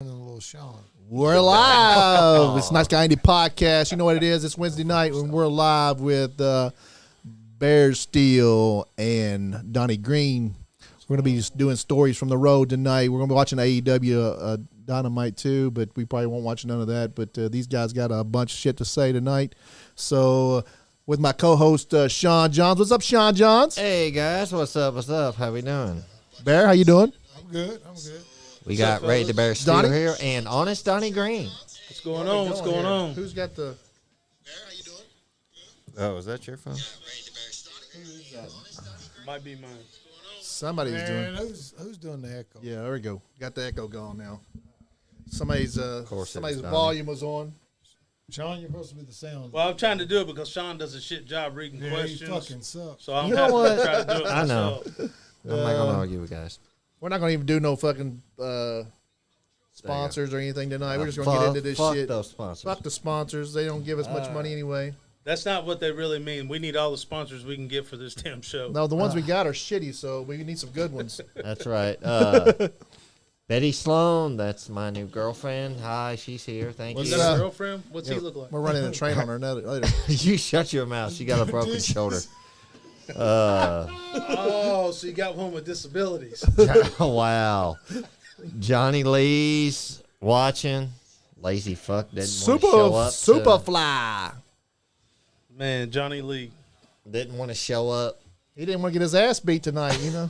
And a little Sean. We're live. It's NiceGuyAndy podcast. You know what it is. It's Wednesday night when we're live with Bear Steele and Donnie Green. We're going to be doing stories from the road tonight. We're going to be watching AEW Dynamite too, but we probably won't watch none of that. But these guys got a bunch of shit to say tonight. So with my co-host Sean Johns. What's up, Sean Johns? Hey guys, what's up? What's up? How we doing? Bear, how you doing? I'm good. I'm good. We got Ray the Bear Steele Donnie? here and Honest Donnie Green. What's going on? What's going on? Who's got the... Bear, how you doing? Oh, is that your phone? Might be mine. Somebody's Man, doing... who's doing the echo? Yeah, there we go. Got the echo going now. Somebody's course it somebody's was Donnie. volume was on. Sean, you're supposed to be the sound. Well, I'm trying to do it because Sean does a shit job reading yeah, questions. he fucking sucks. So I'm You know having to what? try to do it I know. myself. I'm not gonna argue with guys. We're not going to even do no fucking sponsors or anything tonight. We're just going to get into this fuck shit. those sponsors. Fuck the sponsors. They don't give us much money anyway. That's not what they really mean. We need all the sponsors we can get for this damn show. No, the ones we got are shitty, so we need some good ones. That's right. Betty Sloan, that's my new girlfriend. Hi, she's here. Thank Is you. that a girlfriend? What's he look like? We're running a train on her later. You shut your mouth. She got a broken shoulder. Oh, so you got one with disabilities. Wow. Johnny Lee's watching. Lazy fuck didn't want to show up. Superfly. Man, Johnny Lee. Didn't want to show up. He didn't want to get his ass beat tonight, you know.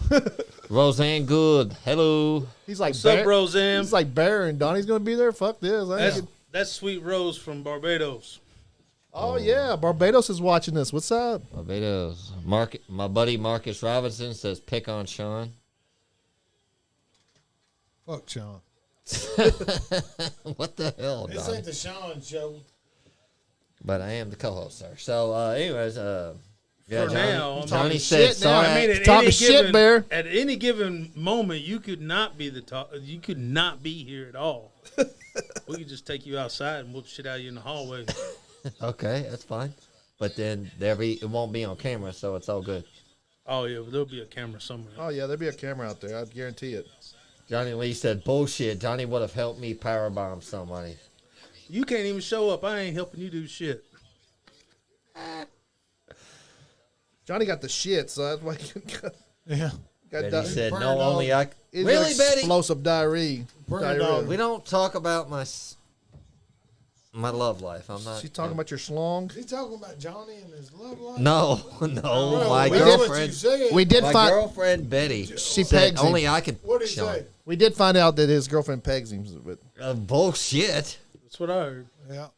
Roseanne Good. Hello. He's like What's up, Roseanne? He's like Bear and Donnie's going to be there. Fuck this. That's Sweet Rose from Barbados. Oh yeah, Barbados is watching this. What's up? Barbados. My buddy Marcus Robinson says pick on Sean. Fuck Sean. What the hell, This Donnie? ain't the Sean show. But I am the co-host, sir. So, anyways, yeah, For now, I'm Johnny talking said shit now. sorry. I mean, at Talking any shit, given, Bear. At any given moment, you could not be you could not be here at all. We could just take you outside and whoop shit out of you in the hallway. Okay, that's fine. But then it won't be on camera, so it's all good. Oh yeah, but there'll be a camera somewhere. Oh yeah, there'll be a camera out there. I guarantee it. Johnny Lee said, bullshit. Johnny would have helped me powerbomb somebody. You can't even show up. I ain't helping you do shit. Johnny got the shit, so that's why he Yeah. got Betty said, burn no, dog. only I... He's Really, got Betty? explosive diarrhea. Burn dog. We don't talk about my love life. I'm not... She's talking about your schlong. He talking about Johnny and his love life? No, Bro, my we did what you girlfriend... said. We did My find girlfriend, Betty, She said pegs him. only I could... What did he Sean. say? we did find out that his girlfriend pegs him. But Bullshit. That's what I heard. Yeah.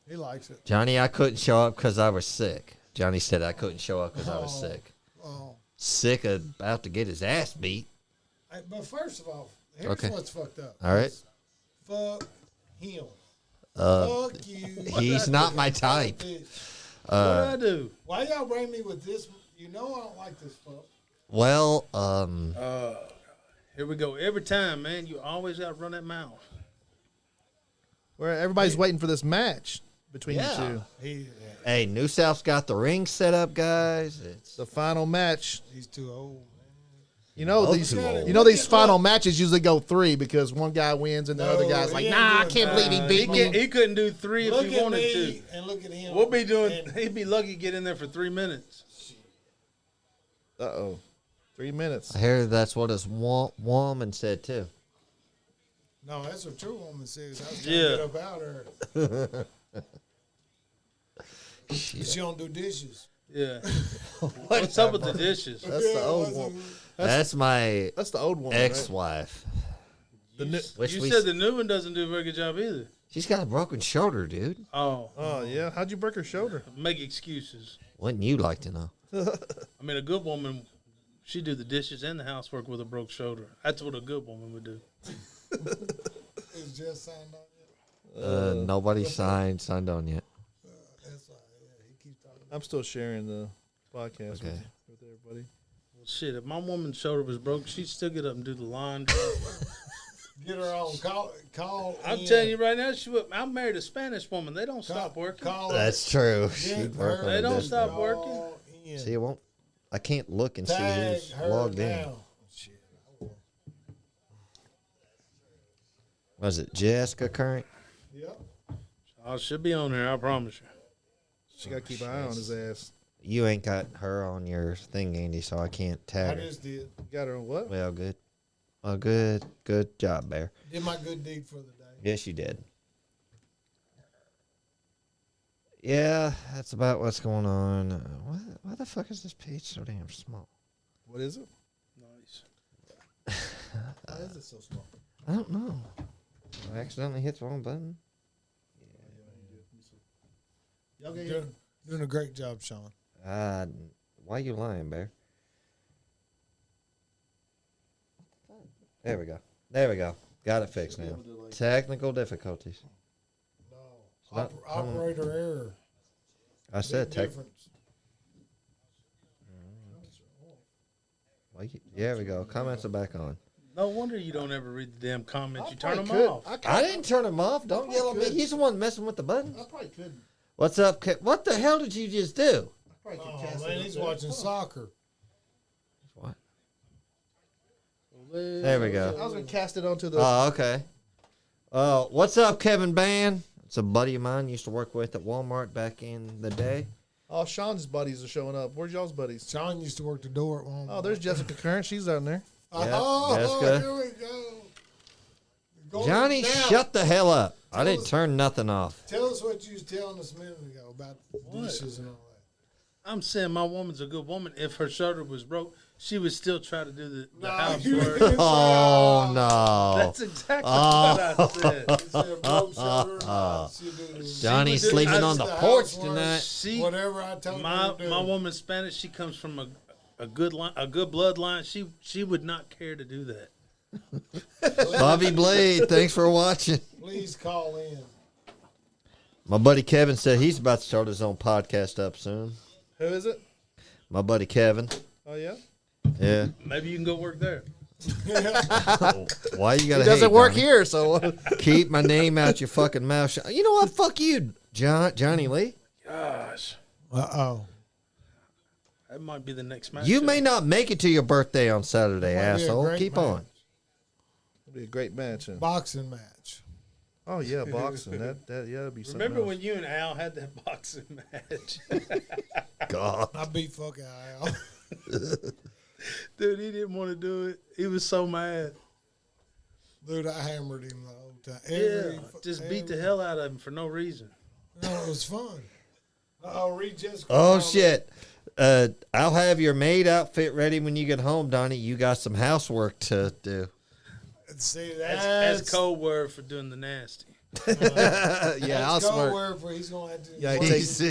He likes it. Johnny, I couldn't show up because I was sick. Johnny said I couldn't show up because I was sick. Oh. Sick of about to get his ass beat. Hey, but first of all, here's Okay. what's fucked up. All right. Fuck him. Uh, Fuck you. he's not my type. Bitch. What did I do? Why y'all bring me with this? You know I don't like this fuck. Well, Here we go. Every time, man, you always got to run that mouth. where everybody's waiting for this match between Yeah. you two. hey, New South's got the ring set up, guys. It's The final match. He's too old. You know Oh, these. too old. You know these final matches usually go 3 because one guy wins and the other No, guy's like, he ain't "Nah, I doing can't believe he that. beat He me." couldn't do 3 Look if he at wanted me to. and look at him. We'll be doing. And He'd be lucky to get in there for 3 minutes. Uh-oh. 3 minutes. I hear that's what his woman said too. no, that's what true woman says. I was trying Yeah. to get up out of her. Shit. She don't do dishes. Yeah. What's up with the dishes? That's the old one. That's my That's the old one. Right? ex-wife. The new, Which You we- said the new one doesn't do a very good job either. She's got a broken shoulder, dude. Oh, oh yeah. How'd you break her shoulder? make excuses. Wouldn't you like to know? I mean, a good woman, she do the dishes and the housework with a broke shoulder. That's what a good woman would do. It's just signed on yet. Nobody signed on yet. That's right. Yeah, he keeps talking. I'm still sharing the podcast Okay. with everybody. Well, shit, if my woman's shoulder was broke, she'd still get up and do the laundry. Get her on. Call. I'm in. telling you right now, I married a Spanish woman. They don't stop working. Call That's true. Get She'd her work on They it. don't That's- stop call working. in. See, it won't. I can't look and see Tag who's her logged in. down. Shit. Was it Jessica Current? Yep. I should be on there. I promise you. She got to keep an eye on his ass. You ain't got her on your thing, Andy, so I can't I tag her. just did. Got her on what? Well, good. Well, good job, Bear. Did my good deed for the day. Yes, you did. Yeah, that's about what's going on. Why the fuck is this page so damn small? What is it? Nice. Why is it so small? I don't know. I accidentally hit the wrong button. Y'all get Doing a great job, Sean. Why you lying, Bear? There we go. There we go. Got it fixed now. Technical difficulties. No. not Operator error. I said Big tech. difference. There we go. Comments are back on. No wonder you don't ever read the damn comments. You turn them could. off. I didn't turn him off. Don't yell at me. could. He's the one messing with the buttons. I probably couldn't. What's up, What the hell did you just do? I probably could Oh, cast man, it he's up there. watching soccer. What? There There we I go. was going to cast it onto the... Oh, okay. What's up, Kevin Ban? It's a buddy of mine used to work with at Walmart back in the day. Oh, Sean's buddies are showing up. Where's y'all's buddies? Sean used to work the door at Walmart. Oh, there's Jessica Current. She's down there. Yeah, Oh, Jessica. here we go. Going Johnny, down. shut the hell up. I Tell didn't us- turn nothing off. Tell us what you was telling us a minute ago about What? dishes and all that. I'm saying my woman's a good woman. If her shoulder was broke, she would still try to do the Nah, you housework. didn't say, Oh, no. That's exactly what I said. You said broke shoulder and all that. She do- Johnny's She would do- sleeping I on the just- porch housework. tonight. She, Whatever I told my her to do. my woman's Spanish. She comes from a good line, a good bloodline. She would not care to do that. Bobby Blade, thanks for watching. Please call in. My buddy Kevin said he's about to start his own podcast up soon. Who is it? My buddy Kevin. Oh, yeah? Yeah. Maybe you can go work there. Why you gotta It doesn't hate, work Donnie? here, so... Keep my name out your fucking mouth. You know what? Fuck you, Johnny Lee. Gosh, Uh-oh. that might be the next match. You may not make it to your birthday on Saturday, Might be a asshole. great Keep match. on. It'll be a great match. And... Boxing match. Oh, yeah, boxing. That'd be something Remember else. when you and Al had that boxing match? God. I beat fuck Al. Dude, he didn't want to do it. He was so mad. Dude, I hammered him the whole time. Just beat the hell out of him for no reason. No, it was fun. Uh-oh, read Jessica. Oh shit. I'll have your maid outfit ready when you get home, Donnie. You got some housework to do. See, That's code word for doing the nasty. Yeah, I'll That's code smirk. word for he's gonna have to. Yeah, His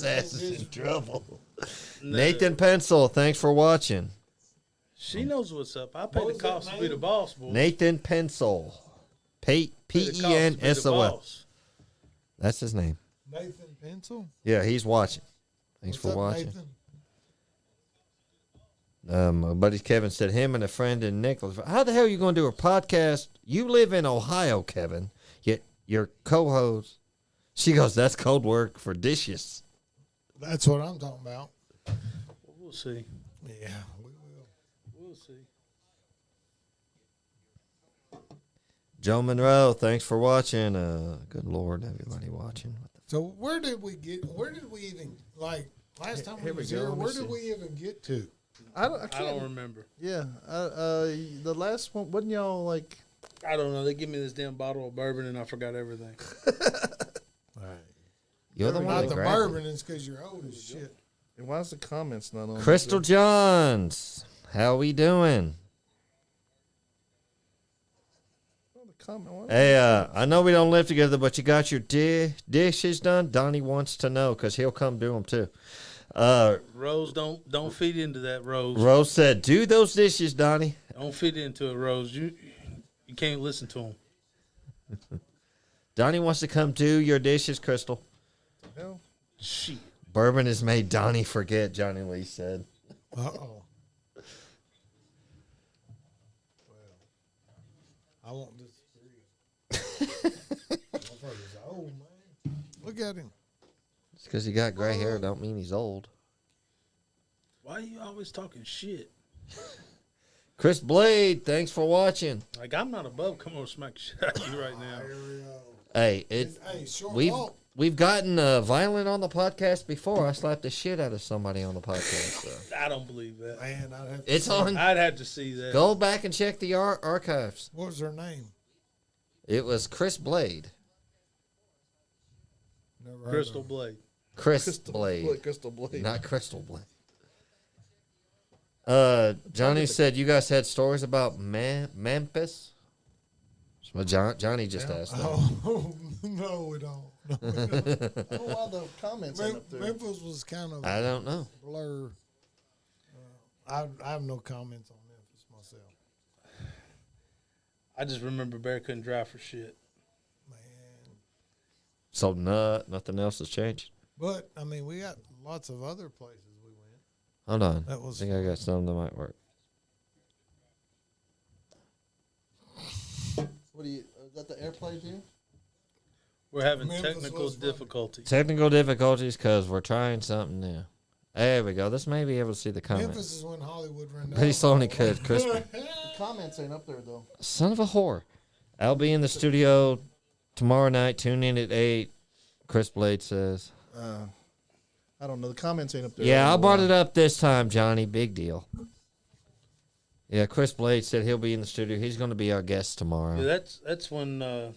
ass is in trouble. Nathan Pencil, thanks for watching. She knows what's up. I pay What the was that cost to be name? the boss, boy. Nathan Pencil. Pay the cost to be the P-E-N-S-O-L. boss. That's his name. Nathan Pencil. Yeah, he's watching. Thanks What's for up, watching. Nathan? My buddy Kevin said him and a friend in Nicholas. How the hell are you going to do a podcast? You live in Ohio, Kevin. Yet your co-host. She goes, that's code word for dishes. That's what I'm talking about. We'll see. Yeah, we will. We'll see. Joe Monroe, thanks for watching. Good Lord, everybody watching. So where did we even last time we Here we was go, here? let me Where see. did we even get to? I I can't... don't remember. Yeah. The last one, wasn't y'all like... I don't know. They give me this damn bottle of bourbon and I forgot everything. You're the one Not that the grabbed it. bourbon, it's because you're old as shit. And why is the comments not on? Crystal Johns, how we doing? Oh, the comment. Why- Hey, I know we don't live together, but you got your dishes done? Donnie wants to know because he'll come do them too. Rose, don't feed into that, Rose. Rose said, do those dishes, Donnie. Don't feed into it, Rose. You can't listen to him. Donnie wants to come do your dishes, Crystal. Hell? Shit. Bourbon has made Donnie forget, Johnny Lee said. Uh-oh. Well, I won't disagree. Motherfucker's old, man. Look at him. Just because he got gray hair don't mean he's old. Why are you always talking shit? Chris Blade, thanks for watching. Like, I'm not above coming over smack the shit out of you right now. Here we go. Hey, Hey, short we've walk. we've gotten violent on the podcast before. I slapped the shit out of somebody on the podcast. So. I don't believe that. Man, I'd have to It's see. on. I'd have to see that. Go back and check the archives. What was her name? It was Chris Blade. Never heard Crystal of her. Blade. Chris Blade. Crystal Blade. Not Crystal Blade. Johnny said you guys had stories about Memphis. Well, Johnny just asked that. Oh, no, we don't. No, we don't. I don't know why the comments ain't up there. Memphis was kind of I don't know. blur. I have no comments on Memphis myself. I just remember Bear couldn't drive for shit. Man. So nothing else has changed. But, I mean, we got lots of other places we went. Hold on. That was I think I got something that might work. What do you? Is that the airplane view? We're having Memphis technical was funny. difficulties. Technical difficulties because we're trying something new. There we go. This may be able to see the comments. Memphis is when Hollywood ran down. Pretty slowly could. Chris, The comments ain't up there though. son of a whore. I'll be in the studio tomorrow night. Tune in at 8. Chris Blade says. I don't know. The comments ain't up there. Yeah, I brought it up this time, Johnny. Big deal. Yeah, Chris Blade said he'll be in the studio. He's going to be our guest tomorrow. Yeah, that's when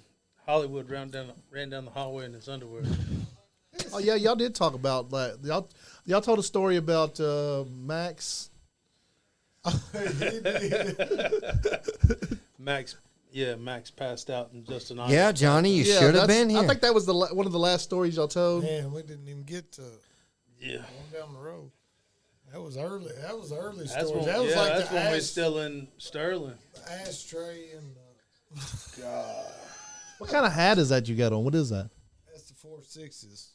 Hollywood ran down the hallway in his underwear. Oh yeah, y'all did talk about that. Y'all told a story about Max. Max passed out and Justin. Yeah, Johnny, you Yeah, should have that's- been here. I think that was one of the last stories y'all told. Man, we didn't even get to Yeah. going down the road. That was early. That was early That's story. when, That was like that's the when we're still in Sterling. ashtray and What kind of hat is that you got on? What is that? that's the 4.6s.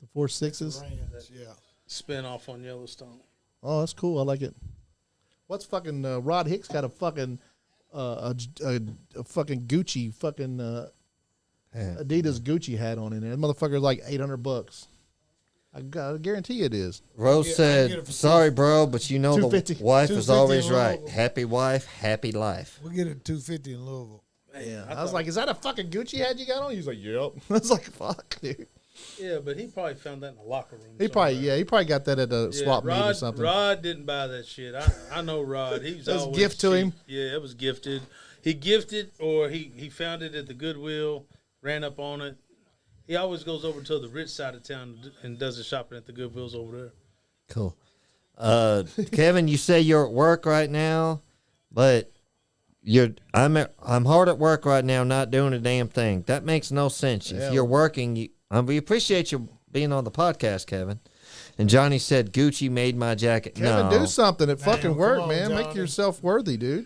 The 4.6s? Ranch, yeah. Spin off on Yellowstone. Oh, that's cool. I like it. What's Rod Hicks got a fucking a fucking Gucci fucking Adidas Gucci hat on in there. That motherfucker's like $800. I guarantee it is. Rose I get said, it for sorry, bro, but you know the 250. wife is 250 always in right. Louisville. Happy wife, happy life. We get it 250 in Louisville. Man, I was like, is that a fucking Gucci hat you got on? He's like, yep. I was like, fuck, dude. yeah, but he probably found that in the locker room. He probably got that at a swap meet or something. Rod didn't buy that shit. I know Rod. He's That was always gift to cheap. him? Yeah, it was gifted. He gifted, or he found it at the Goodwill, ran up on it. He always goes over to the rich side of town and does his shopping at the Goodwills over there. Cool. Kevin, you say you're at work right now, but I'm hard at work right now, not doing a damn thing. That makes no sense. Yeah. If you're working, we appreciate you being on the podcast, Kevin. And Johnny said Gucci made my jacket. Kevin, no, do something at fucking come work, on, man. Make Johnny. yourself worthy, dude.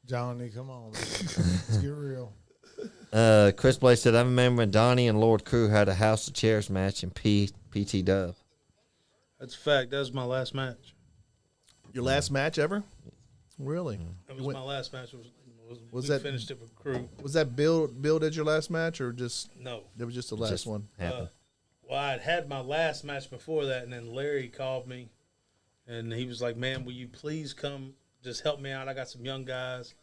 Johnny, come on, man. Let's get real. Chris Blake said, I remember when Donnie and Lord Crew had a House of Chairs match in PT Dub. That's a fact. That was my last match. Your last match ever? Really? That was my last match. Was we that- finished it with Crew? Was that build at your last match, or just No. it was just the last Just one? happened. Well, I'd had my last match before that, and then Larry called me, and he was like, "Man, will you please come? Just help me out. I got some young guys.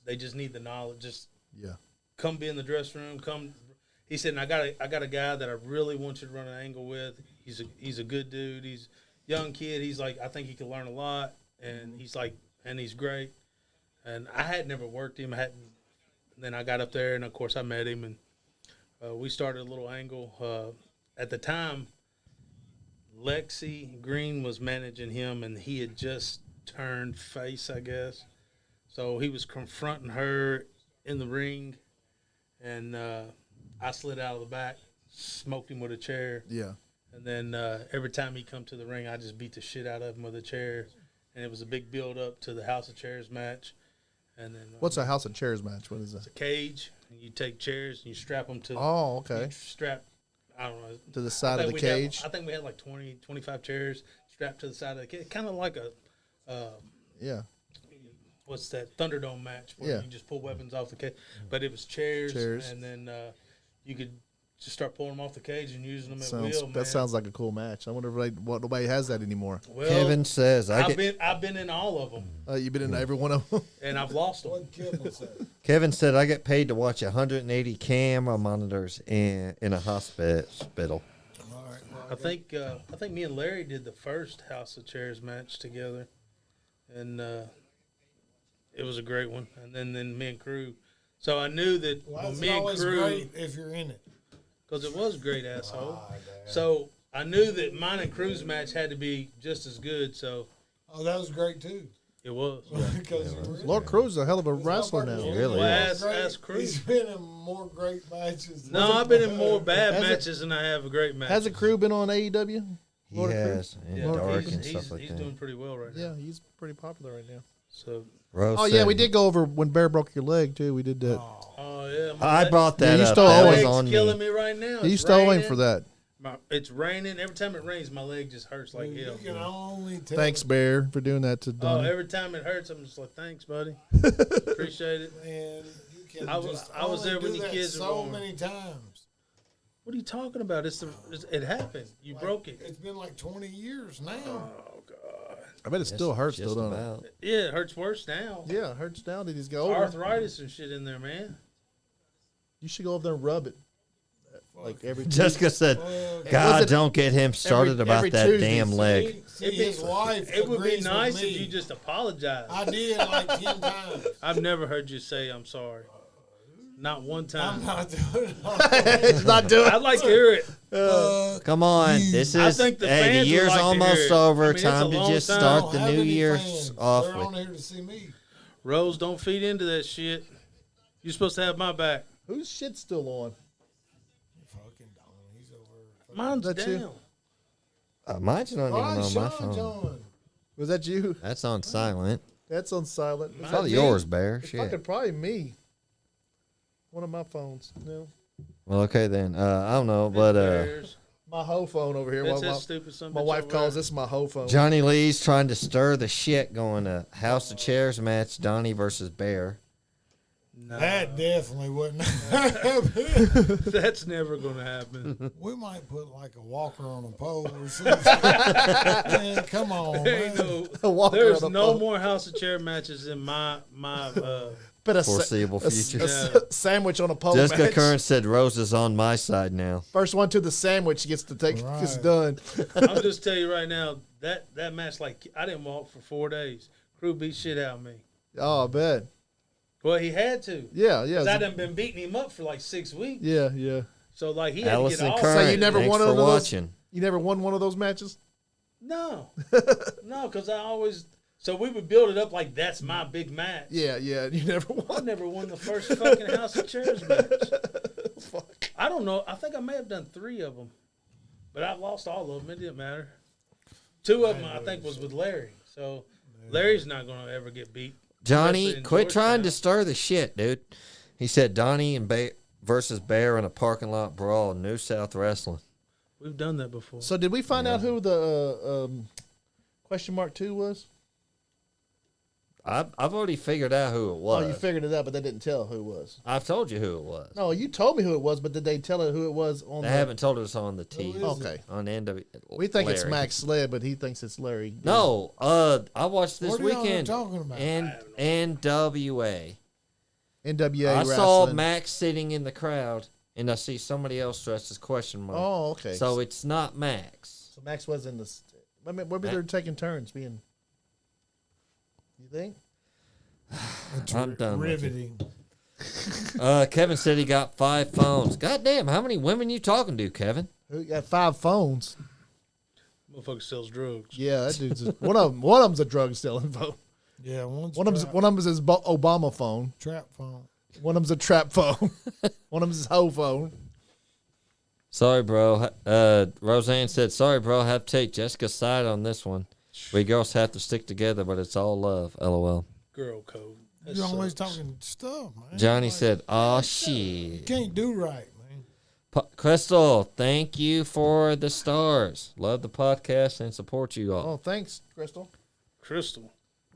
They just need the knowledge. Just Yeah. come be in the dressing room. Come." He said, and I got a guy that I really want you to run an angle with. He's a good dude. He's a young kid. He's like, I think he can learn a lot, and he's great. And I had never worked him. Then I got up there, and of course I met him, and we started a little angle. At the time, Lexi Green was managing him, and he had just turned face, I guess. So he was confronting her in the ring, and I slid out of the back, smoked him with a chair, Yeah. and then every time he come to the ring, I just beat the shit out of him with a chair, and it was a big build up to the House of Chairs match, and then What's a House of Chairs match? What is that? a cage, and you take chairs and you strap them to. Oh, okay. You strap. I don't know. To the side I of think the we had- cage. I think we had like 20, 25 chairs strapped to the side of the cage, kind of like a. Yeah. What's that Thunderdome match where Yeah. you just pull weapons off the cage? But it was chairs, Chairs. and then you could just start pulling them off the cage and using them at Sounds, will, man. that sounds like a cool match. I wonder if nobody has that anymore. Well, Kevin says I've been in all of them, You've been in every one of them. and I've lost them. What Kevin said. Kevin said I get paid to watch 180 camera monitors in a hospital. All right. I think me and Larry did the first House of Chairs match together, and it was a great one. And then me and Crew. So I knew that Well, when it's me and always Crew, great if you're in it. because it was great, asshole. Ah, damn. So I knew that mine and Crew's match had to be just as good. So Oh, that was great too. it was. Because you were in Lord there. Cruz is a hell of a wrestler now. He really Well, is. ask Cruz. He's been in more great matches. than- No, I've been in more bad Has it- matches than I have a great match. Has a Crew been on AEW? He Lord has, and Yeah, Dark he's, and he's, stuff like he's that. doing pretty well right now. Yeah, he's pretty popular right now. So, Rose Oh yeah, said- we did go over when Bear broke your leg too. We did that. oh yeah, I brought that you up. stole That Owen. was leg's on killing me. me right now. You It's stole him raining. for that. It's raining. Every time it rains, my leg just hurts like You hell. can only tell. Thanks, Bear, for doing that to Oh, Donnie. every time it hurts, I'm just like, thanks, buddy. Appreciate it. Man, you can I was- just I was only there when do you that kids were so born. many times. What are you talking about? It happened. You broke it. It's been like 20 years now. Oh God. I bet it still hurts Just though, don't it? about. Yeah, it hurts worse now. Yeah, it hurts now that he's got older. Arthritis and shit in there, man. You should go over there and rub it. Like every Jessica said, Fuck. God, Was it don't get him started every about that Tuesday? damn leg. See, his wife It would be agrees nice with me. if you just apologized. I did like 10 times. I've never heard you say I'm sorry. Not one time. I'm not doing it. It's not doing I'd like to hear it. Come on, You- this I is think the hey, the fans would year's like to hear almost it. over. I mean, it's a Time to long just time. I start don't the have new any year fans. off They're on with. here to see me. Rose, don't feed into that shit. You're supposed to have my back. Whose shit's still on? Fucking Donnie. He's over. Mine's That you? down. Mine's not even All right, on my Sean phone. John. Was that you? That's on silent. That's on silent. It's Was probably that me? yours, Bear. It's Shit. fucking probably me. One of my phones. No. Well, okay then. I don't know, but Bears. My hoe phone over here. That's my, that stupid son of a my bitch wife over calls there. this my hoe phone. Johnny Lee's trying to stir the shit going to House of Chairs match, Donnie versus Bear. Nah, That definitely wouldn't happen. that's never going to happen. We might put like a walker on a pole or something. Man, come on, There ain't man. A walker there's on a no pole. more House of Chair matches in my But a Foreseeable future. sandwich on a pole Jessica match. Curran said Rose is on my side now. First one to the sandwich gets to take. Right. It's done. I'll just tell you right now, that match, like, I didn't walk for 4 days. Crew beat shit out of me. Oh, I bet. Well, he had to. Yeah, yeah. 'Cause I done been beating him up for like 6 weeks. Yeah, yeah. So, like, he had Allison to get Curran, off. you never thanks won for one of those? watching. You never won one of those matches? No. No, because I always... So we would build it up like that's my big match. Yeah, yeah. You never I won. never won the first fucking House of Chairs match. Fuck. I don't know. I think I may have done 3 of them. But I've lost all of them. It didn't matter. 2 of them, I think, was with Larry. So Larry's not going to ever get beat. Johnny, Especially in quit trying to Georgetown. stir the shit, dude. He said Donnie and versus Bear in a parking lot brawl in New South Wrestling. We've done that before. So did we find out who the question mark 2 was? I've already figured out who it was. Oh, you figured it out, but they didn't tell who it was. I've told you who it was. No, you told me who it was, but did they tell it who it was on They the... haven't told us on the Who TV. is Okay. On NW. We think it's Larry. Max Sled, but he thinks it's Larry. No, I watched this What are y'all weekend. talking about? NWA. NWA I Wrestling. saw Max sitting in the crowd, and I see somebody else dressed as question mark. Oh, okay. So it's not Max. So Max was in the... Maybe they're taking turns being... You think? It's I'm done with it. riveting. Kevin said he got 5 phones. God damn, how many women you talking to, Kevin? Who got 5 phones? Motherfucker sells drugs. Yeah, that dude's... one of them's a drug selling phone. Yeah, One of them's his Obama phone. trap phone. One of them's a trap phone. One of them's his hoe phone. Sorry, bro. Roseanne said, sorry, bro. Have to take Jessica's side on this one. We girls have to stick together, but it's all love. LOL. Girl code. That You're always sucks. talking stuff, man. Johnny Like, said, "Oh you shit." can't do right, man. Crystal, thank you for the stars. Love the podcast and support you all. Oh, thanks, Crystal. Crystal.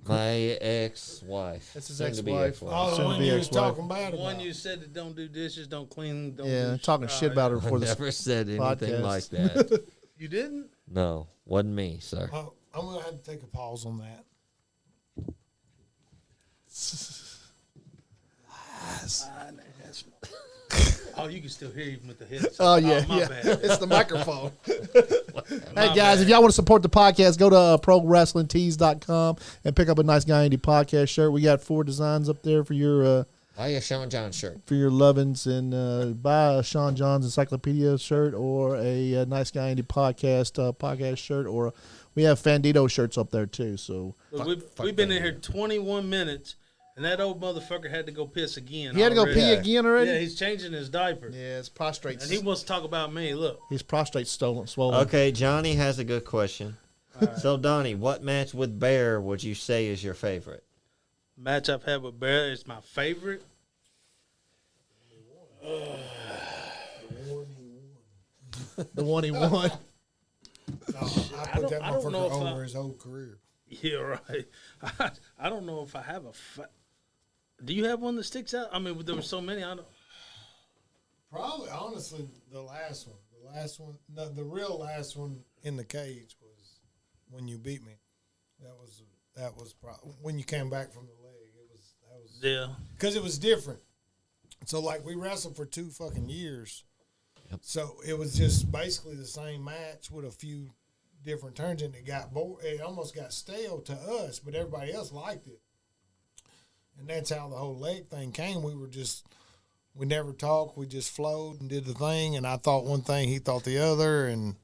My ex-wife. That's his Soon to be ex-wife. Oh, the Soon to one be you was ex-wife. talking bad The one about. you said that don't do dishes, don't clean, don't Yeah, do talking shit about her I before this. never said anything podcast. like that. You didn't? No, wasn't me, sir. Oh, I'm gonna have to take a pause on that. Oh, you can still hear even with the headset. Oh yeah, my yeah. bad. It's the microphone. My Hey guys, bad. if y'all want to support the podcast, go to ProWrestlingTees.com and pick up a Nice Guy Andy podcast shirt. We got 4 designs up there for your Buy a Sean John shirt. lovin's, and buy a Sean John's Encyclopedia shirt or a Nice Guy Andy podcast shirt, or we have Fandito shirts up there too. So Look, we've been in here 21 minutes, and that old motherfucker had to go piss again. he had to go already. pee again already. Yeah, he's changing his diaper. Yeah, it's prostrate. And he wants to talk about me. Look. His prostrate swollen. Okay, Johnny has a good question. So, Donnie, what match with Bear would you say is your favorite? Match I've had with Bear is my favorite. The one he won. No, I put that I don't know motherfucker if over his whole career. Yeah, right. I don't know if I have a. Do you have one that sticks out? I mean, there were so many. I don't. Probably, honestly, the last one. The last one, no, the real last one in the cage was when you beat me. That was probably when you came back from the leg. That was Yeah. because it was different. So like we wrestled for 2 fucking years. Yep. So it was just basically the same match with a few different turns, and it got it almost got stale to us, but everybody else liked it. And that's how the whole leg thing came. We never talked. We just flowed and did the thing. And I thought one thing, he thought the other. And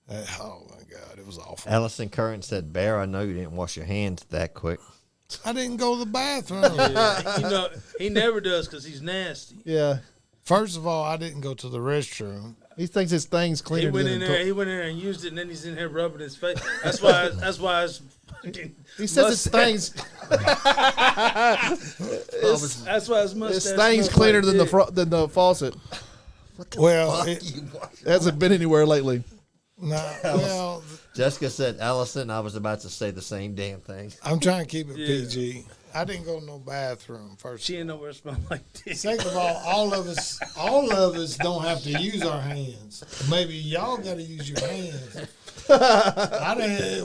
oh my God, it was awful. Allison Curran said, Bear, I know you didn't wash your hands that quick. I didn't go to the bathroom. Yeah. You know, he never does because he's nasty. Yeah, First of all, I didn't go to the restroom. he thinks his thing's He cleaner went than in the there. He went in there and used it, and then he's in here rubbing his face. That's why. That's why. He says his thing's That's why his mustache. his thing's smells cleaner like dick. than the faucet. Well, It hasn't been anywhere lately. well, Jessica said, Allison, I was about to say the same damn thing. I'm trying to keep it Yeah. PG. I didn't go to no bathroom first. She ain't nowhere smell like dick. Second of all of us don't have to use our hands. Maybe y'all got to use your hands.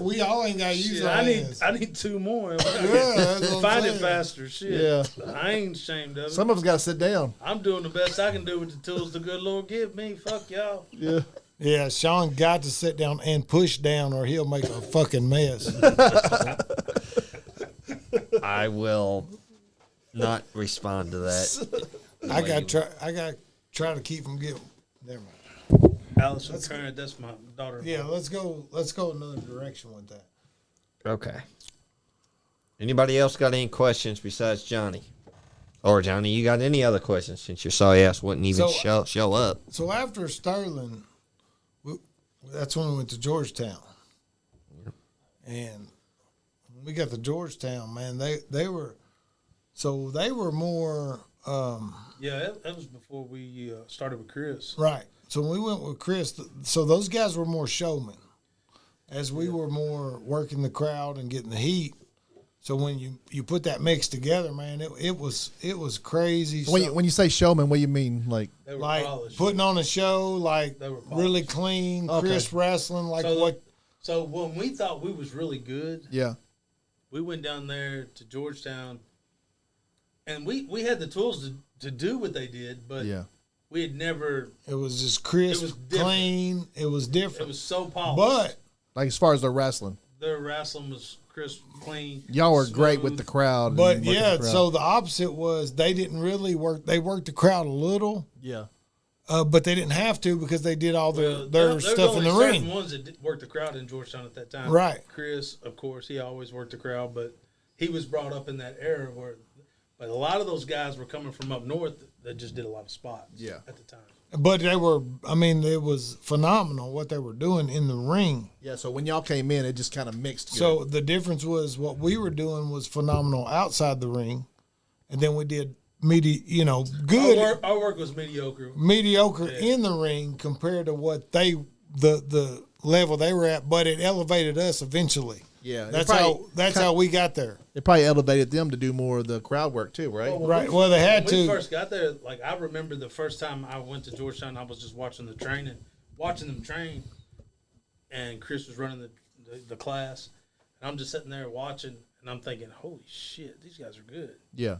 We all ain't got to use Shit, our hands. I need 2 more. Yeah, that's what I'm Find it saying. faster. Shit. Yeah. I ain't ashamed of it. Some of us got to sit down. I'm doing the best I can do with the tools the good Lord give me. Fuck y'all. Yeah. Yeah, Sean got to sit down and push down, or he'll make a fucking mess. I will not respond to that. I got to try to keep from getting. Never mind. Allison Curran, that's my daughter. Yeah, let's go another direction with that. Okay. Anybody else got any questions besides Johnny? Or Johnny, you got any other questions since your sorry ass wouldn't even show up? So after Sterling, that's when we went to Georgetown, and when we got to Georgetown, man, they were more Yeah, that was before we started with Chris. right. So when we went with Chris, so those guys were more showmen, as we were more working the crowd and getting the heat. So when you put that mix together, man, it was crazy. When you say showman, what do you mean? Like, They were like polished. putting on a show, like They were really polished. clean, Okay. crisp wrestling, like So, what. So when we thought we was really good, yeah. we went down there to Georgetown, and we had the tools to do what they did, but Yeah. we had never. It was just crisp, It was different. clean. It was different. It was so polished. But Like as far as the wrestling, their wrestling was crisp, clean. y'all were great with smooth. the crowd. and but working yeah, the crowd. so the opposite was they didn't really work. They worked the crowd a little, yeah. but they didn't have to because they did all their Well, there was stuff in only the certain ring. ones that worked the crowd in Georgetown at that time. Right. Chris, of course, he always worked the crowd, but he was brought up in that era where, but a lot of those guys were coming from up north that just did a lot of spots. Yeah. At the time. But they were. I mean, it was phenomenal what they were doing in the ring. Yeah. So when y'all came in, it just kind of mixed. So the difference was what we were doing was phenomenal outside the ring, and then we did good. Our work was mediocre. Mediocre in the ring compared to what the level they were at, but it elevated us eventually. Yeah, That's how we got there. It probably elevated them to do more of the crowd work too, right? Right. Well, they had When we to. first got there, like I remember the first time I went to Georgetown, I was just watching them train, and Chris was running the class, and I'm just sitting there watching, and I'm thinking, holy shit, these guys are good, Yeah,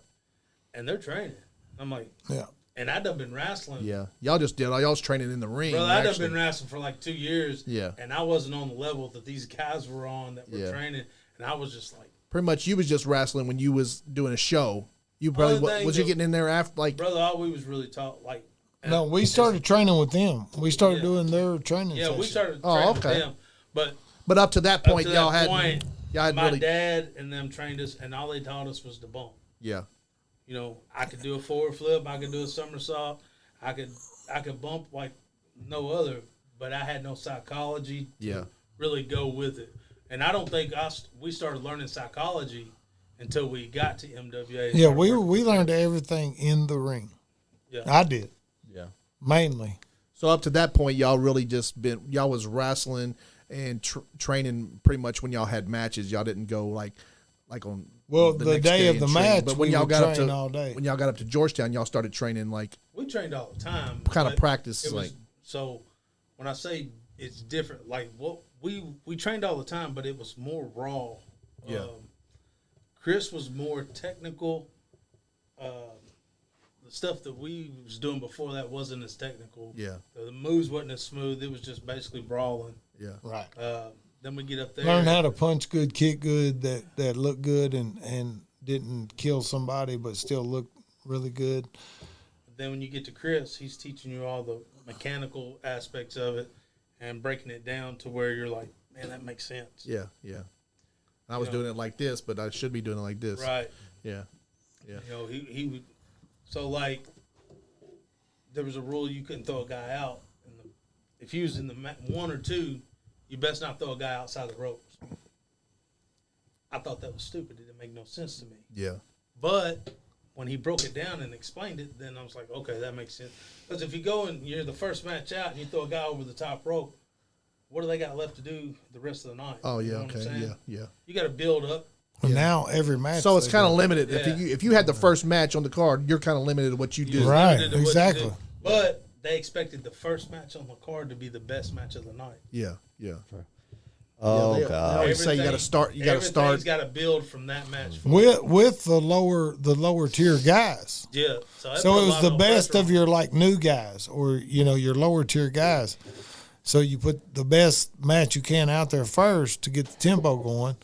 and they're training. I'm like, Yeah. and I'd done been wrestling. yeah. Y'all was training in the ring. Brother, I'd done actually. been wrestling for like 2 years. Yeah. And I wasn't on the level that these guys were on that were Yeah. training. And I was just like, Pretty much, you was just wrestling when you was doing a show. You probably Only thing was you that- getting in there after like. brother, all we was really taught, like, No, we started training with them. We started Yeah. doing their training. yeah, we session. started Oh, training okay. with them. But But up to that up point, to y'all that had point, y'all had my really dad and them trained us, and all they taught us was to bump. yeah. You know, I could do a forward flip, I could do a somersault, I could bump like no other, but I had no psychology to Yeah. really go with it. And I don't think we started learning psychology until we got to MWA. Yeah, we learned everything in the ring. Yeah. I did Yeah. mainly. So up to that point, y'all really just y'all was wrestling and training pretty much when y'all had matches. Y'all didn't go like on Well, the next day of and the train. match, But when we y'all would got up train to all day. when y'all got up to Georgetown, y'all started training like We trained all the time. kind of but practice it was- like so when I say it's different, like what we trained all the time, but it was more raw. Yeah. Chris was more technical. The stuff that we was doing before that wasn't as technical. Yeah. The moves wasn't as smooth. It was just basically brawling. yeah. Right. Then we get up there. Learn how to punch good, kick good, that look good and didn't kill somebody but still look really good. Then when you get to Chris, he's teaching you all the mechanical aspects of it and breaking it down to where you're like, man, that makes sense. Yeah. Yeah. I was You know. doing it like this, but I should be doing it like this. Right. Yeah. Yeah. You know, he would. So like, there was a rule you couldn't throw a guy out. If you was in the 1 or 2, you best not throw a guy outside the ropes. I thought that was stupid. It didn't make no sense to me. Yeah. But when he broke it down and explained it, then I was like, okay, that makes sense. Because if you go and you're the first match out and you throw a guy over the top rope, what do they got left to do the rest of the night? Oh You yeah. know what I'm Okay. saying? Yeah. Yeah. You got to build up. Well, now every match. So it's they kind of do. limited. Yeah. If you had the first match on the card, you're kind of limited to what you do. Right. Limited to what you exactly. do. But they expected the first match on the card to be the best match of the night. Yeah. Yeah. Oh, they God. always say you got to start. You got to start. Everything's got to build from that match. forward. With the lower tier guys. Yeah. So, that So put a it was lot the of best pressure of on your like new guys or your lower tier guys. So you put the best match you can out there first to get the tempo going.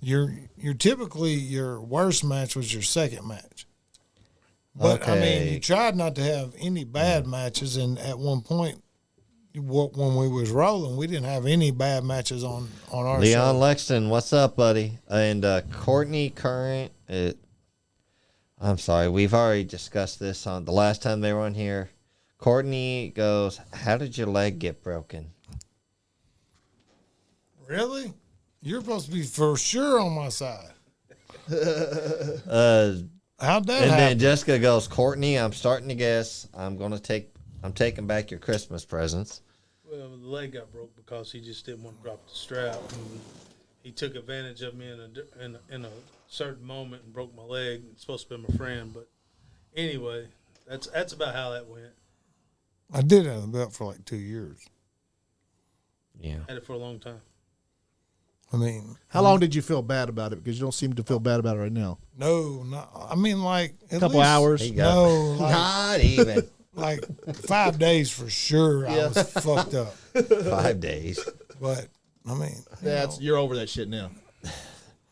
Your typically your worst match was your second match. But I mean, Okay. you tried not to have any bad matches, and at one point, when we was rolling, we didn't have any bad matches on our Leon show. Lexington, what's up, buddy? And Courtney Current. I'm sorry, we've already discussed this on the last time they were on here. Courtney goes, "How did your leg get broken?" Really? You're supposed to be for sure on my side. How'd that And happen? then Jessica goes, "Courtney, I'm starting to guess. I'm taking back your Christmas presents." Well, the leg got broke because he just didn't want to drop the strap. And he took advantage of me in a certain moment and broke my leg. It's supposed to be my friend, but anyway, that's about how that went. I did have the belt for like 2 years. Yeah. Had it for a long time. I mean, How long did you feel bad about it? Because you don't seem to feel bad about it right now. no, I mean like A couple hours. He got No, like, not even like 5 days for sure. I was fucked up, 5 days. but I mean, You're over that shit now.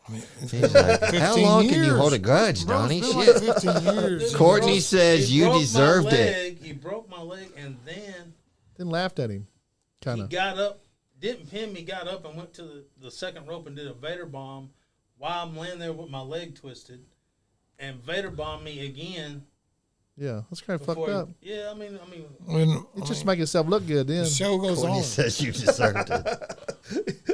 I mean, it's He's like, "How 15 long can you years. hold a grudge, Bro, Donnie?" it's been Shit. like 15 years. Courtney says He you broke my deserved it. leg, He broke my leg, and then Then laughed at him. Kind he of. got up, didn't pin me, got up and went to the second rope and did a Vader bomb while I'm laying there with my leg twisted, and Vader bombed me again. Yeah, that's kind of fucked before up. Yeah, I mean, When, It just make yourself look good then. the show goes Courtney on. says you deserved it.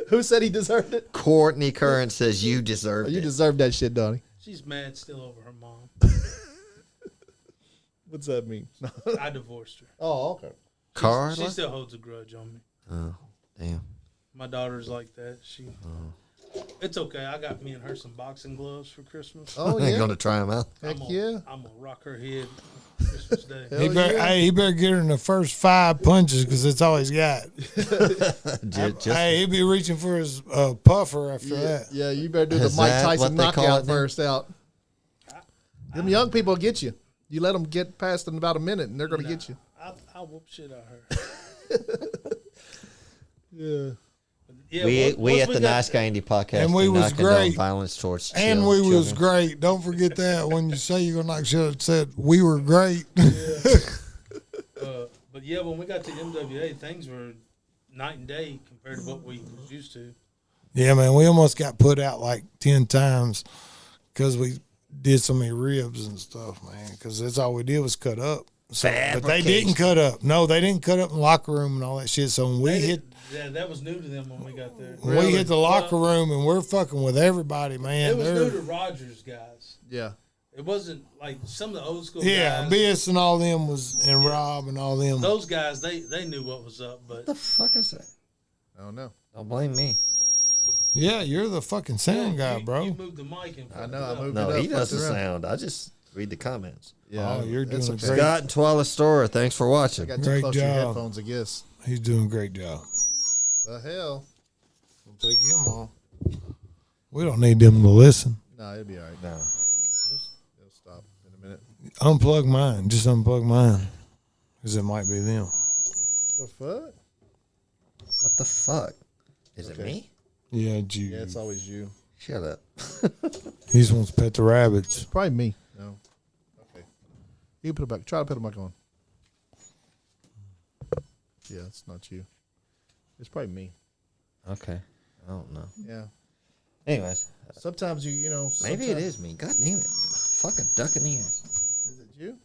Who said he deserved it? Courtney Curran says you deserved You it. deserve that shit, Donnie. she's mad still over her mom. What's that mean? I divorced her. Oh, okay. Carla? She still holds a grudge on me. Oh, damn. My daughter's like that. She It's okay. I got me and her some boxing gloves for Christmas. Oh, I'm yeah. going to try them out. Heck I'm yeah. I'm gonna rock her head Christmas Day. Hell yeah. He better get her in the first 5 punches because that's all he's got. Hey, he'll be reaching for his puffer after that. Yeah, you better do the Is Mike that Tyson what they call knockout it now? burst out. Them young people will get you. You let them get past in about a minute, and they're going to get you. I'll whoop shit out of her. Yeah. Yeah, We once at the got- Nice Guy Andy podcast And we do was not condone great. violence towards And children. we was great. Don't forget that when you say you're gonna knock shit out, said we were great. But yeah, when we got to MWA, things were night and day compared to what we was used to. Yeah, man, we almost got put out like 10 times because we did so many ribs and stuff, man. Because that's all we did was cut up. So, but they didn't cut up. No, they didn't cut up in the locker room and all that shit. So when we hit, Yeah, that was new to them when we got there. when we hit the locker room and we're fucking with everybody, man. It was They're- new to Rogers guys. Yeah. It wasn't like some of the old school yeah, guys. Biss and all them was, and Rob and all them. Those guys, they knew what was up, but What the fuck is that? I don't know. Don't blame me. Yeah, you're the fucking sound guy, bro. You moved the mic and I know, fucked it I up. moved No, it up. he does the fucked it around. sound. I just read the comments. Yeah. Oh, you're that's doing okay. great. Scott and Twala Store, thanks for I watching. got too Great close to your job. headphones, I guess. He's doing a great job. The hell? We'll take him off. We don't need them to listen. No, it'll be all right. No. It'll stop in a minute. Unplug mine. Just unplug mine. Because it might be them. The fuck? What the fuck? Is it Okay. me? Yeah, it's you. Yeah, it's always you. Shut up. He just wants to pet the rabbits. It's probably me. No. Okay. You can put it back. Try to put it back on. Yeah, it's not you. It's probably me. Okay. I don't know. Yeah. Anyways, Sometimes you know. maybe it sometimes- is me. God damn it. Fucking duck in the ass. Is it you?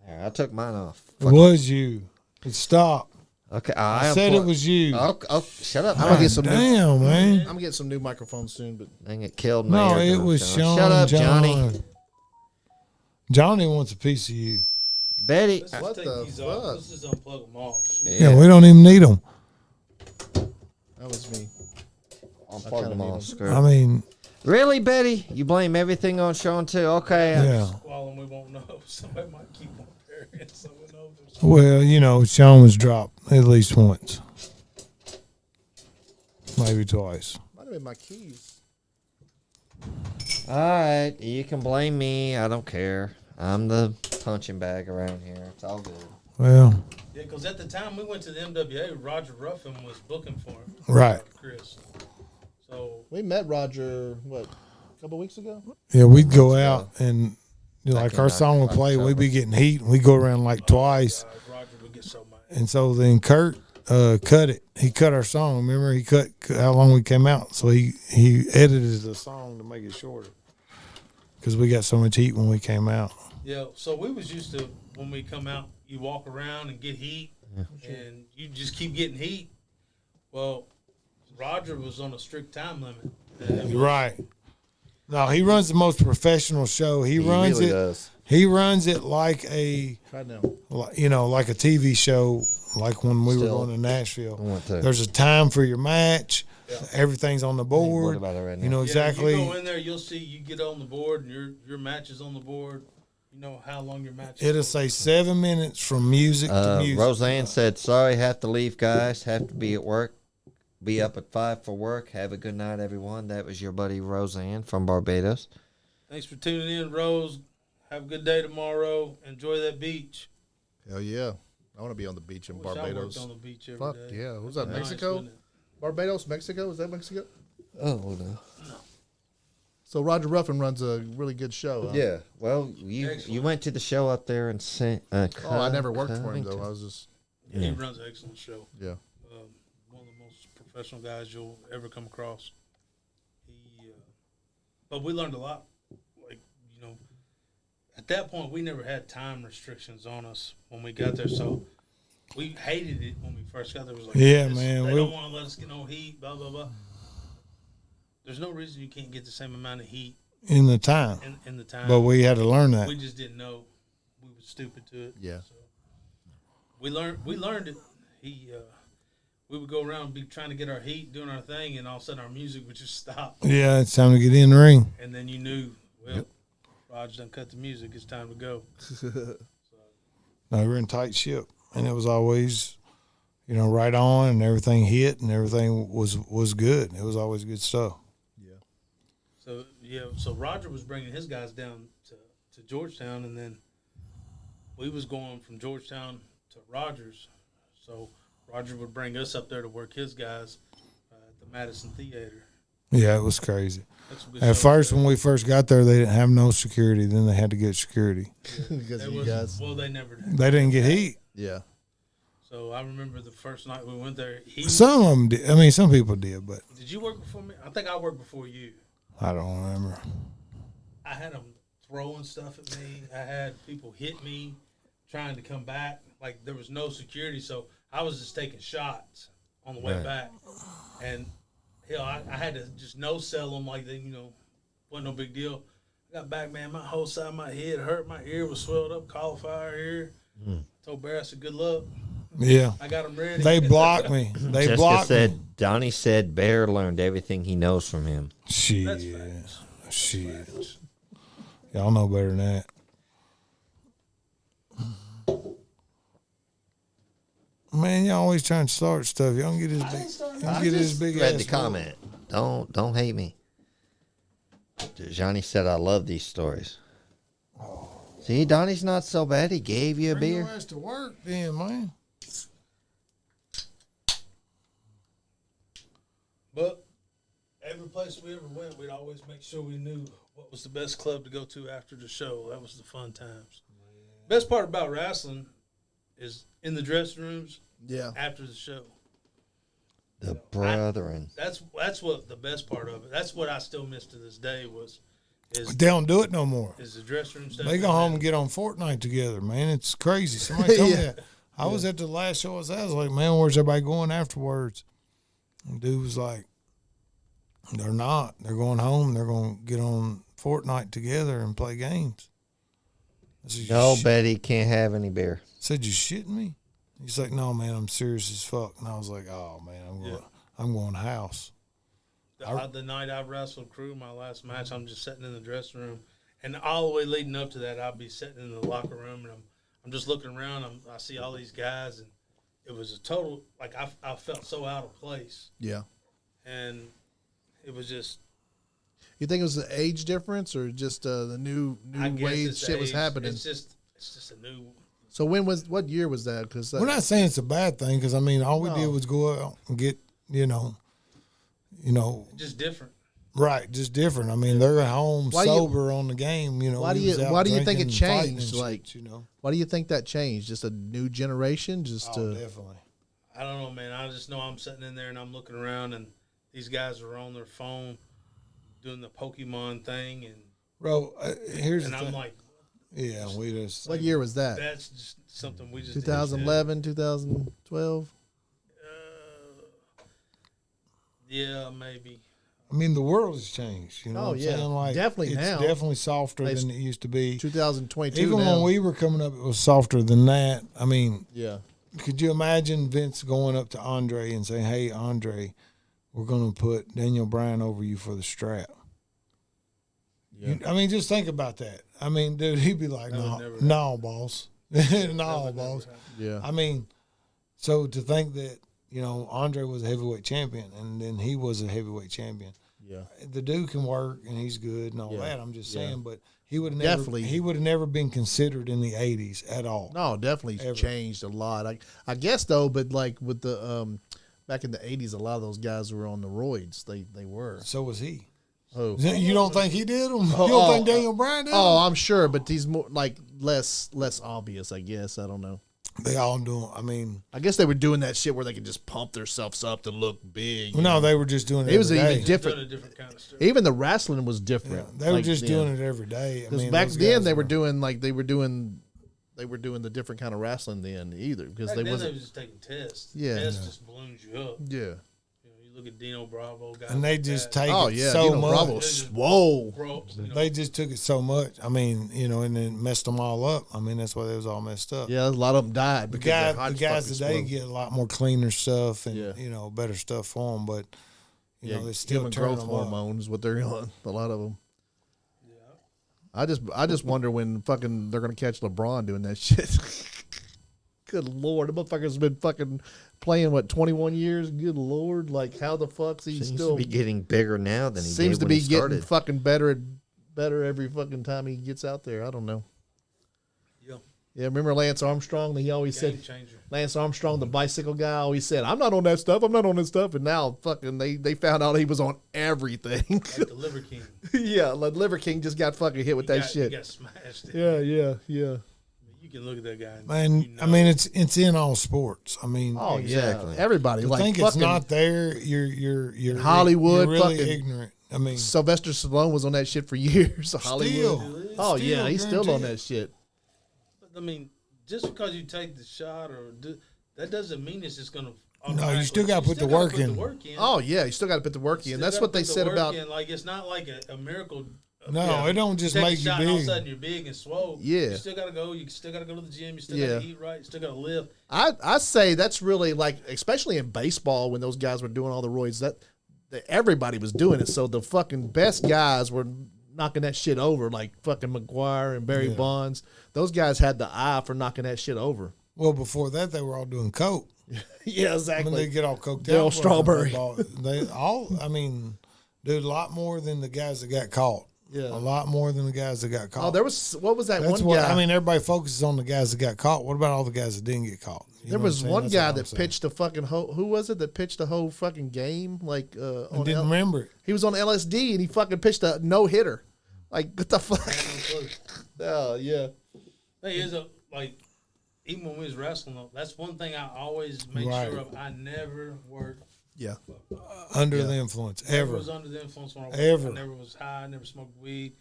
There, I took mine off. It was you. It stopped. Okay. I said it was you. Oh, shut up. I'm gonna get some new. Damn, man. I'm gonna get some new microphones soon, but Dang it, killed me. No, or it John. was Sean. Shut up, John. Johnny. Johnny wants a piece of you. Betty. Let's just What take the these off. fuck? Let's just unplug them off. Yeah, we don't even need them. that was me. I'll kinda plug them need all. 'em. Screw I it. mean, Really, Betty? You blame everything on Sean too? Okay. yeah. While we won't know. Somebody might keep on burying someone else. Well, you know, Sean was dropped at least once. Maybe twice. Might have been my keys. All right. You can blame me. I don't care. I'm the punching bag around here. It's all good. Well, Yeah, because at the time we went to the MWA, Roger Ruffin was booking for him. Right. Chris. So We met Roger a couple weeks ago. yeah, we'd go out and like in our song would play, October. we'd be getting heat and we'd go around like twice. Roger would get so mad. And so then Kurt cut it. He cut our song. Remember, he cut how long we came out. So he edited the song to make it shorter because we got so much heat when we came out. Yeah, so we was used to when we come out, you walk around and get heat, and you just keep getting heat. Well, Roger was on a strict time limit. And it was- Right. No, he runs the most professional show. He runs really it. does. He runs it like a, Try now. like a TV show, like when we were Still. going to Nashville. I want to. There's a time for your match. Everything's on the What board. about it right now? You know Yeah, exactly. You go in there, you'll see you get on the board, and your match is on the board. You know how long your match is. It'll say 7 minutes from music to music. Roseanne said, "Sorry, have to leave, guys. Have to be at work. Be up at 5 for work. Have a good night, everyone." That was your buddy Roseanne from Barbados. Thanks for tuning in, Rose. Have a good day tomorrow. Enjoy that beach. Hell yeah. I want to be on the beach in Wish I worked Barbados. on the beach every Fuck day. yeah. Was that Nice, Mexico? wouldn't it? Barbados, Mexico? Is that Mexico? Oh no. So Roger Ruffin runs a really good show. Huh? Yeah. Well, you Excellent. went to the show up there and sent. Oh, I never worked for him though. I was just Yeah, he runs an excellent show. yeah. One of the most professional guys you'll ever come across. But we learned a lot. Like, you know, at that point, we never had time restrictions on us when we got there. So we hated it when we first got there. It was like, Yeah, man, They we- don't want to let us get no heat, blah, blah, blah. There's no reason you can't get the same amount of heat in the time. in the time. But we had to learn that. We just didn't know. We were stupid to it. Yeah. So we learned it. we would go around and be trying to get our heat, doing our thing, and all of a sudden our music would just stop. Yeah, it's time to get in the ring. And then you knew, well, Roger done cut the music. It's time to go. No, we were in tight ship, and it was always, right on, and everything hit, and everything was good. It was always good stuff. So Roger was bringing his guys down to Georgetown, and then we was going from Georgetown to Rogers. So Roger would bring us up there to work his guys at the Madison Theater. Yeah, it was crazy. Good At first, there. when we first got there, they didn't have no security. Then they had to get security. Because of you guys. Well, they never did. They didn't get heat. Yeah. So I remember the first night we went there. Some of them did. I mean, some people did, but Did you work before me? I think I worked before you. I don't remember. I had them throwing stuff at me. I had people hit me trying to come back. Like, there was no security, so I was just taking shots on the way back. And, hell, I had to just no-sell them like they, wasn't no big deal. I got back, man, my whole side of my head hurt. My ear was swelled up, cauliflower ear. Told Bear, I said, good luck. Yeah. I got them ready. They blocked me. They Jessica blocked said, me. Donnie said Bear learned everything he knows from him. Shit. That's facts. Shit. Y'all know better than that. Man, y'all always trying to start stuff. Y'all don't get this big. Y'all get this big Read ass the comment. Don't hate me. Johnny said, I love these stories. See, Donnie's not so bad. He gave you a Bring beer. your ass to work, then, man. But every place we ever went, we'd always make sure we knew what was the best club to go to after the show. That was the fun times. Best part about wrestling is in the dressing rooms after the show. The brethren. That's what the best part of it. That's what I still miss to this day is They don't do it no more. the dressing room stuff. They go home and get on Fortnite together, man. It's crazy. Somebody told me that. I was at the last show I was at. I was like, man, where's everybody going afterwards? And dude was like, they're not. They're going home. They're going to get on Fortnite together and play games. I said, No, Betty can't have any beer. I said, you shitting me? He's like, no, man, I'm serious as fuck. And I was like, oh, man, I'm going house. The night I wrestled Crew, my last match, I'm just sitting in the dressing room. And all the way leading up to that, I'll be sitting in the locker room, and I'm just looking around. I see all these guys, and it was a total, like, I felt so out of place. Yeah. And it was just. You think it was the age difference or just the new way shit was happening? It's just a new. So what year was that? Because We're not saying it's a bad thing because, I mean, all we did was go out and get, Just different. Right, just different. I mean, they're at home sober on the game. Why do you think it changed? Like, shit, why do you think that changed? Just a new generation? Definitely. I don't know, man. I just know I'm sitting in there and I'm looking around, and these guys are on their phone doing the Pokemon thing, and Bro, here's and the I'm thing. like, Yeah, we just. What year was that? that's just something we just 2011, 2012? Yeah, maybe. I mean, the world has changed. You know Oh, what I'm yeah. saying? Like, Definitely it's now. definitely softer It's than it used to be. 2022 Even now. when we were coming up, it was softer than that. I mean, Yeah. could you imagine Vince going up to Andre and saying, "Hey, Andre, we're going to put Daniel Bryan over you for the strap"? Yeah. I mean, just think about that. I mean, dude, he'd be like, That would "No, never no, boss, no, That would boss." never happen. Yeah. I mean, so to think that Andre was a heavyweight champion, and then he was a heavyweight champion. Yeah. The dude can work, and he's good, and all Yeah. that. I'm just Yeah. saying, but he would have Definitely. never. He would have never been considered in the '80s at all. No, definitely Ever. changed a lot. I guess though, but like with the back in the 80s, a lot of those guys were on the roids. They were. So was he. Oh. You don't think he did them? You Oh, don't think Daniel Bryan did them? Oh, I'm sure, but he's more like less obvious, I guess. I don't know. They all do. I mean, I guess they were doing that shit where they could just pump themselves up to look big. you no, know? they were just doing it. It was every even day. Just different. doing a different kind of stuff. Even the wrestling was different. Yeah, they were just doing it every day. I Because mean, back those then guys they were doing the different kind of wrestling then either because Back they then wasn't. they was just taking tests. Yeah. Tests just balloons you up. Yeah. You look at Dino Bravo, guys, and they like just that. take Oh it yeah, so Dino much. Bravo. Whoa. Bro, you know, They just took it so much. I mean, you know, and then messed them all up. I mean, that's why they was all messed up. Yeah, a lot of them died The, because their the hearts guys fucking today exploded. get a lot more cleaner stuff and Yeah. you know better stuff for them, but you know they still human turn growth them hormones is what they're on. A lot of them. yeah. I just wonder when fucking they're gonna catch LeBron doing that shit. Good Lord, the motherfucker's been fucking playing what 21 years. Good Lord, like how the fuck's he Seems still to be getting bigger now than he seems did to when be he getting started. fucking better and better every fucking time he gets out there. I don't know. Yeah. Yeah, remember Lance Armstrong? He always Game said changer. Lance Armstrong, the bicycle guy, always said, "I'm not on that stuff. I'm not on that stuff." And now fucking they found out he was on everything. Like the Liver King. Yeah, like Liver King just got fucking hit with that He shit. got smashed. Yeah. You can look at that guy. Man, you know. I mean, it's in all sports. I mean, Oh Exactly. yeah, everybody to like think fucking it's not there. You're Hollywood, You're really fucking- ignorant. I mean, Sylvester Stallone was on that shit for years. Hollywood. Steele. Oh yeah, Steele, he's still on guaranteed. that shit. I mean, just because you take the shot or that doesn't mean it's just gonna. No, you still gotta put the work in. Oh yeah, you still got to put the work in. That's what they said about. Like it's not like a miracle. No, it don't just Take make a you shot and all of a big. sudden you're big and swole. Yeah. You still gotta go. You still gotta go to the gym. You still Yeah. gotta eat right. You still gotta live. I say that's really like, especially in baseball when those guys were doing all the roids, that everybody was doing it. So the fucking best guys were knocking that shit over, like fucking McGuire and Barry Bonds. Those guys had the eye for knocking that shit over. Well, before that, they were all doing coke. Yeah, I exactly. mean, they get all coked Dale out. Strawberry. They all. I mean, dude, a lot more than the guys that got caught. Yeah. A lot more than the guys that got caught. Oh, there was, what was that That's one what guy? I mean. Everybody focuses on the guys that got caught. What about all the guys that didn't get caught? You there know was what I'm saying? one That's guy all I'm that saying. pitched a fucking who was it that pitched the whole fucking game? Like, I on didn't remember it. he was on LSD and he fucking pitched a no hitter. Like, what the fuck? Oh, yeah. Thing is, like, even when we was wrestling, though, that's one thing I always make Right. sure of. I never worked. Yeah. Under the influence, Never ever. was under the influence when I worked. Ever. I never was high. I never smoked weed.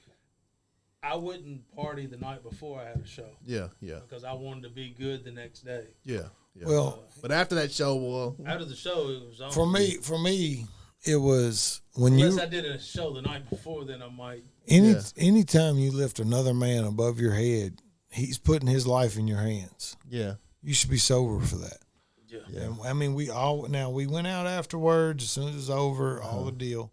I wouldn't party the night before I had a show Yeah. Yeah. because I wanted to be good the next day. Yeah. Yeah. Well, But after that show, well, After the show, it was on. for me, it was when Unless you I did a show the night before, then I might. Yeah. anytime you lift another man above your head, he's putting his life in your hands. yeah. You should be sober for that. Yeah. And, I mean, we went out afterwards as soon as it was over, all the deal.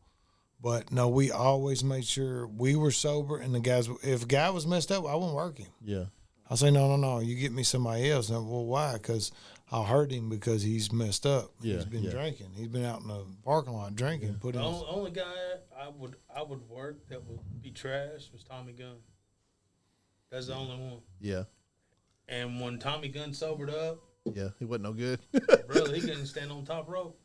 But no, we always made sure we were sober. And the guys, if a guy was messed up, I wouldn't work him. Yeah. I'll say, no, you get me somebody else. And, well, why? Because I'll hurt him because he's messed up. Yeah, He's been yeah. drinking. He's been out in the parking lot drinking. The only guy I would work that would be trash was Tommy Gunn. That's the only one. Yeah. And when Tommy Gunn sobered up, Yeah. He wasn't no good. brother, he couldn't stand on top rope.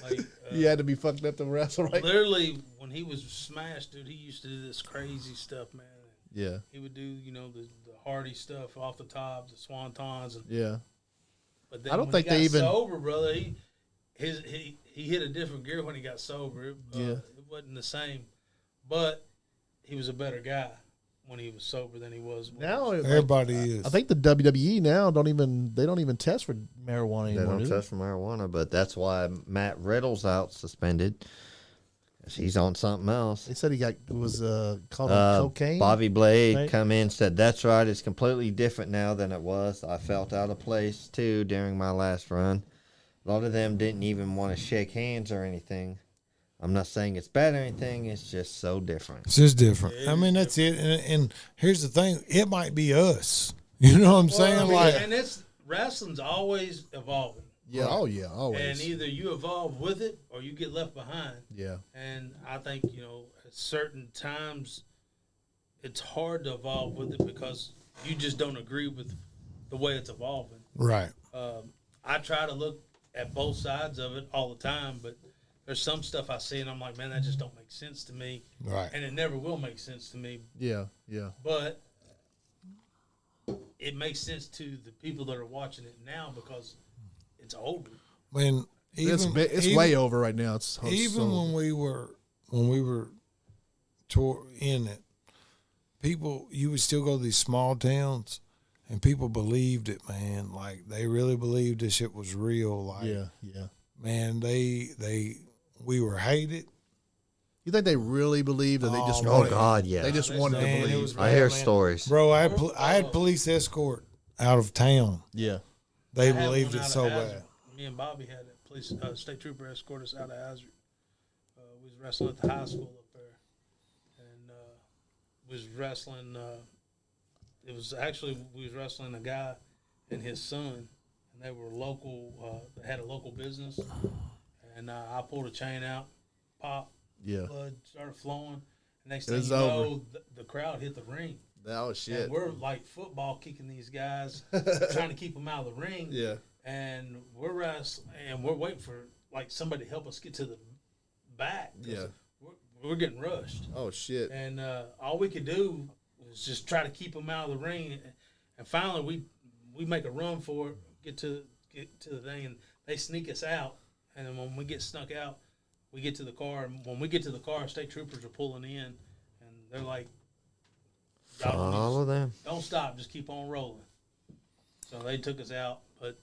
Like, He had to be fucked up to wrestle, right? literally, when he was smashed, dude, he used to do this crazy stuff, man. Yeah. He would do, the hardy stuff off the top, the swantons, and Yeah. but then I don't when think he got they even- sober, brother. He hit a different gear when he got sober. Yeah. It wasn't the same, but he was a better guy when he was sober than he was when Now, like, Everybody is. I think the WWE now don't even test for marijuana They anymore. don't do they? test for marijuana, but that's why Matt Riddle's out suspended. 'Cause he's on something else. They said he was caught on cocaine. Bobby Blade right? come in, said, "That's right. It's completely different now than it was. I felt out of place too during my last run. A lot of them didn't even want to shake hands or anything. I'm not saying it's bad or anything. It's just so different." It's just different. I mean, that's it. And here's the thing: it might be us. You know what I'm saying? I mean, Like, and it's wrestling's always evolving, Yeah. Oh yeah. Always. and either you evolve with it or you get left behind. yeah. And I think at certain times, it's hard to evolve with it because you just don't agree with the way it's evolving. right. I try to look at both sides of it all the time, but there's some stuff I see and I'm like, man, that just don't make sense to me, Right. and it never will make sense to me. Yeah. Yeah. But it makes sense to the people that are watching it now because it's older. When It's way over right now. It's even when we were in it, people, you would still go to these small towns, and people believed it, man. Like they really believed this shit was real. Like, yeah. Yeah. man, they we were hated. You think they really believe that they just Oh, Oh wanted? God, yeah. They just wanted to Man, it believe. was I hear bad, man. stories. Bro, I had police escort out of town. Yeah. They I had believed one it out of so Hazard. bad. Me and Bobby had a police state trooper escort us out of Hazard. We was wrestling at the high school up there, and we was wrestling. It was actually we was wrestling a guy and his son, and they were local. They had a local business, and I pulled a chain out, pop, Yeah. blood started flowing. Next It thing was you over. know, the crowd hit the ring. Oh shit. And we're like football kicking these guys, trying to keep them out of the ring. Yeah. And we're wrestling, and we're waiting for like somebody to help us get to the back. 'Cause Yeah. we're getting rushed, Oh shit. and all we could do was just try to keep them out of the ring. And finally, we make a run for it, get to the thing, and they sneak us out. And then when we get snuck out, we get to the car. And when we get to the car, state troopers are pulling in, and they're like, "Y'all don't need to Follow them. don't stop, just keep on rolling." So they took us out, but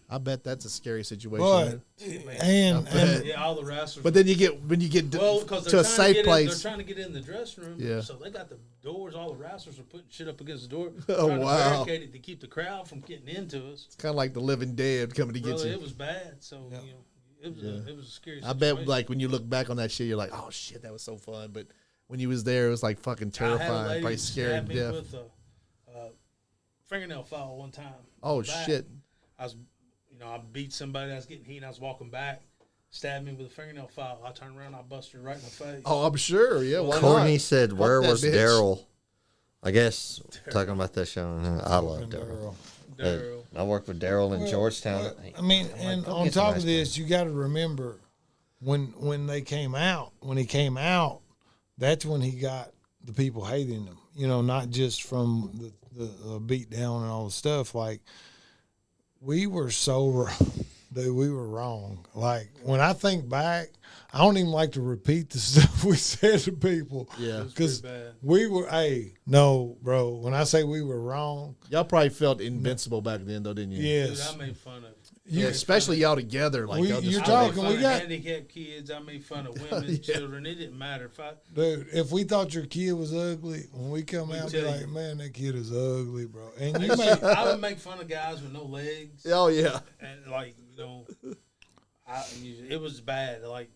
I bet that's a scary situation. But man. and yeah, all the wrestlers. But then when you get because to a safe place. they're trying to get in the dressing room. Yeah. So they got the doors. All the wrestlers are putting shit up against the door. Oh, trying wow. to barricade it to keep the crowd from getting into us. It's kind of like the living dead coming to get Brother, you. it was bad. So you know, it was a scary. I bet, situation. like when you look back on that shit, you're like, "Oh shit, that was so fun." But when you was there, it was like fucking I had a terrifying, lady probably scared stab to me death. with a fingernail file one time. Oh Back. shit! I was, I beat somebody. I was getting heat. And I was walking back, stabbed me with a fingernail file. I turned around. I busted her right in the face. Oh, I'm sure. Yeah, why Courtney not? said, Fuck "Where that was bitch." Daryl?" I guess talking about that show. I love Daryl. Daryl. I worked with Daryl in Georgetown. I mean, and go on get some top ice of this, you got to remember when they came out. When he came out, that's when he got the people hating him. Not just from the beat down and all the stuff. Like we were so dude, we were wrong. Like when I think back, I don't even like to repeat the stuff we said to people. Yeah, because pretty bad. we were. Hey, no, bro. When I say we were wrong, y'all probably felt invincible back then, though, didn't you? Dude, yes. I made fun of. Yeah, especially y'all together. Like We- y'all just you're I talking- made fun we of got- handicapped kids. I made fun of women, children. It didn't matter if I. Dude, if we thought your kid was ugly, when we come out, be tell like, you. man, that kid is ugly, bro. And you make, I would make fun of guys with no legs, Oh yeah. and it was bad. Like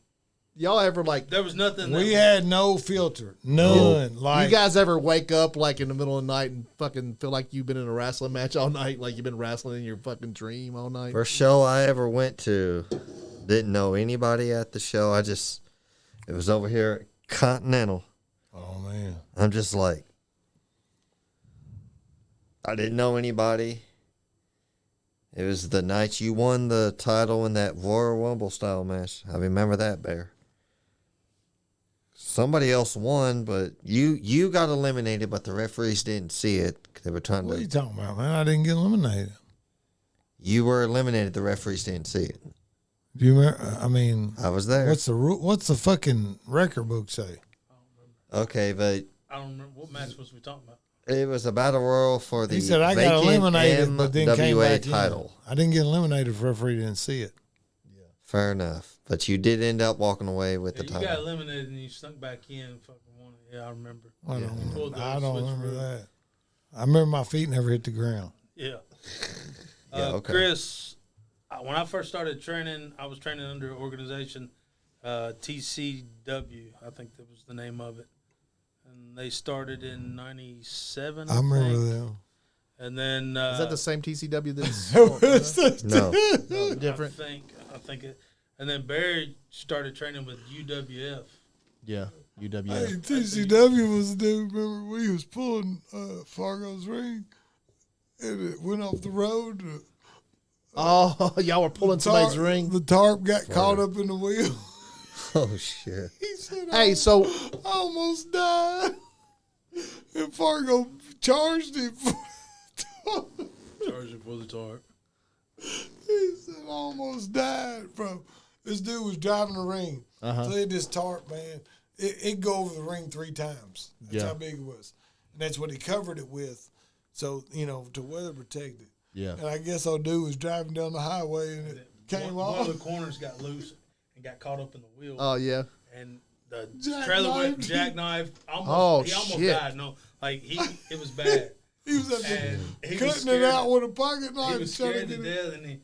Y'all ever like? there was nothing. we that had no filter, none. Like you guys ever wake up like in the middle of the night and fucking feel like you've been in a wrestling match all night, like you've been wrestling in your fucking dream all night? First show I ever went to, didn't know anybody at the show. It was over here at Continental. oh man, I'm just like, I didn't know anybody. It was the night you won the title in that Royal Rumble style match. I remember that, Bear. Somebody else won, but you got eliminated, but the referees didn't see it. They were trying what are you to. talking about, man? I didn't get eliminated. You were eliminated. The referees didn't see it. Do you remember? I mean, I was there. what's the what's the fucking record book say? Okay, but I don't remember what match was we talking about. it was a battle royal for the He said I got vacant eliminated, but then came MWA back title. in. I didn't get eliminated if the referee didn't see it. Fair enough, but you did end up walking away with Yeah, the you got title. eliminated and you snuck back in. And fucking won it. Yeah, I remember. I Pulled don't, the I don't switch remember through. that. I remember my feet never hit the ground. Yeah. Yeah, okay. Chris, when I first started training, I was training under an organization, TCW. I think that was the name of it. And they started in 97. I remember think. them. And then. Is that the same TCW that's No, different? I think it. And then Barry started training with UWF. Yeah, UW. Hey, TCW was the dude, remember, we was pulling Fargo's ring, and it went off the road. Oh, y'all were pulling somebody's ring. The tarp got caught up in the wheel. oh shit. He said, Hey, so I almost died. And Fargo charged him for Charging for the tarp. He said, I almost died, bro. This dude was driving the ring. Uh-huh. So he had this tarp, man. It go over the ring 3 times. That's Yeah. how big it was. And that's what he covered it with. So, to weather protect it. yeah, And I guess old dude was driving down the highway and it came One off. of the corners got loose and got caught up in the wheel. Oh yeah. And the trailer went jackknife. He almost died. No, like it was bad. He was cutting it out with a pocket knife. He was scared to death, and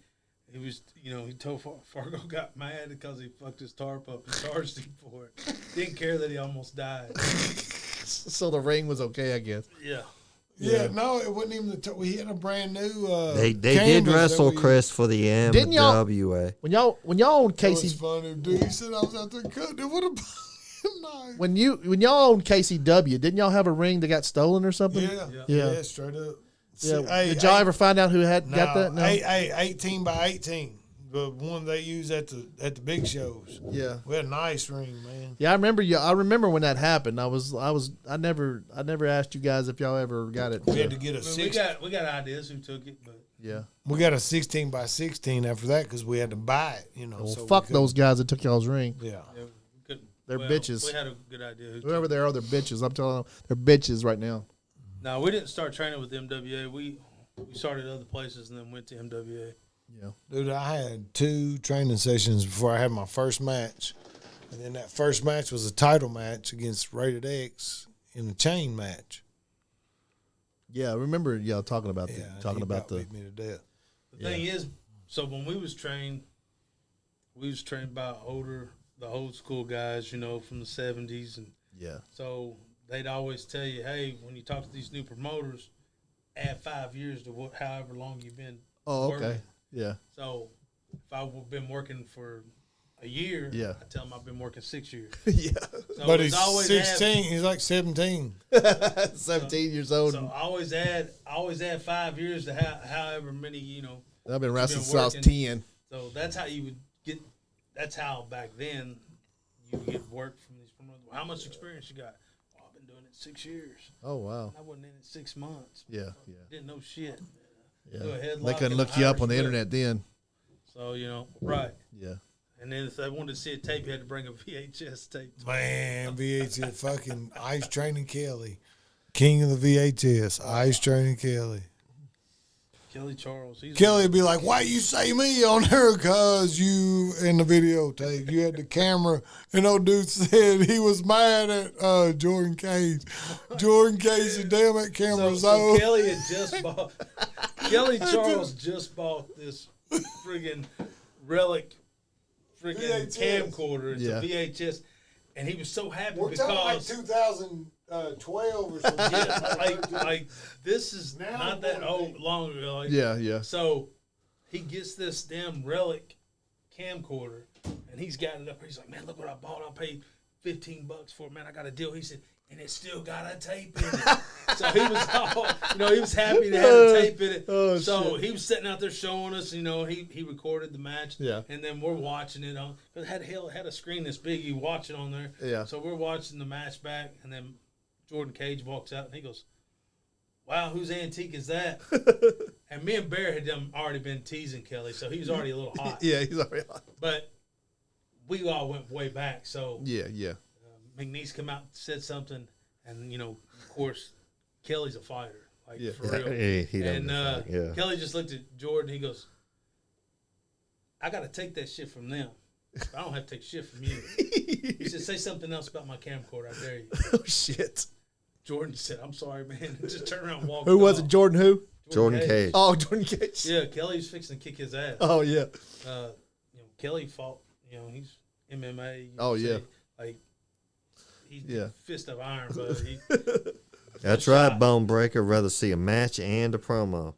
he was, he told Fargo got mad because he fucked his tarp up and charged him for it. Didn't care that he almost died. So the ring was okay, I guess. Yeah. Yeah, no, it wasn't even we had a brand new. They did wrestle Chris for the MWA. Didn't y'all? When y'all owned Casey, that was funny, dude. He said I was out there cutting it with a knife. when y'all owned KCW, didn't y'all have a ring that got stolen or something? Yeah, straight up. Yeah. Hey, did y'all ever find out who got that? No. 18 by 18. The one they use at the big shows. Yeah, we had a nice ring, man. Yeah, I remember you. I remember when that happened. I never asked you guys if y'all ever got it. We had to get a we got ideas who took it, but yeah, we got a 16 by 16 after that because we had to buy it. Well, so fuck those guys that took y'all's ring. Yeah, they're bitches. We had a good idea. Whoever they are, they're bitches. I'm telling them, they're bitches right now. No, we didn't start training with MWA. We started other places and then went to MWA. Yeah, dude, I had 2 training sessions before I had my first match, and then that first match was a title match against Rated X in a chain match. Yeah, I remember y'all talking about beat me to death. The thing is, so when we was trained by the old school guys, from the 70s, and so they'd always tell you, hey, when you talk to these new promoters, add 5 years to however long you've been. Oh, working. okay. Yeah. So if I've been working for a year, I tell them I've been working 6 years. Yeah. So but he's 16. He's like 17. 17 years old. So I always add 5 years to however many, I've been wrestling since I was 10. So that's how you would get. That's how back then you would get work from these promoters. How much experience you got? Oh, I've been doing it 6 years. Oh wow. I wasn't in it 6 months. Yeah. Didn't know shit. Yeah. They couldn't look you up on the internet then. So, right. Yeah. And then if they wanted to see a tape, you had to bring a VHS tape. Man, VHS, fucking Ice Training Kelly. King of the VHS, Ice Training Kelly. Kelly Charles. Kelly would be like, why you say me on there? Because you, in the videotape, you had the camera, and old dude said he was mad at Jordan Cage. Jordan Cage said, damn, that camera's old. So Kelly had just bought, Kelly Charles just bought this friggin' relic friggin' camcorder. It's a VHS. And he was so happy We're because... talking like 2012 or something. Yeah, like this is not that long ago. Like, yeah. So he gets this damn relic camcorder, and he's got it up. He's like, man, look what I bought. I paid $15 for it. Man, I got a deal. He said, and it still got a tape in it. So he was all, he was happy to have a tape in it. Oh, so shit. he was sitting out there showing us, he recorded the match. Yeah. And then we're watching it on, because it had a screen this big. You watch it on there. Yeah. So we're watching the match back, and then Jordan Cage walks out, and he goes, wow, whose antique is that? And me and Bear had already been teasing Kelly, so he was already a little hot. Yeah, he's already hot. But we all went way back, so yeah. McNeese come out and said something, and of course, Kelly's a fighter, like for real. He and Kelly just looked at Jordan. He goes, "I got to take that shit from them. I don't have to take shit from you." He said, "Say something else about my camcorder. I dare you." Oh shit! Jordan said, "I'm sorry, man." And just turned around and walked. Who was it? Jordan who? Jordan Cage. Oh, Jordan Cage. Yeah, Kelly's fixing to kick his ass. Oh yeah. Kelly fought. He's MMA. Oh yeah. Like. He's fist of iron, but that's right, Bone Breaker. Rather see a match and a promo.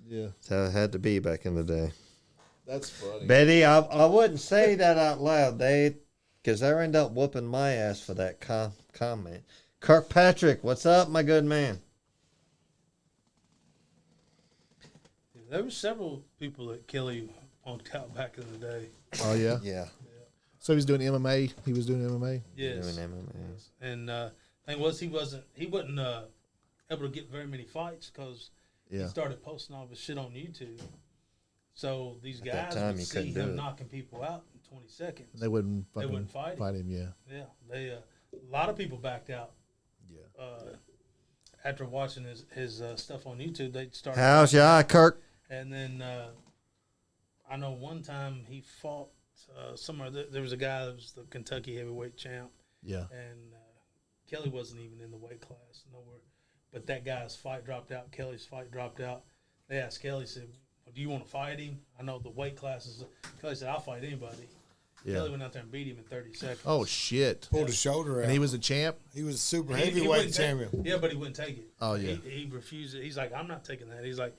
Yeah. That's how it had to be back in the day. That's funny. Betty, I wouldn't say that out loud. Because they end up whooping my ass for that comment. Kirkpatrick, what's up, my good man? There were several people that Kelly punked out back in the day. Oh yeah. Yeah. So he was doing MMA. He was doing MMA. Yes. Doing MMA. And thing was, he wasn't able to get very many fights because he started posting all of his shit on YouTube. So these guys would see him knocking people out in 20 seconds. They wouldn't fight him. Yeah. Yeah. They a lot of people backed out. Yeah. After watching his stuff on YouTube, they started. How's your eye, Kirk? And then I know one time he fought somewhere. There was a guy that was the Kentucky heavyweight champ, Yeah. and Kelly wasn't even in the weight class nowhere. But that guy's fight dropped out. Kelly's fight dropped out. They asked Kelly, said, well, "Do you want to fight him? I know the weight classes." Kelly said, "I'll fight anybody." Yeah. Kelly went out there and beat him in 30 seconds. Oh shit! Pulled his shoulder out. And he was a champ. He was a super He heavyweight wouldn't take- champion. Yeah, but he wouldn't take it. Oh, yeah. He refused it. He's like, "I'm not taking that." He's like,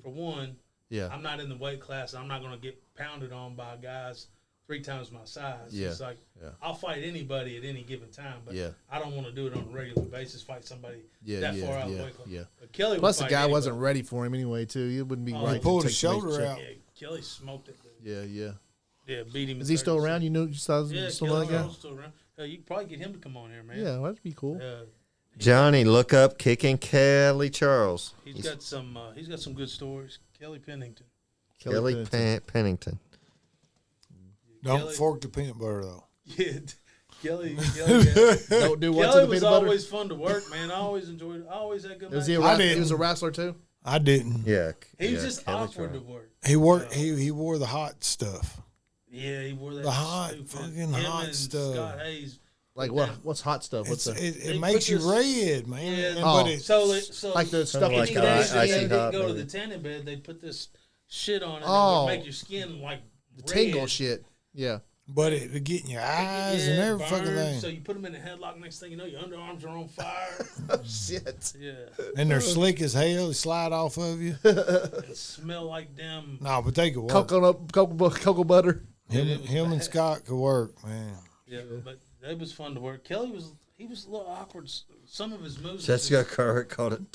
"For one, Yeah. I'm not in the weight class. I'm not going to get pounded on by guys 3 times my size." Yeah. He's like, Yeah. "I'll fight anybody at any given time, but Yeah. I don't want to do it on a regular basis. Fight somebody Yeah, that yeah, far out of yeah, the weight class." yeah. But Kelly Plus, would the fight guy wasn't anybody. ready for him anyway. Too. It wouldn't be Oh, right. he pulled to his take the weight shoulder check. out. Yeah, Kelly smoked it. Yeah, yeah. Yeah, beat him. Is in he still 30 around? You know, you saw Yeah, still Kelly that guy? Rowe's still around. You could probably get him to come on here, man. Yeah, that'd be cool. Johnny, look up Kicking Kelly Charles. He's got some good stories. Kelly Pennington. Kelly Pennington. Pennington. Don't Kelly- fork the peanut butter though. Yeah, Kelly. Don't do what to Kelly the was peanut butter. always fun to work, man. I always enjoyed it. I always had good Was he, matches. didn't. he was a wrestler too. I didn't. Yeah. He was yeah, just Kelly awkward Charles. to work. He wore he wore the hot stuff. Yeah, he wore that The hot, stupid- fucking him hot and stuff. Scott Hayes. Like put what? that- What's hot stuff? What's It's, the? it They makes put you this- red, man. Yeah, And- Oh. but it, So Like the stuff like any that days icy they didn't hot, go to maybe. the tanning bed, they put this shit on it Oh. and it would make your skin like The red. tingle shit. Yeah. but it get in your eyes and Yeah, every fucking burn. thing. So you put them in a headlock. Next thing you know, your underarms are on fire. Shit. Yeah, And they're slick as hell. They slide off of you. it smell like damn. No, but they could work. Cocoa butter. Him and Scott could work, man. Yeah, but it was fun to work. Kelly was a little awkward. Some of his moves. Jessica Curry called it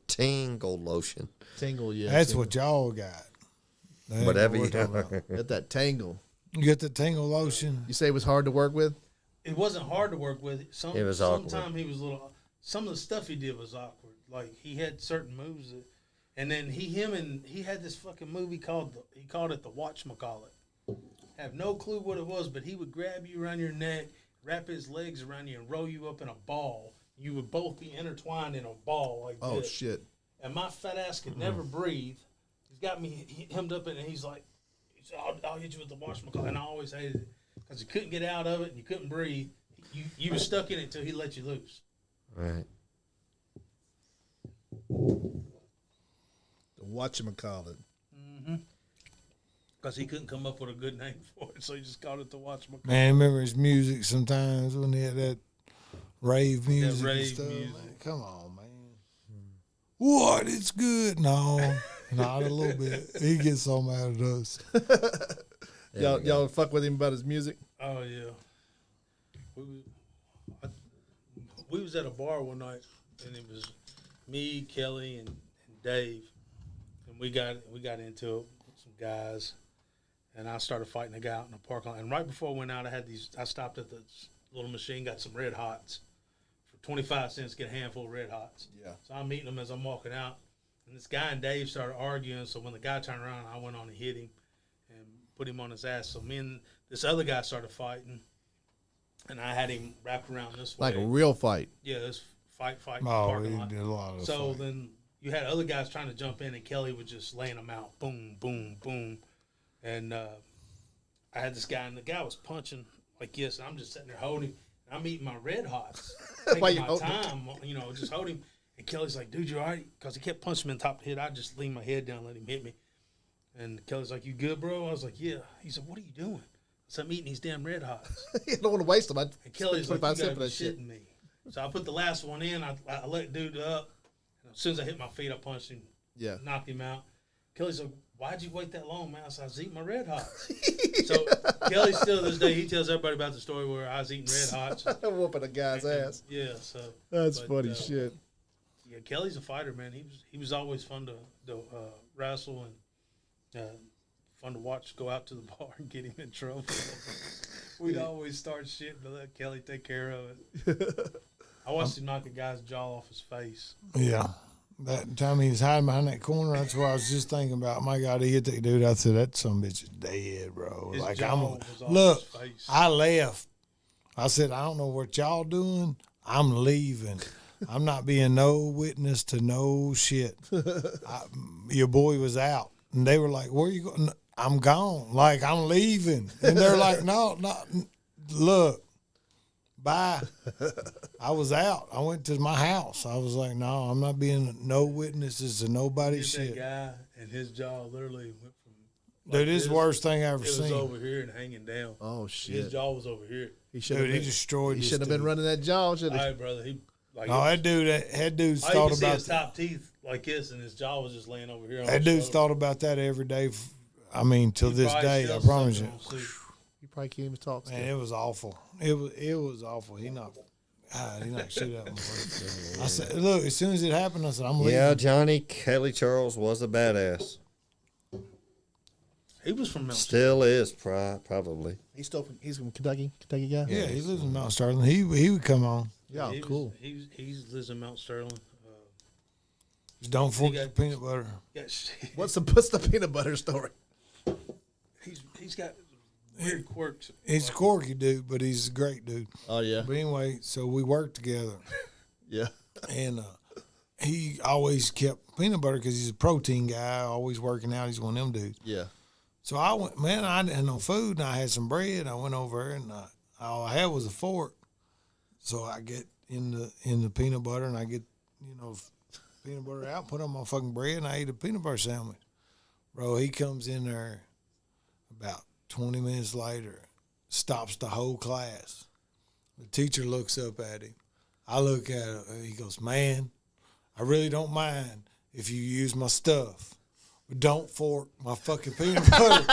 tingle lotion. Tingle. Yeah. That's tingle. what y'all got. That ain't Whatever what you we're talking about. Get that tangle. You get the tingle lotion. You say it was hard to work with. It wasn't hard to work with. It was awkward. Sometimes he was a little. Some of the stuff he did was awkward. Like he had certain moves, and then he had this fucking movie called he called it the Whatchamacallit. Have no clue what it was, but he would grab you around your neck, wrap his legs around you, and roll you up in a ball. You would both be intertwined in a ball like Oh this. shit. And my fat ass could never breathe. He's got me hemmed up in it, and he's like, I'll hit you with the washmaker. And I always hated it because you couldn't get out of it and you couldn't breathe. You were stuck in it until he let you loose. Right. Whatchamacallit. Because he couldn't come up with a good name for it, so he just called it the washmaker. Man, remember his music sometimes when he had that rave music and rave stuff. music. Man, come on, man. What? It's good. No, not a little bit. He gets so mad at us. Y'all fuck with him about his music. Oh, yeah. We was at a bar one night, and it was me, Kelly, and Dave. And we got into it with some guys. And I started fighting a guy out in the parking lot. And right before I went out, I stopped at the little machine, got some Red Hots for 25 cents, get a handful of Red Hots. Yeah. So I'm meeting them as I'm walking out. And this guy and Dave started arguing. So when the guy turned around, I went on and hit him and put him on his ass. So me and this other guy started fighting. And I had him wrapped around this way. Like a real fight. Yeah, this fight in the Oh, parking he lot. did a lot of So fighting. then you had other guys trying to jump in, and Kelly was just laying them out. Boom, boom, boom. And I had this guy, and the guy was punching like this, and I'm just sitting there holding him. And I'm eating my Red Hots. While Taking you my holding time, just holding him. And Kelly's like, dude, you all right? Because he kept punching me in the top of the head. I just leaned my head down and let him hit me. And Kelly's like, you good, bro? I was like, yeah. He said, what are you doing? I said, I'm eating these damn Red Hots. You don't want to waste them. And Kelly's like, you 25 gotta cents be for that shit. shitting me. So I put the last one in. I let dude up. And as soon as I hit my feet, I punched him. Yeah. Knocked him out. Kelly's like, why'd you wait that long, man? I said, I was eating my Red Hots. So Kelly still to this day, he tells everybody about the story where I was eating Red Hots. Whooping a guy's ass. Yeah, so. That's but, funny shit. Yeah, Kelly's a fighter, man. He was always fun to wrestle and fun to watch go out to the bar and get him in trouble. We'd always start shit but let Kelly take care of it. I watched him knock a guy's jaw off his face. Yeah. That time he was hiding behind that corner, that's what I was just thinking about. My God, he hit that dude. I said, that son of a bitch is dead, bro. His Like, jaw was off look, his face. I left. I said, I don't know what y'all doing. I'm leaving. I'm not being no witness to no shit. Your boy was out. And they were like, where you going? I'm gone. Like, I'm leaving. And they're like, no, look, bye. I was out. I went to my house. I was like, no, I'm not being no witnesses to nobody's shit. That guy and his jaw literally went from. Dude, this is the worst thing I ever It was seen. over here and hanging down. Oh shit! His jaw was over here. He should Dude, have. he destroyed. He this should have been dude. running that jaw, should All he? right, brother. He like. No, that dude's I thought could see about his top teeth like this, and his jaw was just laying over here. On that. his Dude's shoulder. thought about that every day. I mean, till He this probably day, I still promise you. sucking on soup. You probably can't even talk. Man, it was awful. It was awful. He knocked shit out of me. I said, look, as soon as it happened, I said, I'm leaving. Yeah, Johnny Kelly Charles was a badass. He was from Mount. Still is, probably. He's still from, he's from Kentucky guy. Yeah, he lives in Mount Sterling. He would come on. Yeah, He cool. He lives in Mount Sterling. Just don't forget got- the peanut butter. Yeah, What's the peanut butter story? he's got weird quirks. He's a quirky dude, but he's a great dude. Oh yeah, But anyway, so we worked together, yeah. and he always kept peanut butter because he's a protein guy, always working out. He's one of them dudes. Yeah. So I went, man, I didn't have no food, and I had some bread. I went over there, and all I had was a fork. So I get in the peanut butter, and I get, peanut butter out, put on my fucking bread, and I ate a peanut butter sandwich. Bro, he comes in there about 20 minutes later, stops the whole class. The teacher looks up at him. I look at him, and he goes, man, I really don't mind if you use my stuff. Don't fork my fucking peanut butter,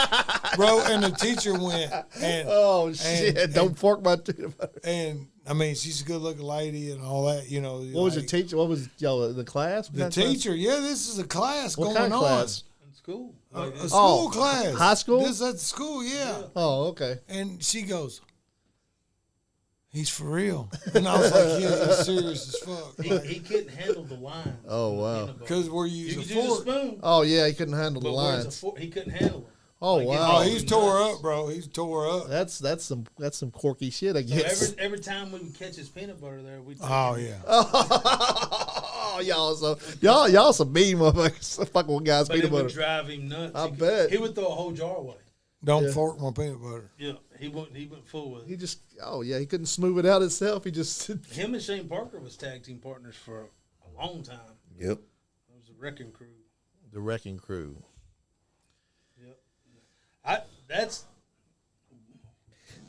bro. And the teacher went, and Oh shit! Don't fork my peanut butter. and I mean, she's a good looking lady and all that, What was the teacher? What was the class? The teacher, yeah, this is a class What going kind of on. class? In school. A school class. High school? This at the school, yeah. Oh, okay. And she goes, he's for real. And I was like, yeah, he's serious as fuck. He couldn't handle the line. Oh, wow. Because we're You using could use a fork. spoon, Oh yeah, he couldn't handle the but where's a lines. fork, he couldn't handle them. Oh Like, wow. Oh, he's tore up, bro. He's tore up. That's some quirky shit, I So guess. every time we would catch his peanut butter there, we'd take Oh, him. yeah. Oh, y'all some mean motherfuckers. Fucking with guys But peanut it would butter. drive him nuts. I bet. He would throw a whole jar away. Don't Yeah. fork my peanut butter. Yeah, he went full with He it. just he couldn't smooth it out himself. He just Him and Shane Parker was tag team partners for a long time. Yep. It was a wrecking crew. the wrecking crew. Yep. That's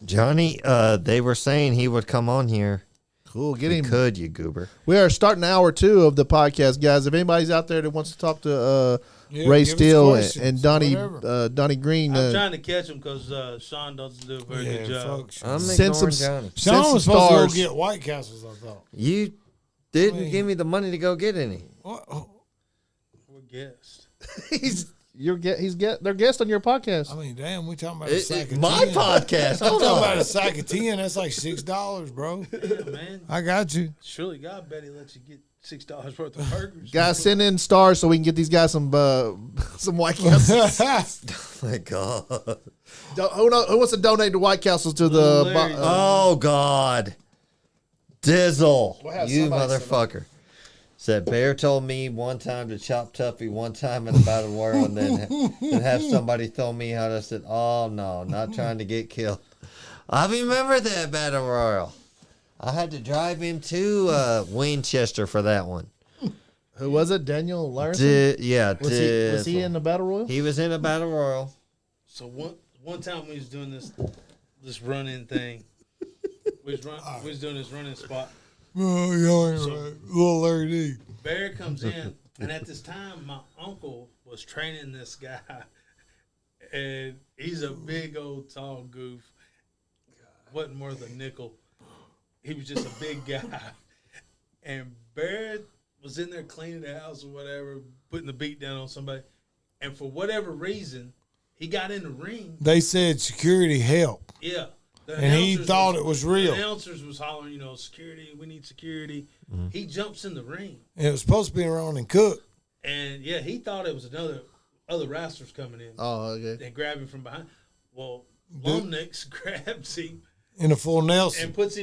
Johnny, they were saying he would come on here. Cool. Get him. Could you, goober? We are starting hour 2 of the podcast, guys. If anybody's out there that wants to talk to Yeah, Ray give us Steele questions, and Donnie whatever. Donnie Green, I'm trying to catch him because Sean doesn't do a very good job. fuck Sean. I'm Send some- ignoring Johnny. Sean some was supposed stars. to go get White Castles, I thought. You didn't I mean- give me the money to go get any. What? Oh, We're guests. they're guests on your podcast. I mean, damn, we talking about a sack of My 10. podcast. I'm Hold talking on. about a sack of 10. That's like $6, bro. Yeah, man. I got you. Surely God bet he lets you get $6 worth of burgers. Guys, send in stars so we can get these guys some White Castles. Oh my God. Who wants to donate to White Castles to the? Larry. Oh God. Dizzle. We'll have You somebody send motherfucker. Said Bear told me one time to chop Tuffy one time in the battle royal and then have somebody throw me out. I said, oh no, not trying to get killed. I remember that battle royal. I had to drive him to Winchester for that one. Who was it? Daniel Larson. Was he in the battle royal? He was in a battle royal. So one time we was doing this running thing. We was doing this running spot. Oh, y'all ain't right. Little Larry D. Bear comes in, and at this time, my uncle was training this guy, and he's a big old tall goof. Wasn't worth a nickel. He was just a big guy, and Bear was in there cleaning the house or whatever, putting the beat down on somebody, and for whatever reason, he got in the ring. They said security help. Yeah. The And he announcers thought it was real. The announcers was hollering, security, we need security. Mm-hmm. He jumps in the ring. And it was supposed to be around and cook. And, yeah, he thought it was other wrestlers coming in. Oh, okay. They grab him from behind. Well, Dude. Lomnix grabs him In a full Nelson. and puts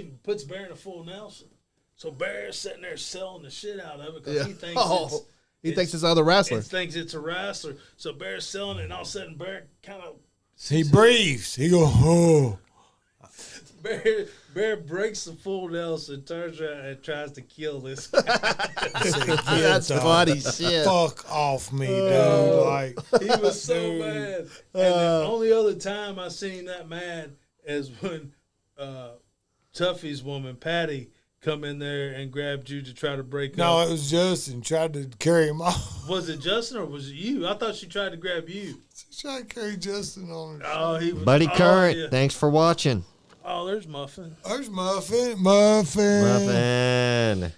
Bear in a full Nelson. So Bear's sitting there selling the shit out of it because Yeah. he thinks He thinks it's other wrestler. He thinks it's a wrestler. So Bear's selling it, and all of a sudden Bear kind of He breathes. He goes, oh. Bear breaks the full Nelson, turns around and tries to kill this guy. That's funny shit. Fuck off me, dude. Like, He was so mad. And the only other time I seen that mad is when Tuffy's woman, Patty, come in there and grabbed you to try to break no, up. it was Justin tried to carry him off. Was it Justin or was it you? I thought she tried to grab you. She tried to carry Justin on her. Oh, he was. Buddy Current, Yeah. thanks for watching. Oh, there's Muffin. There's Muffin. Muffin.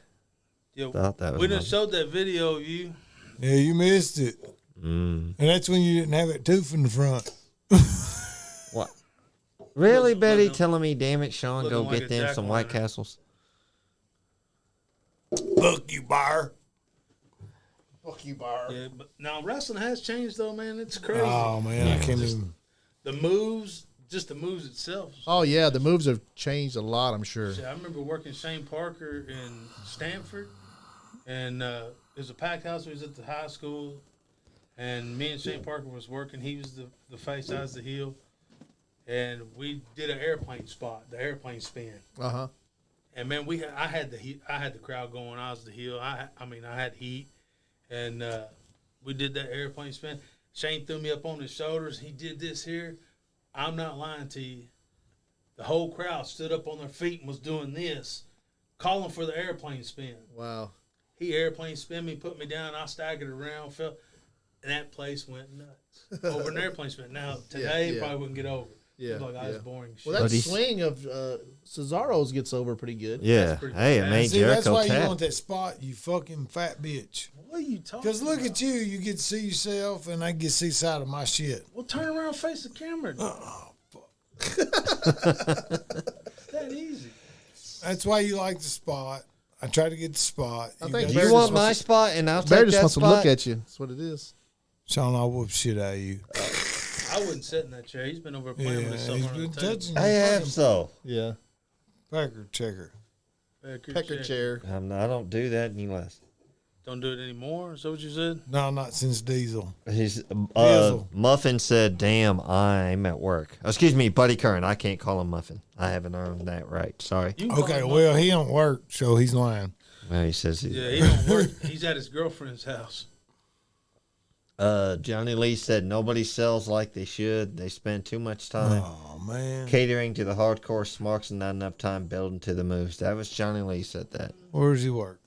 Yeah, Thought that was we done Muffin. showed that video of you. Yeah, you missed it. Mm. And that's when you didn't have that tooth in the front. What? Really, Looking- Betty? looking- Telling me, damn it, Sean, go looking like get a them some White jack-o'-lantern. Castles. Fuck you, Bar. Fuck you, Bar. Yeah, but now wrestling has changed though, man. It's crazy. Oh, man. I can't even. The moves, just the moves itself. Oh yeah, the moves have changed a lot. I'm sure. I remember working Shane Parker in Stanford, and it was a packed house. We was at the high school, and me and Shane Parker was working. He was the face, I was the heel, and we did an airplane spot, the airplane spin. Uh-huh. And man, I had the crowd going. I was the heel. I had heat, and we did that airplane spin. Shane threw me up on his shoulders. He did this here. I'm not lying to you. The whole crowd stood up on their feet and was doing this, calling for the airplane spin. Wow. He airplane spin me, put me down. I staggered around, fell, and that place went nuts over an airplane spin. Now today yeah. probably wouldn't get over. Yeah, It was like I yeah. was boring shit. Well, that But he's- swing of Cesaro's gets over pretty good. Yeah. pretty Hey, it bad. made See, that's Jericho why you tap. want that spot, you fucking fat bitch. What are you talking? Because look about? at you. You get to see yourself, and I get to see side of my shit. Well, turn around, and face the camera. Oh, fuck. That easy. That's why you like the spot. I try to get the spot. I You think got- Do Bear you want just my wants spot and I'll Bear take just that wants to spot? look at you. That's what it is. Sean, I'll whoop shit out of you. I wouldn't sit in that chair. He's been over playing Yeah, with himself he's on been the table. touching I your have fucking so. Yeah. pecker checker. Pecker chair. I don't do that unless. Don't do it anymore. Is that what you said? No, not since Diesel. He's Diesel. Muffin said, "Damn, I'm at work." Excuse me, Buddy Curran. I can't call him Muffin. I haven't earned that right. Sorry. You can call Okay, him well, he don't work, so he's lying. Well, he says he's. Yeah, he don't work. He's at his girlfriend's house. Johnny Lee said nobody sells like they should. They spend too much time Oh, man. catering to the hardcore smarks and not enough time building to the moves. That was Johnny Lee said that. Where does he work?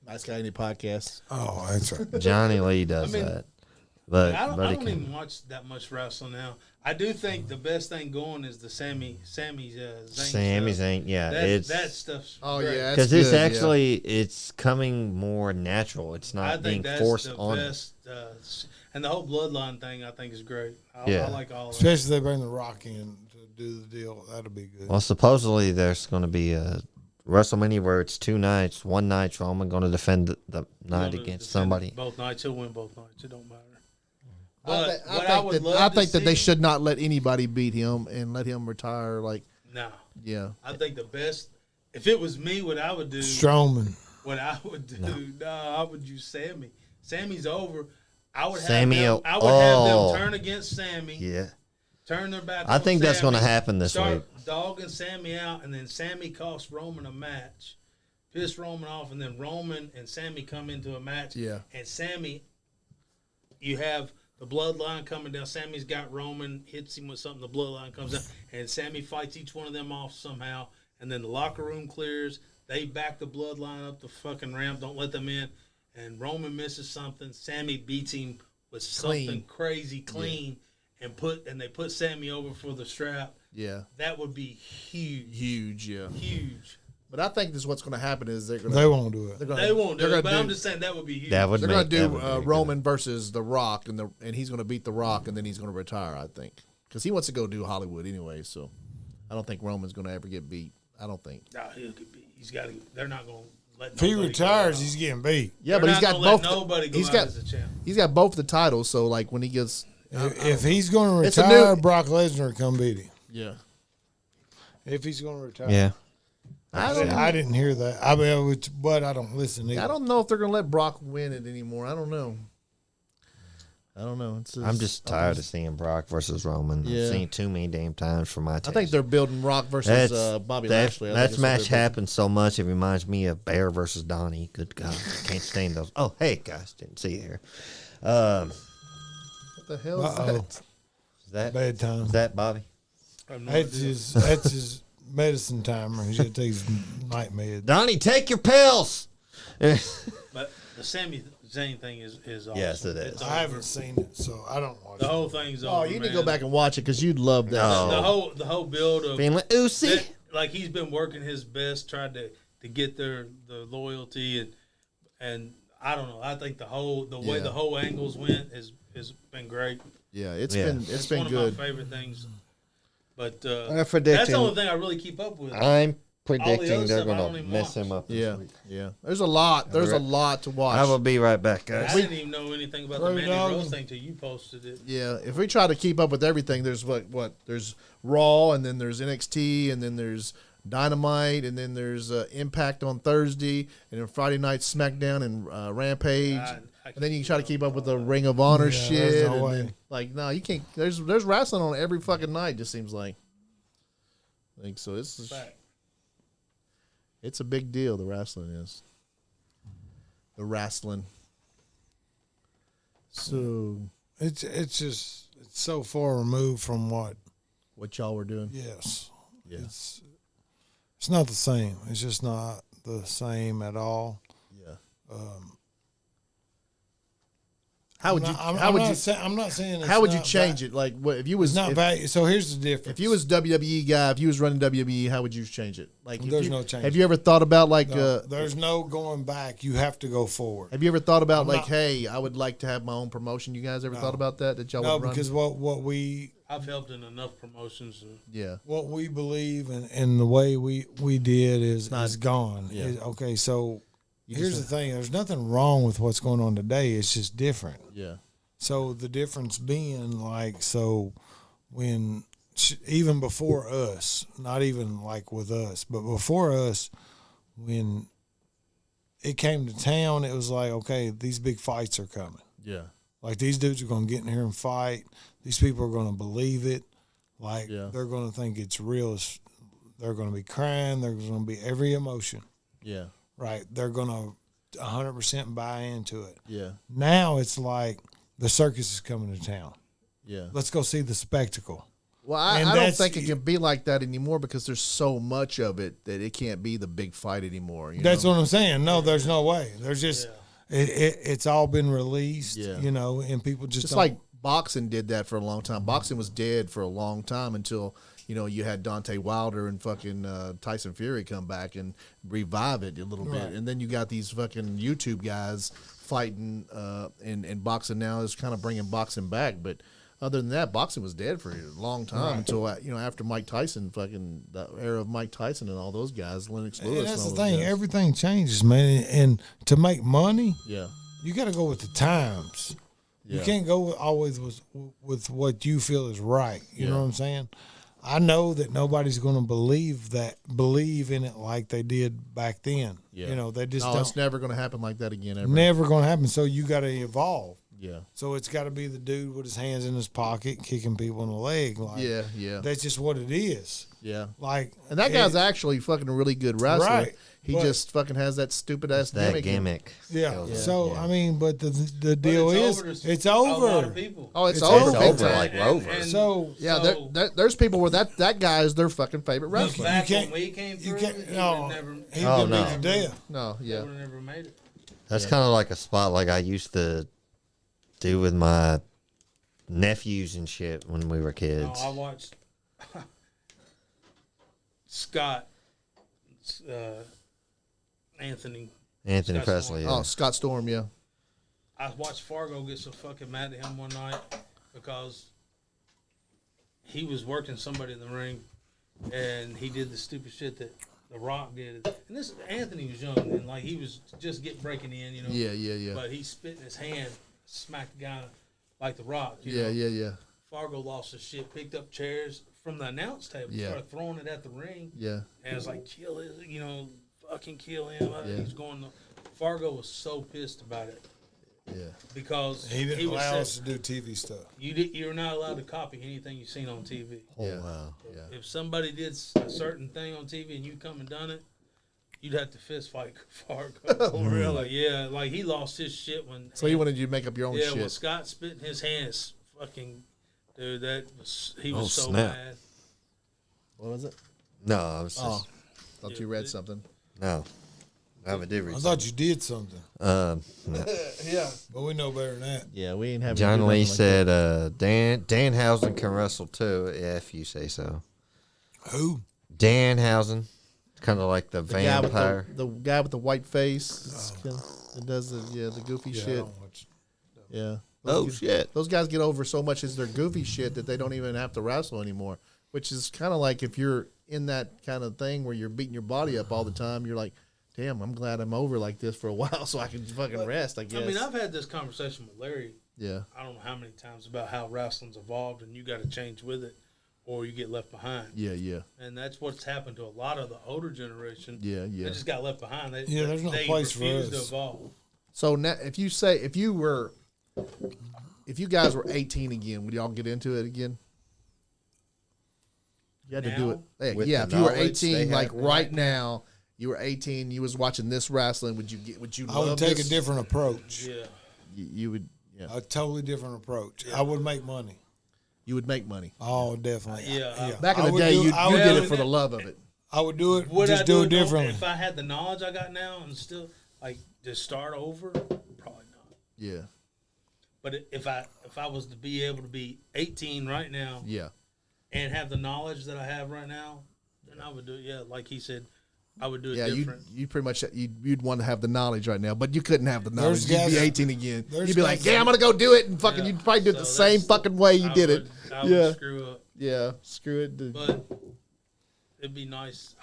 Nice Guy Any podcast. Oh, that's right. Johnny Lee does I mean, that. But I Buddy don't can. even watch that much wrestling now. I do think the best thing going is the Sami Zayn Sami stuff. Zayn, yeah, That stuff's Oh, great. yeah. because That's it's good, yeah. actually it's coming more natural. It's I not being think that's forced the on. best. And the whole bloodline thing, I think, is great. Yeah. I like all of it. Especially if they bring the Rock in to do the deal. That'll be good. Well, supposedly there's going to be a WrestleMania where it's 2 nights. One night Roman going to defend the night Gonna against defend somebody. Both nights, he'll win both nights. It don't matter. I, But thi- I what think, would that, love I to think that they see- should not let anybody beat him and let him retire. Like, No, yeah. I think the best. If it was me, what I would do. Strowman. What I would do, I would use Sammy. Sammy's over. I would have Sammy, them, I would have them turn against Sammy, Yeah. turn their back. I on think that's Sammy, gonna happen this start week. dogging Sammy out, and then Sammy costs Roman a match, piss Roman off, and then Roman and Sammy come into a match. Yeah. And Sammy, you have the bloodline coming down. Sammy's got Roman, hits him with something. The bloodline comes down, and Sammy fights each one of them off somehow. And then the locker room clears. They back the bloodline up the fucking ramp. Don't let them in. And Roman misses something. Sammy beats him with something Clean. crazy clean, and they put Sammy over for the strap. Yeah. That would be huge, Huge, yeah. huge. But I think this what's going to happen is they're going They to. won't do it. They won't do they're it, but gonna I'm just saying that would be huge. That would They're make going to that do would be a good- Roman versus The Rock, and he's going to beat The Rock, and then he's going to retire, I think. Because he wants to go do Hollywood anyway, so I don't think Roman's going to ever get beat. I don't think. No, he's got to. They're not going to let. If he nobody retires, go out. he's getting beat. Yeah, They're but he's not got gonna let both. Nobody go he's out got as a champ. he's got both the titles, so like when he gets If he's going to It's a retire, new- Brock Lesnar come beat him. yeah. If he's going to retire. Yeah. I didn't hear that. I mean, but I don't listen either. I don't know if they're gonna let Brock win it anymore. I don't know. I'm just tired of seeing Brock versus Roman. Yeah. I've seen too many damn times for my taste. I think they're building Rock versus Bobby Lashley. That match happens so much, it reminds me of Bear versus Donnie. Good God. I can't stand those. Oh, hey, guys. Didn't see you here. What the hell is that? Is that Bad time. Is that Bobby? That's his medicine timer. He's gonna take his night meds. Donnie, take your pills. But the Sami Zayn thing is awesome. Yes, it is. It's I over. haven't seen it, so I don't watch The it. whole thing's over. Oh, you need to man. go back and watch it because you'd love that. No. The whole build of Being like, Uzi. like he's been working his best, tried to get the loyalty and I don't know. I think the way the whole angles went has been great. Yeah, it's Yeah. been It's good. one of my favorite things. But I'm predicting- that's the only thing I really keep up with. I'm All predicting the other they're stuff I going don't to even mess watch. him up this Yeah, week. yeah. There's a lot. There's a lot to watch. I will be right back, I guys. didn't even know anything about the Road Mandy Dogg. Rose thing till you posted it. Yeah, if we try to keep up with everything, there's what there's Raw, and then there's NXT, and then there's Dynamite, and then there's Impact on Thursday, and then Friday night SmackDown and Rampage, and then you can try to keep up with the Ring of Honor Yeah, shit. there's no and way. then, like, no, you can't. There's wrestling on every fucking night. Just seems like. I think so. It's a big deal. The wrestling is. The wrestling. So It's so far removed from what. what y'all were doing? Yes. Yeah. It's not the same. It's just not the same at all. Yeah. I'm would you? not- How would you? I'm not saying. How would you change it? Like, what if you was It's not if, value. So here's the difference. if you was WWE guy, if you was running WWE, how would you change it? Like, if There's you, no change. Have you ever thought about like? there's no going back. You have to go forward. Have you ever thought about I'm like, not- hey, I would like to have my own promotion? You guys ever thought about that? That y'all No, would run? because what we I've helped in enough promotions. Yeah. what we believe and the way we did is gone. Yeah. Okay, so You here's just- the thing. There's nothing wrong with what's going on today. It's just different. Yeah. So the difference being like, so when even before us, not even like with us, but before us, when it came to town, it was like, okay, these big fights are coming. Yeah. Like these dudes are going to get in here and fight. These people are going to believe it. Like they're going to think it's real. They're going to be crying. There's going to be every emotion. Yeah. Right. They're going to 100% buy into it. Yeah. Now it's like the circus is coming to town. Yeah. Let's go see the spectacle. Well, And I don't that's- think it can be like that anymore because there's so much of it that it can't be the big fight anymore. That's what I'm saying. No, there's no way. There's just it's all been released, Yeah. and people just Just don't- like boxing did that for a long time. Boxing was dead for a long time until you had Deontay Wilder and fucking Tyson Fury come back and revive it a little bit, Right. and then you got these fucking YouTube guys fighting and boxing now is kind of bringing boxing back. But other than that, boxing was dead for a long time until after Mike Tyson, fucking the era of Mike Tyson and all those guys, Lennox Lewis. And that's and the all those thing. guys. Everything changes, man. And to make money, Yeah. you got to go with the times. You Yeah. can't go always with what you feel is right. You know Yeah. what I'm saying? I know that nobody's going to believe in it like they did back then. Yeah. They just No, don't. it's never going to happen like that again. Ever. Never going to happen. So you got to evolve. Yeah. So it's got to be the dude with his hands in his pocket, kicking people in the leg. Like, Yeah. Yeah. that's just what it is. Yeah. Like, And that guy's actually fucking a really good wrestler. Right, He but- just fucking has that stupid ass That gimmick. gimmick. yeah. Yeah. So Yeah. I mean, but the But deal is, over to it's a lot over. of people. Oh, it's It's over. over. Big Over time. like Rover. So Yeah, there's people where that guy is their fucking favorite wrestler. Back You can't- when we came you through, can't. he No, would never, he Oh, would no. be to death. No, yeah. would have never made it. That's kind of like a spot like I used to do with my nephews and shit when we were No, kids. I watched Scott, Anthony. Anthony Scott Presley. Oh, Yeah. Scott Storm, yeah. I watched Fargo get so fucking mad at him one night because he was working somebody in the ring and he did the stupid shit that The Rock did. And this Anthony was young and like he was just breaking in, Yeah, yeah, yeah. But he spit in his hand, smacked the guy like The Rock. Yeah, know? yeah, yeah. Fargo lost his shit, picked up chairs, from the announce table. Yeah. Started throwing it at the ring. Yeah. And it's like, kill it, fucking kill him. Yeah. He's going. Fargo was so pissed about it. Yeah. Because He didn't was allow said, us to do TV stuff. You're not allowed to copy anything you've seen on TV. Oh, Yeah. wow. Yeah. If somebody did a certain thing on TV and you come and done it, you'd have to fist fight Fargo. Oh, really? Like, yeah, like he lost his shit when. So he wanted you to make up your own yeah, when shit. Scott spit in his hands, fucking dude, he was so snap. mad. What was it? No, I was just, Oh, thought you read something. no. I haven't did I read thought you did something, no. yeah, but we know better than that. Yeah, we ain't having. John Lee said Danhausen can wrestle too, if you say so. Who? Danhausen, kind of like the vampire. The guy with the white face that does the goofy Yeah, I shit. don't watch. Yeah. Oh, shit. Those guys get over so much as their goofy shit that they don't even have to wrestle anymore. Which is kind of like if you're in that kind of thing where you're beating your body up all the time, you're like, damn, I'm glad I'm over like this for a while so I can fucking rest, I guess. I mean, I've had this conversation with Larry. Yeah. I don't know how many times about how wrestling's evolved and you got to change with it, or you get left behind. Yeah, yeah. And that's what's happened to a lot of the older generation. Yeah, yeah. They just got left behind. There's no place for refuse us. to evolve. So now, if you guys were 18 again, would y'all get into it again? You had to do it. Now? Hey, With yeah, the if you were knowledge they 18, have like now? right now, you were 18, you was watching this wrestling, would you I would love take this? a different approach. Yeah. You would, yeah. A totally different approach. I would make money. You would make money. Oh, definitely. Yeah. Back in I the would day, do- you I would did do it for the love of it. I would do it. Would just I do it though? differently. If I had the knowledge I got now and still like just start over, probably not. Yeah, But if I was to be able to be 18 right now yeah. and have the knowledge that I have right now, then I would do it. Yeah, like he said, I would do it Yeah, different. you pretty much you'd want to have the knowledge right now, but you couldn't have the knowledge. There's You'd be guys- 18 again. there's You'd be guys like, "Yeah, that- I'm gonna go do it," and fucking Yeah. you'd probably do it the So same that's- fucking way you did it. I Yeah, would screw up. yeah. Screw it. But it'd be nice.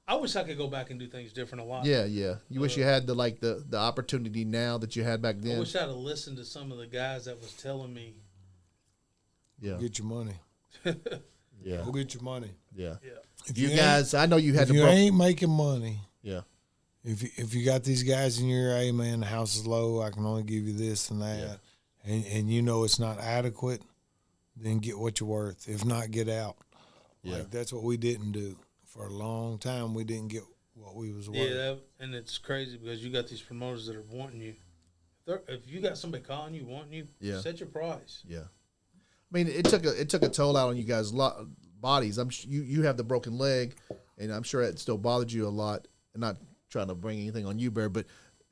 I wish I could go back and do things different a lot. Yeah, yeah. You wish you had the opportunity now that you had back I then. wish I'd have listened to some of the guys that was telling me. Yeah, Get your money. yeah, Go get your money. yeah. Yeah. If You ain't- guys, I know you had if to. you ain't making money, Yeah, if you got these guys in your hey man, the house is low, I can only give you this and that, and you know it's not adequate, then get what you're worth. If not, get out. Yeah. Like that's what we didn't do for a long time. We didn't get what we was worth. Yeah, and it's crazy because you got these promoters that are wanting you. If you got somebody calling you, wanting you, Yeah. set your price. yeah. I mean, it took a toll out on you guys' bodies. You have the broken leg, and I'm sure it still bothered you a lot. I'm not trying to bring anything on you, Bear, but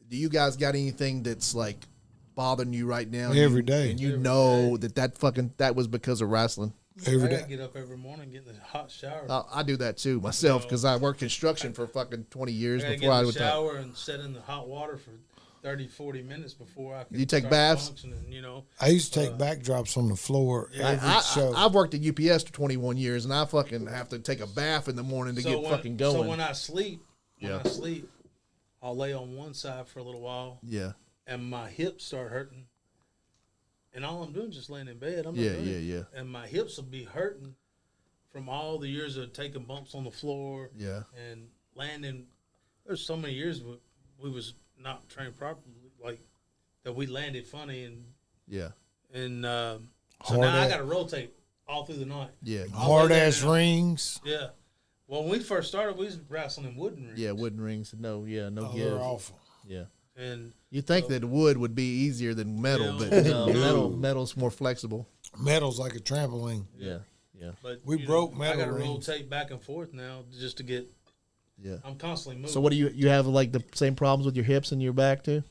do you guys got anything that's like bothering you right now? Every day. and you Every know day. that was because of wrestling. Every I gotta day. get up every morning, get in the hot shower. I do that too myself because I worked construction for fucking 20 years I gotta before I get in would. the shower and sit in the hot water for 30, 40 minutes before I can You take start baths? functioning, you know. I used to take backdrops on the floor every show. I've worked at UPS for 21 years, and I fucking have to take a bath in the morning to get fucking going. So when I sleep, Yeah. I'll lay on one side for a little while, yeah, and my hips start hurting. And all I'm doing is just laying in bed. I'm not yeah, doing yeah, it. yeah, And my hips will be hurting from all the years of taking bumps on the floor yeah. and landing. There's so many years we was not trained properly, like that we landed funny and Yeah, so Hard now I ass- got to rotate all through the night. yeah, Hard ass rings. Yeah. Well, when we first started, we was wrestling in wooden rings. yeah. Wooden rings, no Oh, give. they're awful. Yeah, And you think that wood would be easier than metal, Yeah. but no, No. metal's more flexible. Metal's like a trampoline. Yeah, yeah, but We you broke know, metal I got to rings. rotate back and forth now just to get. yeah. I'm constantly moving. So what do you have like the same problems with your hips and your back too?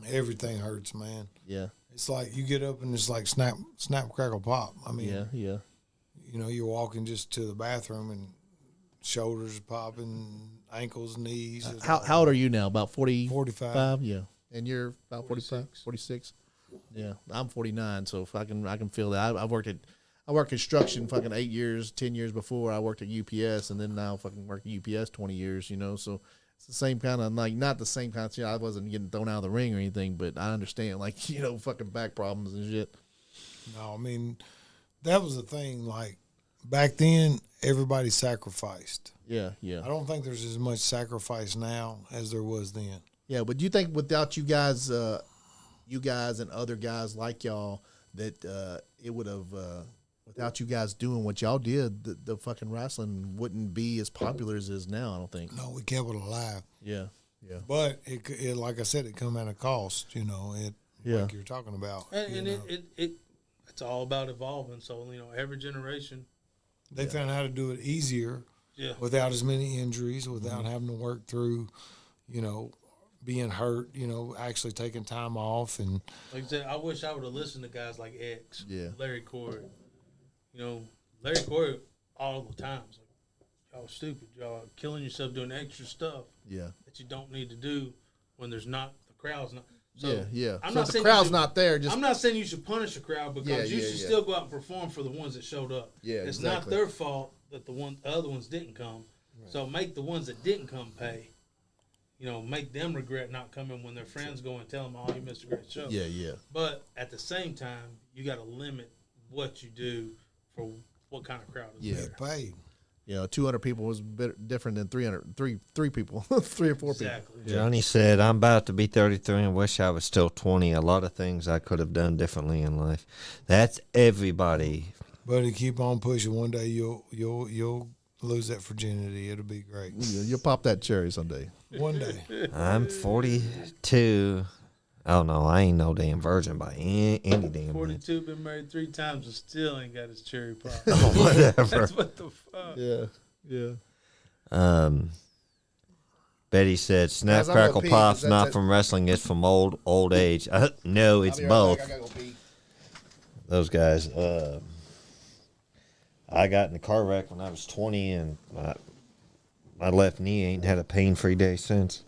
Everything hurts, man. Yeah, It's like you get up and it's like snap, crackle, pop. I mean, yeah, yeah. you know, you're walking just to the bathroom and shoulders are popping, ankles, knees. It's How like old are you now? About 40, 45. Yeah, and you're about 45, 46. Yeah, I'm 49, so if I can feel that. I worked construction fucking 8 years, 10 years before I worked at UPS, and then now fucking work at UPS 20 years. You know, so it's the same kind of like not the same kind of. You know, I wasn't getting thrown out of the ring or anything, but I understand like fucking back problems and shit. No, I mean, that was the thing. Like, back then everybody sacrificed. Yeah, yeah. I don't think there's as much sacrifice now as there was then. Yeah, but do you think without you guys and other guys like y'all, that it would have, without you guys doing what y'all did, the fucking wrestling wouldn't be as popular as it is now, I don't think. No, we kept it alive. Yeah, yeah. But it like I said, it come at a cost, like you're talking about. And it's all about evolving. So, every generation. They found how to do it easier without as many injuries, without having to work through, being hurt, actually taking time off. And like I said, I wish I would have listened to guys like X, Larry Corey. Larry Corey all the time was like, y'all stupid. Y'all are killing yourself doing extra stuff that you don't need to do when there's not, the crowd's not. So I'm so not the saying crowd's not there. I'm not saying you should punish the crowd because you should still go out and perform for the ones that showed up. Yeah, it's not their fault that the other ones didn't come. Right. So make the ones that didn't come pay. Make them regret not coming when their friends go and tell them, "Oh, you missed a great show." Yeah, yeah. But at the same time, you got to limit what you do for what kind of crowd is there. Paid. 200 people was different than 3 people, 3 or 4 Exactly. people. Johnny said, I'm about to be 33 and wish I was still 20. A lot of things I could have done differently in life. That's everybody. Buddy, keep on pushing. One day you'll lose that virginity. It'll be great. You'll pop that cherry someday. One day. I'm 42. Oh, no, I ain't no damn virgin by any damn 42, been married 3 times and still ain't got his cherry pop. Oh, whatever. That's what the fuck. Yeah. Betty said, "Snap, Guys, I'm gonna crackle, pee, pops, 'cause not that's from wrestling. It's from old age." No, it's both. I gotta go pee. Those guys. I got in a car wreck when I was 20, and my left knee ain't had a pain-free day since.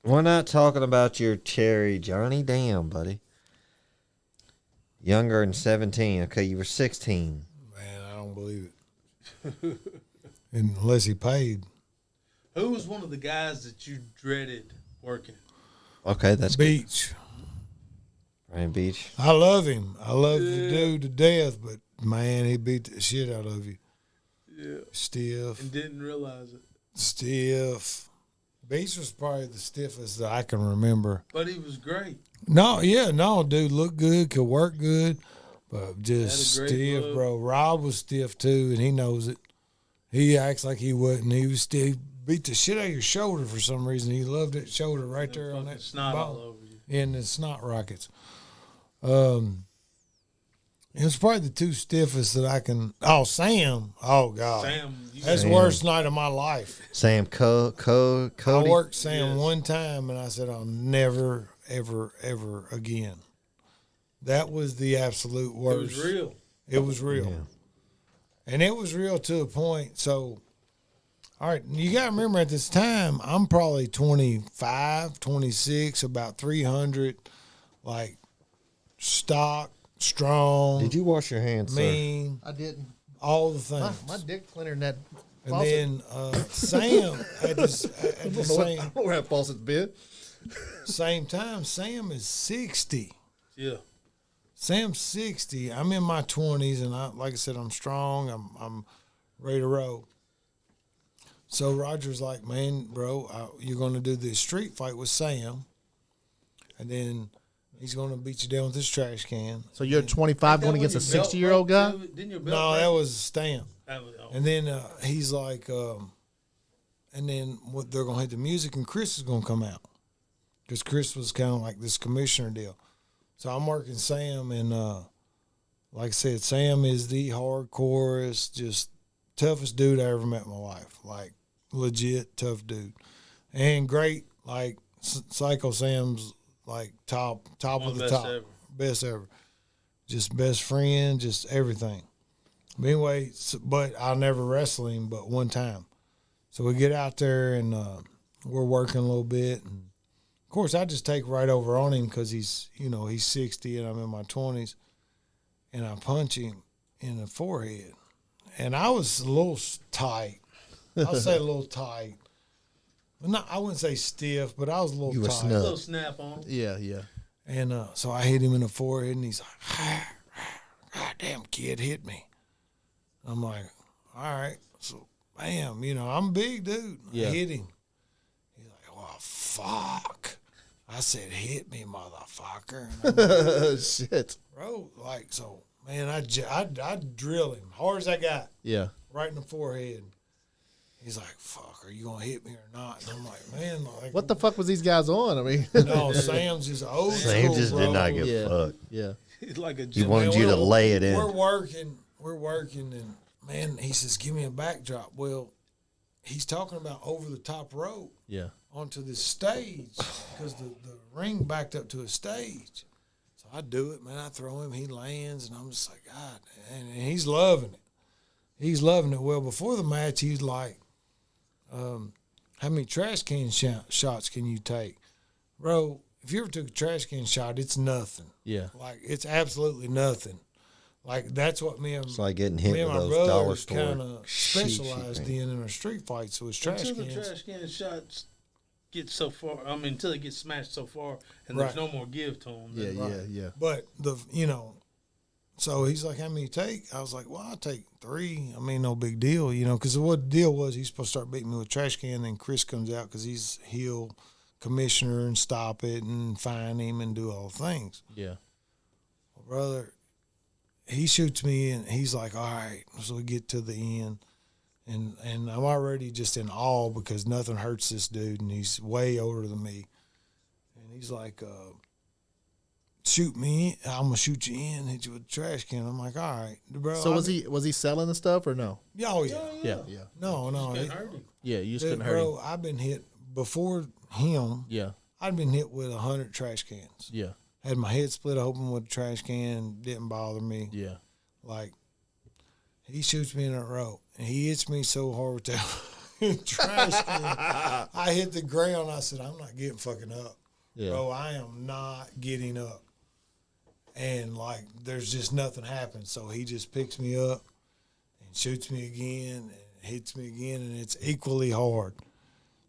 We're not talking about your cherry, Johnny. Damn, buddy. Younger than 17. Okay, you were 16. Man, I don't believe it. Unless he paid. Who was one of the guys that you dreaded working? Okay, that's Beach. good. Ryan Beach. I love him. I love the dude to death, but man, he beat the shit out of you. Yeah. Stiff. And didn't realize it. Stiff. Beach was probably the stiffest that I can remember. But he was great. No, dude, looked good, could work good, but just Had a great stiff, look. bro. Rob was stiff too, and he knows it. He acts like he wasn't. He was stiff. Beat the shit out of your shoulder for some reason. He loved that shoulder right there on that Snot all bone. over you. And the snot rockets. It was probably the 2 stiffest that I can. Oh, Sam. Oh God, Sam, that's the worst night of my life. Sam Cody. I worked Sam Yes. one time, and I said, I'll never, ever, ever again. That was the absolute it worst. was real. It was real. Yeah. And it was real to a point. So, all right, you got to remember at this time, I'm probably 25, 26, about 300, like stock, strong, Did you wash your hands, sir? mean, I didn't. all the things. My dick cleaner in that And faucet. then Sam, at the I don't know where that faucet's been. same time, Sam is 60. Yeah. Sam's 60. I'm in my 20s, and like I said, I'm strong. I'm ready to roll. So Roger's like, man, bro, you're going to do this street fight with Sam, and then he's going to beat you down with this trash can. So you're 25 going against a 60-year-old guy? Didn't your belt No, break? that was Stamp. That was- oh. And then he's like, and then what they're going to hit the music, and Chris is going to come out. Because Chris was kind of like this commissioner deal. So I'm working Sam, and like I said, Sam is the hardcorest, just toughest dude I ever met in my life. Like, legit tough dude. And great, like, Psycho Sam's, like, top One of the best top. ever. Best ever. Just best friend, just everything. But anyway, but I'll never wrestle him but one time. So we get out there, and we're working a little bit. And of course, I just take right over on him because he's 60 and I'm in my 20s. And I punch him in the forehead. And I was a little tight. I'll say a little tight. Well, I wouldn't say stiff, but I was a little You were tight. snug. A little snap on. Yeah, yeah. And so I hit him in the forehead, and he's like, God damn, kid, hit me. I'm like, all right. So, bam, I'm a big dude. Yeah. I hit him. He's like, well, fuck. I said, hit me, motherfucker. And I'm like, Shit. bro, like, so, man, I drill him hard as I got. Yeah. Right in the forehead. He's like, fuck, are you going to hit me or not? And I'm like, man. Like, What the fuck was these guys on? I mean, No, Sam's just old Sam school, just bro. did not give yeah. a fuck. Yeah. He's like a He wanted Man, you to we're- lay it in. We're working, and, man, he says, give me a backdrop. Well, he's talking about over the top rope Yeah. onto the stage because the ring backed up to a stage. So I do it, man. I throw him, he lands, and I'm just like, God, and he's loving it. He's loving it. Well, before the match, he's like, how many trash can shots can you take? Bro, if you ever took a trash can shot, it's nothing. Yeah. Like, it's absolutely nothing. Like, that's what It's like getting hit me and with my those dollar brothers store. kind of specialized in our street fights. So it's trash until the cans. trash can shots get so far. I mean, until they get smashed so far, and there's Right. no more give to them. Yeah. Right. Yeah. But so he's like, how many you take? I was like, well, I'll take 3. I mean, no big deal, because what the deal was, he's supposed to start beating me with a trash can. Then Chris comes out because he's heel commissioner and stop it and fine him and do all the things. Yeah. Well, brother, he shoots me and he's like, all right. So we get to the end. And I'm already just in awe because nothing hurts this dude, and he's way older than me. And he's like, shoot me, I'm gonna shoot you in, hit you with a trash can. I'm like, all right, bro. So was he selling the stuff or no? Oh yeah. Yeah. Yeah. No. Couldn't hurt him. Yeah. You just Dude, couldn't hurt him. bro, I've been hit before him. Yeah. I'd been hit with 100 trash cans. Yeah. Had my head split open with a trash can. Didn't bother me. Yeah. Like, he shoots me in a row, and he hits me so hard with that trash can. I hit the ground. I said, I'm not getting fucking up. Yeah. Bro, I am not getting up. And, like, there's just nothing happens. So he just picks me up and shoots me again and hits me again, and it's equally hard.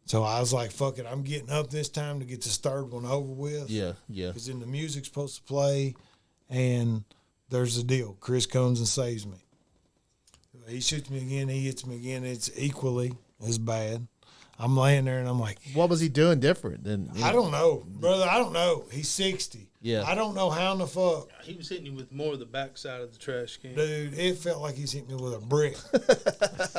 So I was like, fuck it, I'm getting up this time to get this third one over with. Yeah. Yeah. Because then the music's supposed to play, and there's the deal. Chris comes and saves me. He shoots me again, he hits me again. It's equally as bad. I'm laying there, and I'm like, What was he doing different than? I don't know, brother. I don't know. He's 60. Yeah. I don't know how in the fuck. He was hitting you with more of the backside of the trash can. Dude, it felt like he's hitting me with a brick.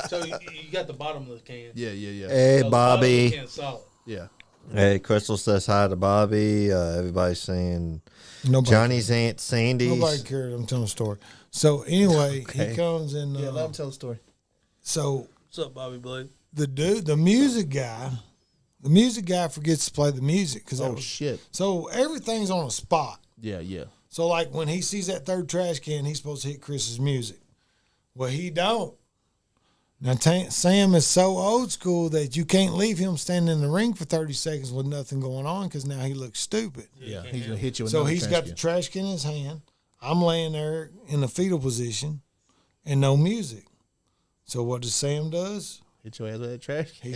So you got the bottom of the can. Yeah. Yeah. Yeah. Hey, So the bottom of the Bobby. can's solid. Yeah. Hey, Crystal says hi to Bobby. Everybody's saying Nobody, Johnny's Aunt Sandy's. nobody cared. I'm telling a story. So anyway, Okay. he comes and Yeah. Let him tell the story. so What's up, Bobby Blade? the music guy forgets to play the music because Oh shit. so everything's on a spot. Yeah. Yeah. So like when he sees that third trash can, he's supposed to hit Chris's music. Well, he don't. Now Sam is so old school that you can't leave him standing in the ring for 30 seconds with nothing going on because now he looks stupid. Yeah. He's gonna hit you. With So another he's trash got can. the trash can in his hand. I'm laying there in the fetal position and no music. So what does Sam does? Hit your ass with that trash can.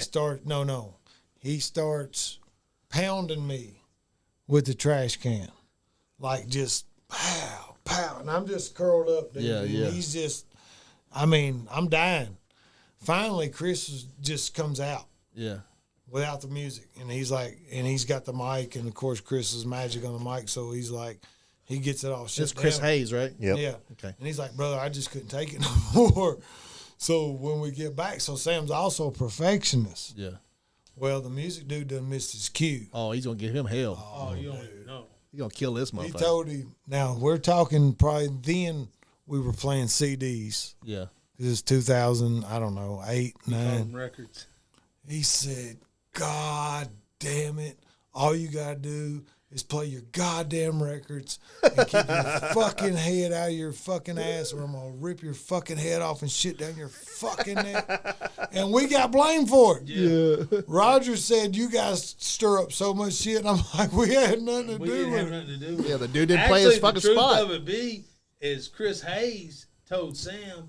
He starts pounding me with the trash can. Like just pow, pow. And I'm just curled up, dude. Yeah, And yeah. he's just, I'm dying. Finally, Chris just comes out Yeah. without the music. And he's like, and he's got the mic. And of course, Chris is magic on the mic. So he's like, he gets it all shut It's Chris down. Hayes, right? Yep. Yeah. Okay. And he's like, brother, I just couldn't take it no more. So when we get back, so Sam's also a perfectionist. Yeah. Well, the music dude done missed his cue. Oh, he's gonna give him hell. Oh, you don't even know. He's gonna kill this He motherfucker. told him, now we're talking probably then we were playing CDs. Yeah. This is 2000, I don't know, 8, Call 9. them records. He said, God damn it. All you got to do is play your goddamn records and keep your fucking head out of your fucking ass or I'm going to rip your fucking head off and shit down your fucking neck. And we got blamed for it. Yeah. Roger said, you guys stir up so much shit. And I'm like, we had nothing to We do didn't have with it. nothing to do with Yeah, it. the dude didn't Actually, play his fucking the truth spot. of it is Chris Hayes told Sam,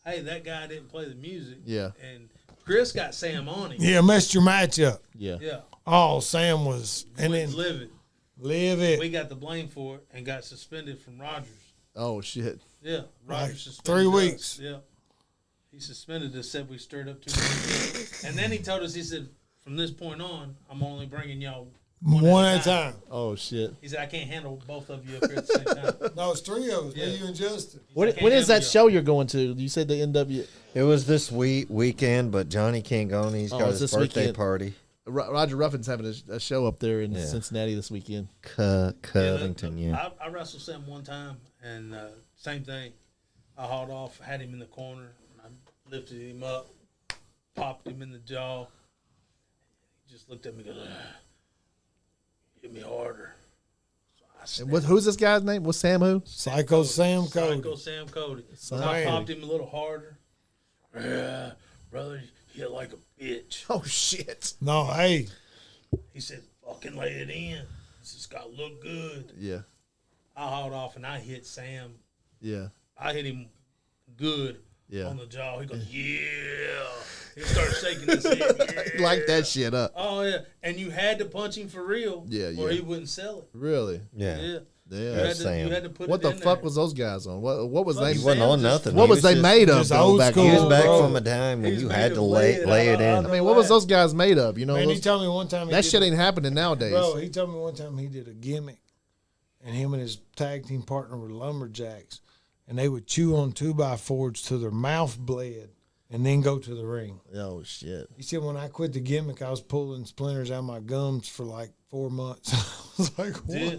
hey, that guy didn't play the music. Yeah. And Chris got Sam on him. Yeah, messed your match up. Yeah. Yeah. Oh, Sam was, and then Livid. Live it. We got the blame for it and got suspended from Rogers. Oh shit. Yeah, Rogers Like suspended 3 us. weeks. Yeah, he suspended us. Said we stirred up too much. And then he told us, he said, from this point on, I'm only bringing y'all One at a time. Oh shit. He said, I can't handle both of you up here at the same time. No, it's 3 of us. Yeah. Me, you, and Justin. When can't is that handle show you're going to? You said the NW. It was this weekend, but Johnny can't go, and he's Oh, got it's his this birthday weekend. party. Roger Ruffin's having a show up there in Yeah. Cincinnati this weekend. Covington, yeah. I wrestled Sam one time, and same thing. I hauled off, had him in the corner, and I lifted him up, popped him in the jaw. He just looked at me and goes, hit me harder. So I And snapped. who's this guy's name? What's Sam who? Psycho Sam Cody. Psycho Sam Cody. So Sam I Cody. popped him a little harder. Yeah, brother, you hit like a bitch. Oh shit. No, hey. He said, fucking lay it in. This has got to look good. Yeah. I hauled off and I hit Sam. Yeah. I hit him good Yeah. on the jaw. He goes, yeah. He started shaking his head. Yeah. Light that shit up. Oh, yeah. And you had to punch him for real Yeah, or yeah. he wouldn't sell it. Really? Yeah. Yeah. Yeah. You, That's had to, you Sam. had to put What it the in fuck there. was those guys on? What was Fuck, they? He wasn't on Sam just- nothing. What He was they just- made of just though old back school, He was then? back bro. from a time when He was you made had of to lay it in. I mean, what was those guys made of? You know, Man, he those- told me one time. that shit ain't happening nowadays. Bro, he told me one time he did a gimmick, and him and his tag team partner were lumberjacks, and they would chew on 2x4s till their mouth bled, and then go to the ring. Oh shit. He said when I quit the gimmick, I was pulling splinters out of my gums for like 4 months. I was like, what? Yeah.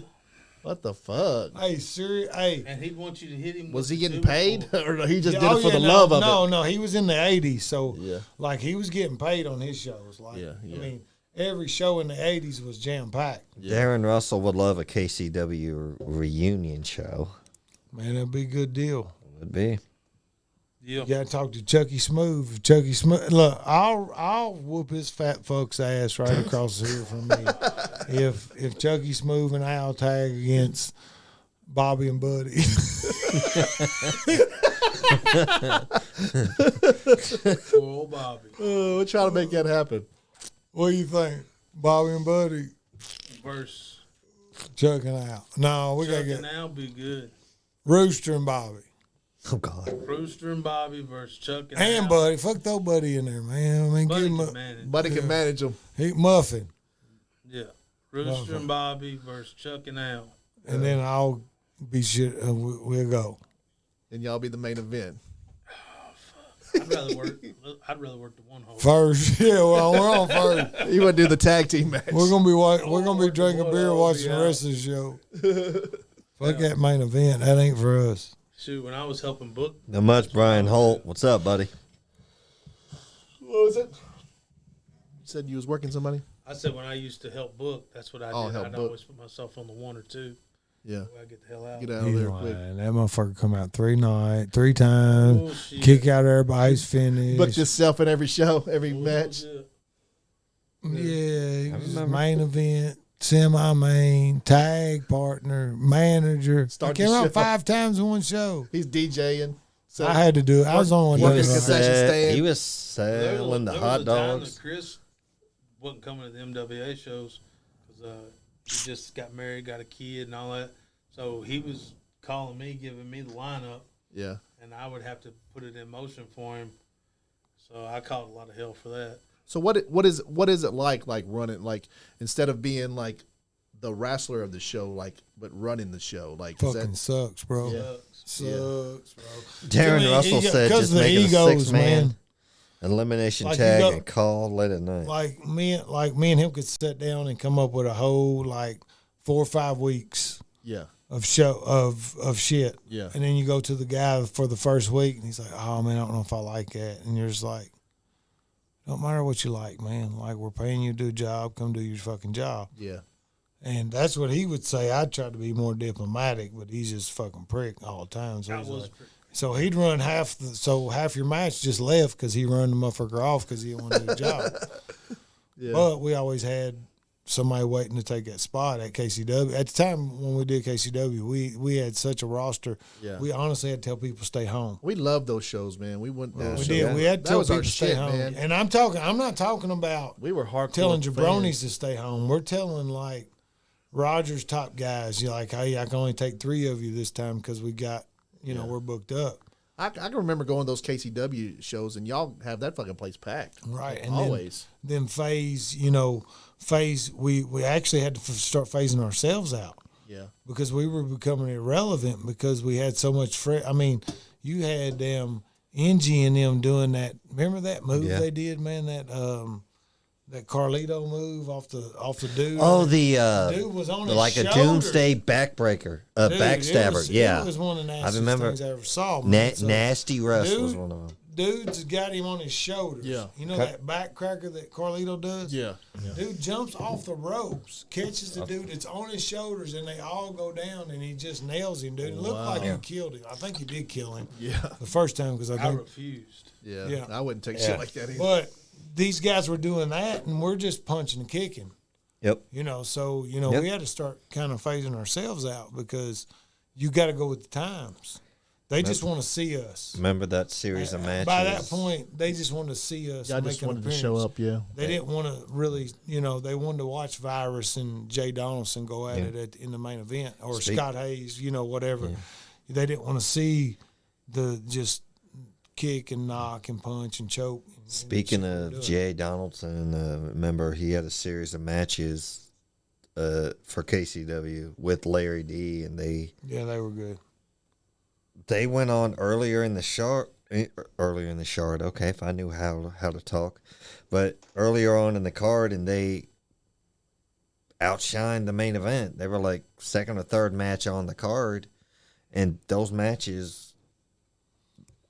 What the fuck? Hey, serious? Hey. And he'd want you to hit him. Was with he the getting two paid, before. or he just Yeah, did it for the no, love of no, it? No, he was in the 80s, so Yeah. like he was getting paid on his shows. Like, Yeah, yeah. I mean, every show in the 80s was jam packed. Darren Russell would love a KCW reunion show. Man, that'd be a good deal. Would be. Yeah. You gotta talk to Chucky Smooth. Chucky Smooth. Look, I'll whoop his fat fuck's ass right across here from me if Chucky Smooth and Al tag against Bobby and Buddy. Poor old Bobby. We're trying to make that happen. What do you think, Bobby and Buddy? Verse. Chuck and Al. No, we gotta Chuck get and Al be good. Rooster and Bobby Oh God. Rooster and Bobby versus Chuck and and Al. Buddy. Fuck throw Buddy in there, man. I mean, Buddy give him can a manage. Buddy can manage them. muffin, Yeah. Rooster and Bobby versus Chuck and Al. and then I'll be shit. We'll go. And y'all be the main event. I'd rather work. I'd rather work the one hole. First, yeah. Well, we're on first. You want to do the tag team match? We're gonna be we're gonna be drinking beer, watching the rest of the show. Fuck that main event. That ain't for us. Shoot, when I was helping book, Not much, Brian Holt. What's up, buddy? What was it? You said you was working somebody? I said when I used to help book, that's what I Oh, did. help I'd book. always put myself on the one or two. Yeah. I get the hell out. Get out of there Man, quick. that motherfucker come out 3 times, Bullshit. kick out everybody's finish. Booked yourself in every show, every match. Bullshit. Yeah, just remember. main event, semi-main, tag partner, manager. Start I came the out show. 5 times in one show. He's DJing. So I had to do it. I was the only one Working doing it. concession stand. He was There was- selling the there hot was a time dogs. that Chris wasn't coming to the MWA shows because he just got married, got a kid, and all that. So he was calling me, giving me the lineup, Yeah. and I would have to put it in motion for him. So I caught a lot of hell for that. So what is it like running, like, instead of being like the wrestler of the show, like, but running the show, like, is Fucking that, sucks, bro. Yeah. Sucks, bro. Darren I mean, Russell ego- said 'cause just of the make it a egos, 6-man man. elimination Like, you tag go- and call late at night. Like me and him could sit down and come up with a whole like 4 or 5 weeks yeah, of show of shit. Yeah. And then you go to the guy for the first week and he's like, "Oh man, I don't know if I like that." And you're just like, "Don't matter what you like, man. Like we're paying you to do a job, come do your fucking job." yeah, And that's what he would say. I'd try to be more diplomatic, but he's just fucking prick all the time. So, I he's was like, so he'd run half your match just left because he run the motherfucker off because he didn't want to do the job. yeah. But we always had somebody waiting to take that spot at KCW. At the time when we did KCW, we had such a roster. Yeah. We honestly had to tell people to stay home. We love those shows, man. We went down. We did. We had to That tell was people our to stay shit, home. man. And I'm not talking about We were hardcore telling jabronis fans. to stay home. We're telling like Roger's top guys. You're like, hey, I can only take 3 of you this time because we got, we're booked up. I can remember going to those KCW shows, and y'all have that fucking place packed. Right. And always. Then phase, we actually had to start phasing ourselves out. Yeah. Because we were becoming irrelevant because we had so much you had them NG and them doing that. Remember that move they did, man? That Carlito move off the dude. Oh, the dude was on his like shoulder. a doomsday backbreaker, a Dude, backstabber. It was one of the nastiest things I ever saw. Man. Nasty Russ was one of them. Dude's got him on his shoulders. Yeah. You know that backcracker that Carlito does? Yeah. Dude jumps off the ropes, catches the dude. It's on his shoulders, and they all go down, and he just nails him, dude. It looked like he killed him. I think he did kill him. Yeah. The first time because I refused. Yeah. I wouldn't take shit like that either. But these guys were doing that, and we're just punching and kicking. Yep. So we had to start kind of phasing ourselves out because you got to go with the times. They just want to see us. Remember that series of matches? By that point, they just wanted to see us. I just wanted to show up, yeah. They didn't want to really, they wanted to watch Virus and Jay Donaldson go at it in the main event, or Scott Hayes, whatever. Yeah. They didn't want to see the just kick and knock and punch and choke. Speaking of Jay Donaldson, remember he had a series of matches for KCW with Larry D, and they were good. They went on earlier in the shard. Okay, if I knew how to talk, but earlier on in the card, and they outshined the main event. They were like second or third match on the card, and those matches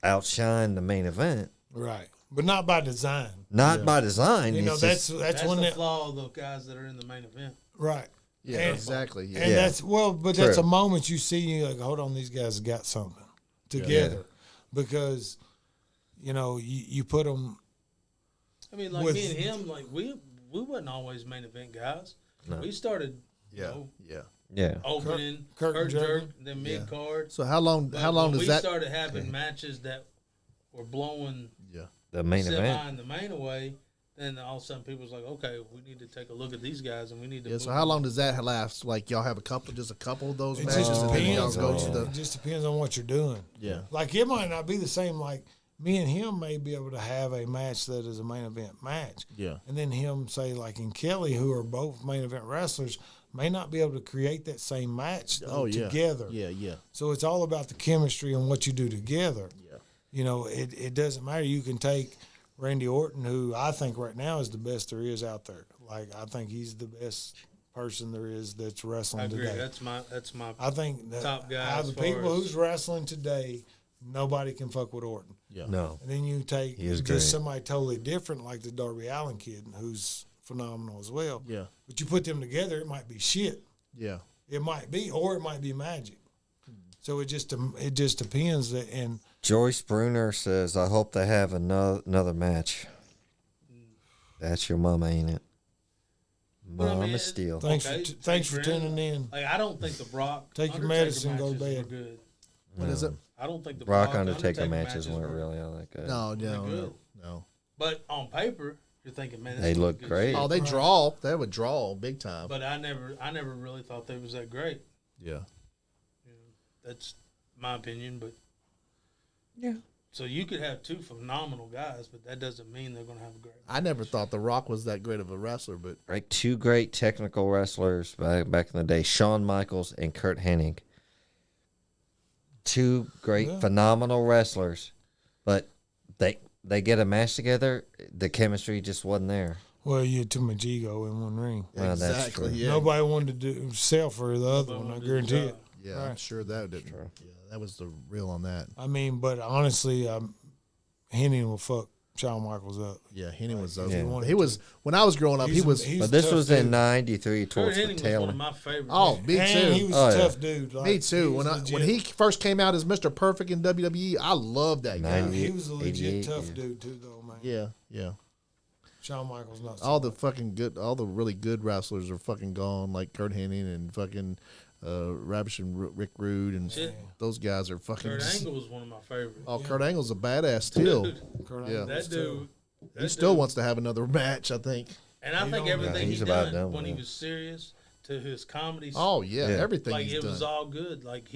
outshined the main event. Right, but not by design. Not by design. That's one the flaw of the guys that are in the main event. Right. Yeah, exactly. Yeah. And that's a moment you see, and you're like, hold on, these guys have got something together, because you put them. I mean, like me and him, like we wasn't always main event guys. No. We started, opening, curtain jerk, then mid card. So how long does that? We started having matches that were blowing the main event, the main away. Then all of a sudden, people was like, "Okay, we need to take a look at these guys, and we need to." Yeah. So how long does that last? Like y'all have just a couple of those matches, just and then y'all go to the. It just depends on what you're doing. Yeah. Like it might not be the same. Like me and him may be able to have a match that is a main event match. Yeah. And then him say like and Kelly, who are both main event wrestlers, may not be able to create that same match together. Yeah. Yeah. So it's all about the chemistry and what you do together. Yeah. It doesn't matter. You can take Randy Orton, who I think right now is the best there is out there. Like I think he's the best person there is that's wrestling today. That's my. I think that top guy. Out of the people who's wrestling today, nobody can fuck with Orton. Yeah. No. And then you take just somebody totally different, like the Darby Allin kid, who's phenomenal as well. Yeah. But you put them together, it might be shit. Yeah. It might be, or it might be magic. So it just depends. And Joyce Bruner says, "I hope they have another match." That's your mama, ain't it? Mama Steele. Thanks for tuning in. Like I don't think the Brock. Take your medicine, go to bed. Good. What is it? I don't think the Brock Undertaker matches weren't really all that good. No. But on paper, you're thinking, man, they look great. Oh, they draw. They would draw big time. But I never really thought they was that great. Yeah. That's my opinion, but yeah. So you could have two phenomenal guys, but that doesn't mean they're going to have a great match. I never thought The Rock was that great of a wrestler, but two great technical wrestlers back in the day, Shawn Michaels and Kurt Hennig. Two great, phenomenal wrestlers, but they get a match together, the chemistry just wasn't there. Well, you had too much ego in one ring. Well, that's true. Yeah. Nobody wanted to sell for the other one, I guarantee it. Yeah, I'm sure that did. Yeah, that was the real on that. I mean, but honestly, Henning will fuck Shawn Michaels up. Yeah, Henning was up. Yeah. He was when I was growing up. He was. But this was in '93 towards the tail. One of my favorites. Oh, me too. He was a tough dude. Like, me too. When he first came out as Mr. Perfect in WWE, I loved that guy. He was a legit tough dude too, though, man. Yeah. Shawn Michaels not. All the really good wrestlers are fucking gone, like Kurt Hennig and fucking. Rabish and Rick Rude and those guys are fucking. Kurt Angle was one of my favorites. Oh, Kurt Angle's a badass still. That dude. He still wants to have another match, I think. And I think everything he done when he was serious to his comedy. Oh yeah, Yeah. everything like he's it done. was all good. Like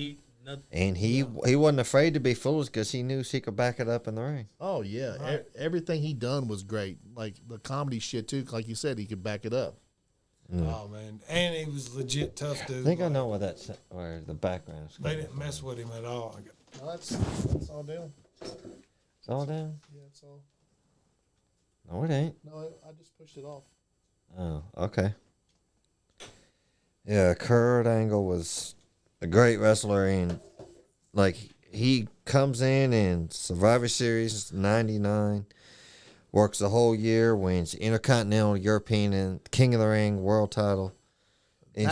nothing. And he wasn't afraid to be foolish because he knew he could back it up in the ring. Oh yeah, Right. everything he done was great. Like the comedy shit too. Like you said, he could back it up. Oh man, and he was legit tough dude. I think I Like, know where the background is. They didn't mess with him at all. Oh, that's all down. It's all down? Yeah, it's all. No, it ain't. No, I just pushed it off. Oh, okay. Yeah, Kurt Angle was a great wrestler, and like he comes in Survivor Series '99, works the whole year, wins Intercontinental, European, and King of the Ring world title, and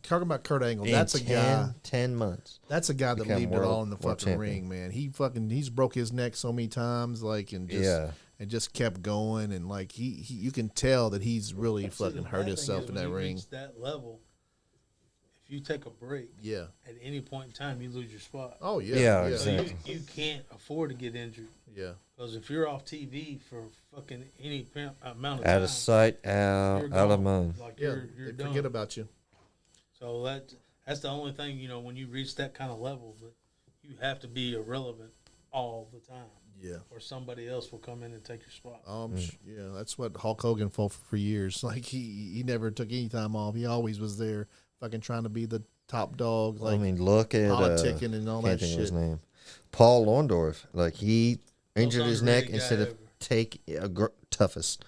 Talking about Kurt Angle, in that's a guy. 10 months. That's a guy that become leaved it all in the world fucking champion. ring, man. He's broke his neck so many times, like and just kept going, and like he you can tell that he's really See, fucking the hurt bad thing himself is in when that you ring. reach that level, if you take a break Yeah. at any point in time, you lose your spot. Oh yeah. Yeah, Yeah. So exactly. you can't afford to get injured. Yeah. Because if you're off TV for fucking any amount of Out time, of sight, you're out of gone. mind. Like Yeah. you're They done. forget about you. So that's the only thing, when you reach that kind of level, but you have to be irrelevant all the time, Yeah. or somebody else will come in and take your spot. Yeah, that's what Hulk Hogan fought for years. Like he never took any time off. He always was there, fucking trying to be the top dog. Like I mean, look at politicking and all can't that think of his shit. name. Paul Orndorff, like he injured his neck underrated instead guy of ever. take toughest.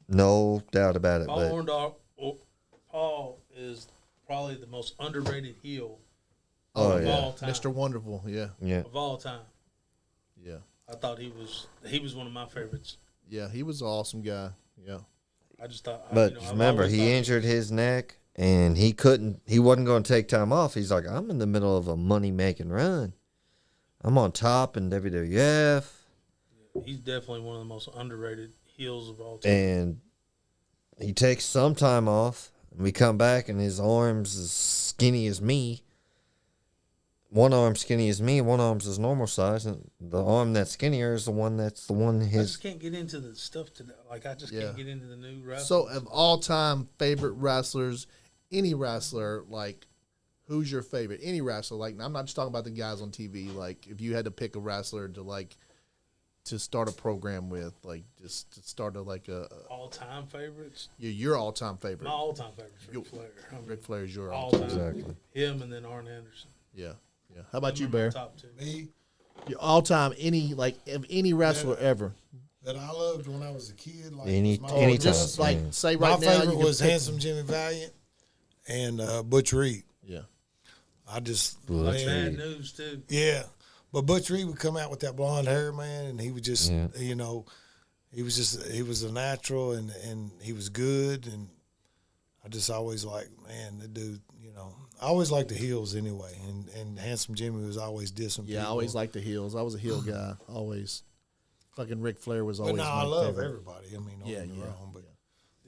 No doubt about it. Paul But Orndorff, Paul is probably the most underrated heel Oh, of yeah. all time. Mr. Wonderful. Yeah. yeah, Of all time, Yeah. I thought he was one of my favorites. Yeah. He was an awesome guy. Yeah. I just thought. but I've remember, always he thought- injured his neck and he wasn't going to take time off. He's like, I'm in the middle of a money making run. I'm on top in WWF. He's definitely one of the most underrated heels of all time. And he takes some time off. And we come back, and his arm's as skinny as me. One arm skinny as me, one arm's his normal size, and the arm that's skinnier is the one I his. just can't get into the stuff today. Like I just Yeah. can't get into the new wrestling. So of all time favorite wrestlers, any wrestler, like who's your favorite? Any wrestler, like I'm not just talking about the guys on TV. Like if you had to pick a wrestler to start a program with, like just to start a all-time favorites. your all time favorite. My all-time favorite's Ric Flair. I mean, Ric Flair is your all all time. time. Exactly. Him and then Arn Anderson. Yeah, yeah. How about you, Them are my Bear? Top two. Me, Your all time any wrestler ever. that I loved when I was a kid. Like Any- was my anytime. Just like man. say My right now, favorite you could was pick- Handsome Jimmy Valiant and Butch Reed. Yeah, I just Butch man, Bad news too. yeah. But Butch Reed would come out with that blonde hair, man, and he would just, Yeah. he was a natural, and he was good, and I just always like, man, the dude, I always liked the heels anyway, and Handsome Jimmy was always dissing yeah. I people. always liked the heels. I was a heel guy. Always. Fucking Ric Flair was But always. no, my I love favorite. everybody. I mean, don't Yeah, get me yeah. wrong, but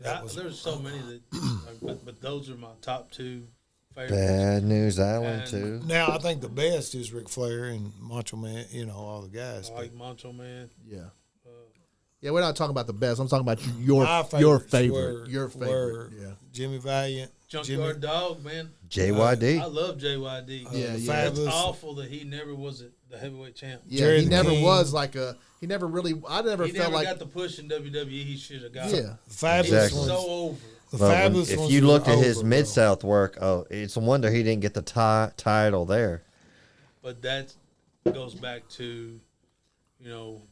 that was There's so many that, but those are my top two favorites. Bad News Island And- too. now I think the best is Ric Flair and Macho Man. All the guys. I but like Macho Man. Yeah. Yeah, we're not talking about the best. I'm talking about my your favorites favorite. Your favorite. were Yeah. Jimmy Valiant, Junkyard Dog, man. JYD. I love JYD. Yeah, the yeah. It's Fabulous. awful that he never was the heavyweight champ. Yeah, Jerry he the never King. was like a. He never really. I never He felt never like. got the push in WWE he should have got. Yeah. The Fabulous Exactly. ones. So over. The But Fabulous if ones you were looked at his over, Mid bro. South work, it's a wonder he didn't get the title there. But that goes back to,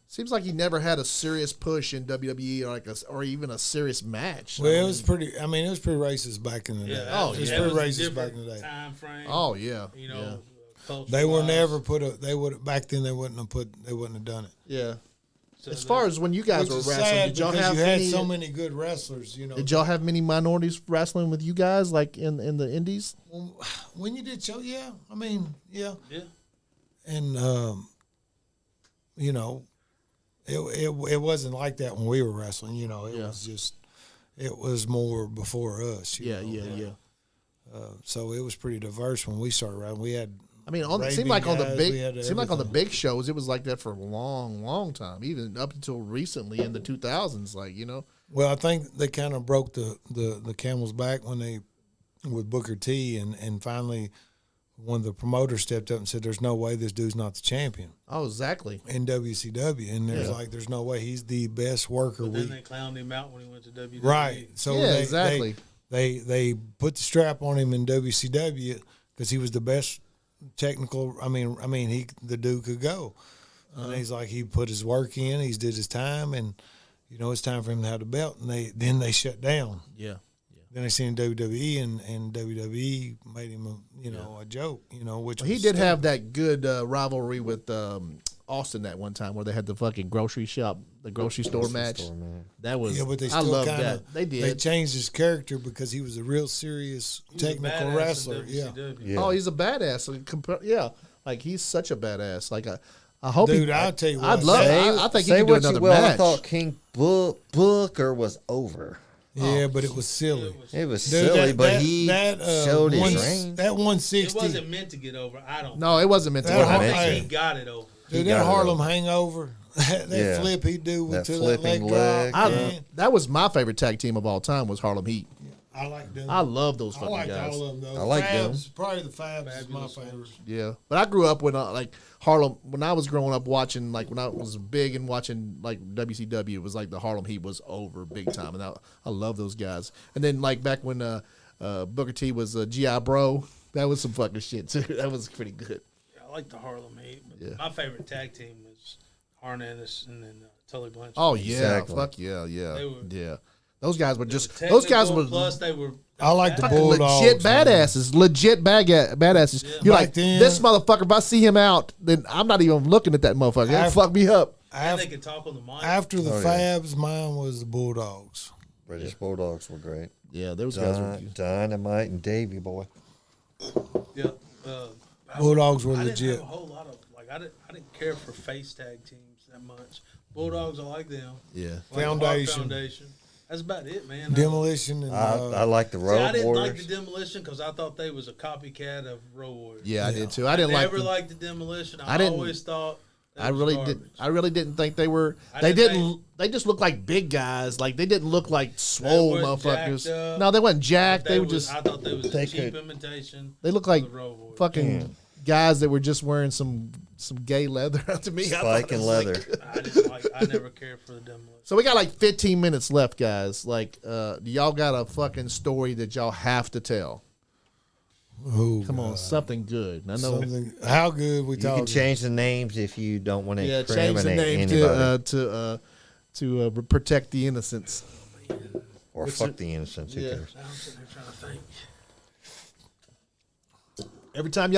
Seems like he never had a serious push in WWE or even a serious match. Well, I it mean- was pretty. I mean, it was pretty racist back in the day. yeah. Oh, that it was yeah. pretty was a racist back in different the day. time frame. Oh yeah. culture They were wise. never put a. They would back then. They wouldn't have done it. Yeah. So As far as when you guys Which were is wrestling, sad did y'all because have you had any? so many good wrestlers. Did y'all have many minorities wrestling with you guys, like in the indies? When you did show, yeah. I mean, yeah. yeah. And it wasn't like that when we were wrestling. It was just. It was more before us. you Yeah, know. yeah. So it was pretty diverse when we started around. We had. I mean, it seemed Arabian like on the guys, big, we had seemed like on the everything. big shows, it was like that for a long, long time, even up until recently in the 2000s. Like Well, I think they kind of broke the camel's back when they with Booker T, and finally one of the promoters stepped up and said, "There's no way this dude's not the champion." Oh, exactly. In WCW, and there's no way he's the best worker. But then they clowned him out when he went to WWE. Right. So exactly. They put the strap on him in WCW because he was the best technical. I mean, the dude could go. And he's like, he put his work in, he did his time, and it's time for him to have the belt. And they shut down. Yeah. Then they seen WWE, and WWE made him a joke. Which he did have that good rivalry with Austin that one time where they had the fucking grocery store match. That was but they I still love kinda, that. They did. They changed his character because he was a real serious technical wrestler. Yeah. Oh, he's a badass. Yeah, like he's such a badass. Like I hope. Dude, I'll tell you what. I'd love. I think he say could do what another you will. match. I thought King Booker was over. Yeah, but it was silly. It was silly, but he showed his range. That 160. It wasn't meant to get over. No, it wasn't meant to. That He got it over. Dude, that Harlem Hangover, that flip he do That to that leg flipping drop. leg. That was my favorite tag team of all time. Was Harlem Heat. I like them. I love those I fucking like guys. all of them though. I like them. Probably the Fabs is my favorite. Yeah, but I grew up when like Harlem. When I was growing up watching, like when I was big and watching like WCW, it was like the Harlem Heat was over big time, and I love those guys. And then like back when Booker T was GI Bro, that was some fucking shit too. That was pretty good. Yeah, I like the Harlem Heat. But Yeah. my favorite tag team was Arn Anderson and Tully Blanchard. Oh yeah, Exactly. fuck yeah, They were- yeah. Those guys were They just were those guys technical, were plus they were I like the fucking Bulldogs. legit badasses, legit badasses. Yeah. You're Back like then- this motherfucker. If I see him out, then I'm not even looking at that motherfucker. He'll fuck me up. And they could talk on the mic. After the Oh, yeah. Fabs, mine was the Bulldogs. British Bulldogs were great. Yeah, those guys were. Dynamite and Davy boy. Yeah. Bulldogs were I didn't legit. have a whole lot of I didn't care for face tag teams that much. Bulldogs, I like them. Yeah. I like the Hart Foundation. Foundation. That's about it, man. Demolition and I like the See, Road I didn't like Warriors. the Demolition because I thought they was a copycat of Road Warriors. Yeah, I did too. I didn't like. Never liked the Demolition. I I didn't- always thought that I was really garbage. did. I really didn't think they were. I They didn't didn't. think- They just looked like big guys. Like they didn't look like swole weren't motherfuckers. jacked up. No, they weren't jacked. They were was- just. I thought they was They a cheap could- imitation. They looked of like the Road Warriors. fucking guys that were just wearing some gay leather. To me, I thought Spike it and was leather. like- I never cared for the Demolition. So we got like 15 minutes left, guys. Like, do y'all got a fucking story that y'all have to tell? Come on, something good. I know. How good we You talking? can change the names if you don't want to Yeah, change the incriminate name anybody. to protect the innocents. Or fuck the innocents. Who Yeah. cares? I'm sitting there trying to think. Every time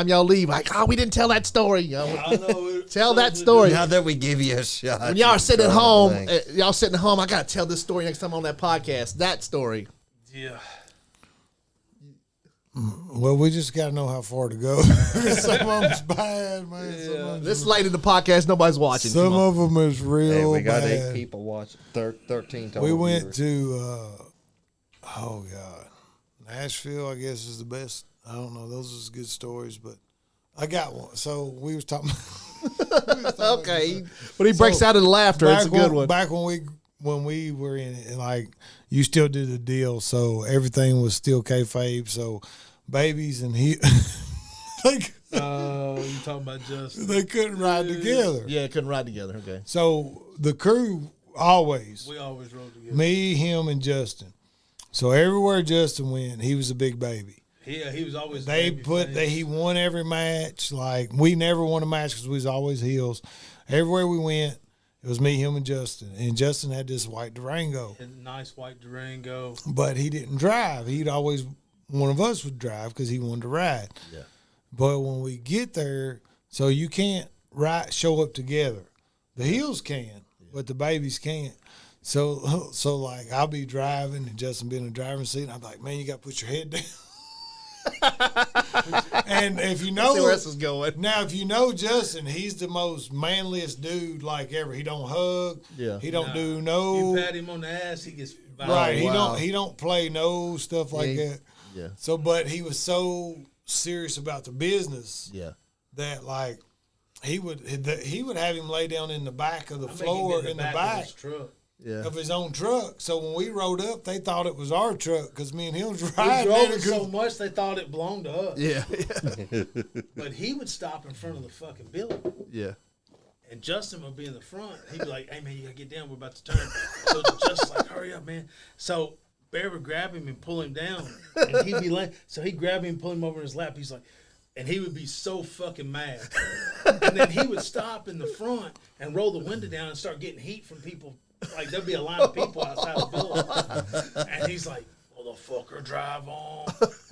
y'all leave, like, oh, we didn't tell that story. I know. Tell that story. Now that we give you a shot. When y'all are sitting at try to home, think. I gotta tell this story next time on that podcast. That story. Yeah. Well, we just got to know how far to go. Some of them's bad, man. Some of 'em's- This is late in the podcast. Nobody's watching. Some Come on. of them is real Hey, we got bad. 8 people watching. 13 total. We went viewers. to, Nashville, I guess, is the best. I don't know. Those are good stories, but I got one. So we was talking. Okay, when he breaks out in laughter, it's a good one. Back when we were in it, like you still did the deal, so everything was still kayfabe. So babies and he, like Oh, you talking about Justin? they couldn't ride together. Yeah, couldn't ride together. Okay. So the crew always We always rode together. me, him, and Justin. So everywhere Justin went, he was a big baby. He was always. They baby put face. that he won every match. Like we never won a match because we was always heels. Everywhere we went, it was me, him, and Justin. And Justin had this white Durango, Had a nice white Durango. but he didn't drive. He'd always one of us would drive because he wanted to ride. Yeah. But when we get there, so you can't show up together. The heels can, but the babies can't. So like I'll be driving and Justin be in the driving seat. And I'm like, man, you got to put your head down. And if you know See where this is going. now, if you know Justin, he's the most manliest dude like ever. He don't hug. Yeah. He don't do You no. pat him on the ass, he gets Right. He wow. don't play no stuff like Yeah, that. Yeah. So, but he was so serious about the business Yeah. that like he would have him lay down in the back of the I make him floor get in the of back. his truck. of his own truck. So when we rode up, they thought it was our truck because me and him was We riding drove it. it so much they thought it belonged to us. Yeah. But he would stop in front of the fucking building. Yeah. And Justin would be in the front. He'd be like, hey, man, you got to get down. We're about to turn. So Justin's like, hurry up, man. So Bear would grab him and pull him down. And he'd be like, so he'd grab him and pull him over in his lap. He's like, and he would be so fucking mad. And then he would stop in the front and roll the window down and start getting heat from people. Like, there'd be a line of people outside the building. And he's like, motherfucker, drive on.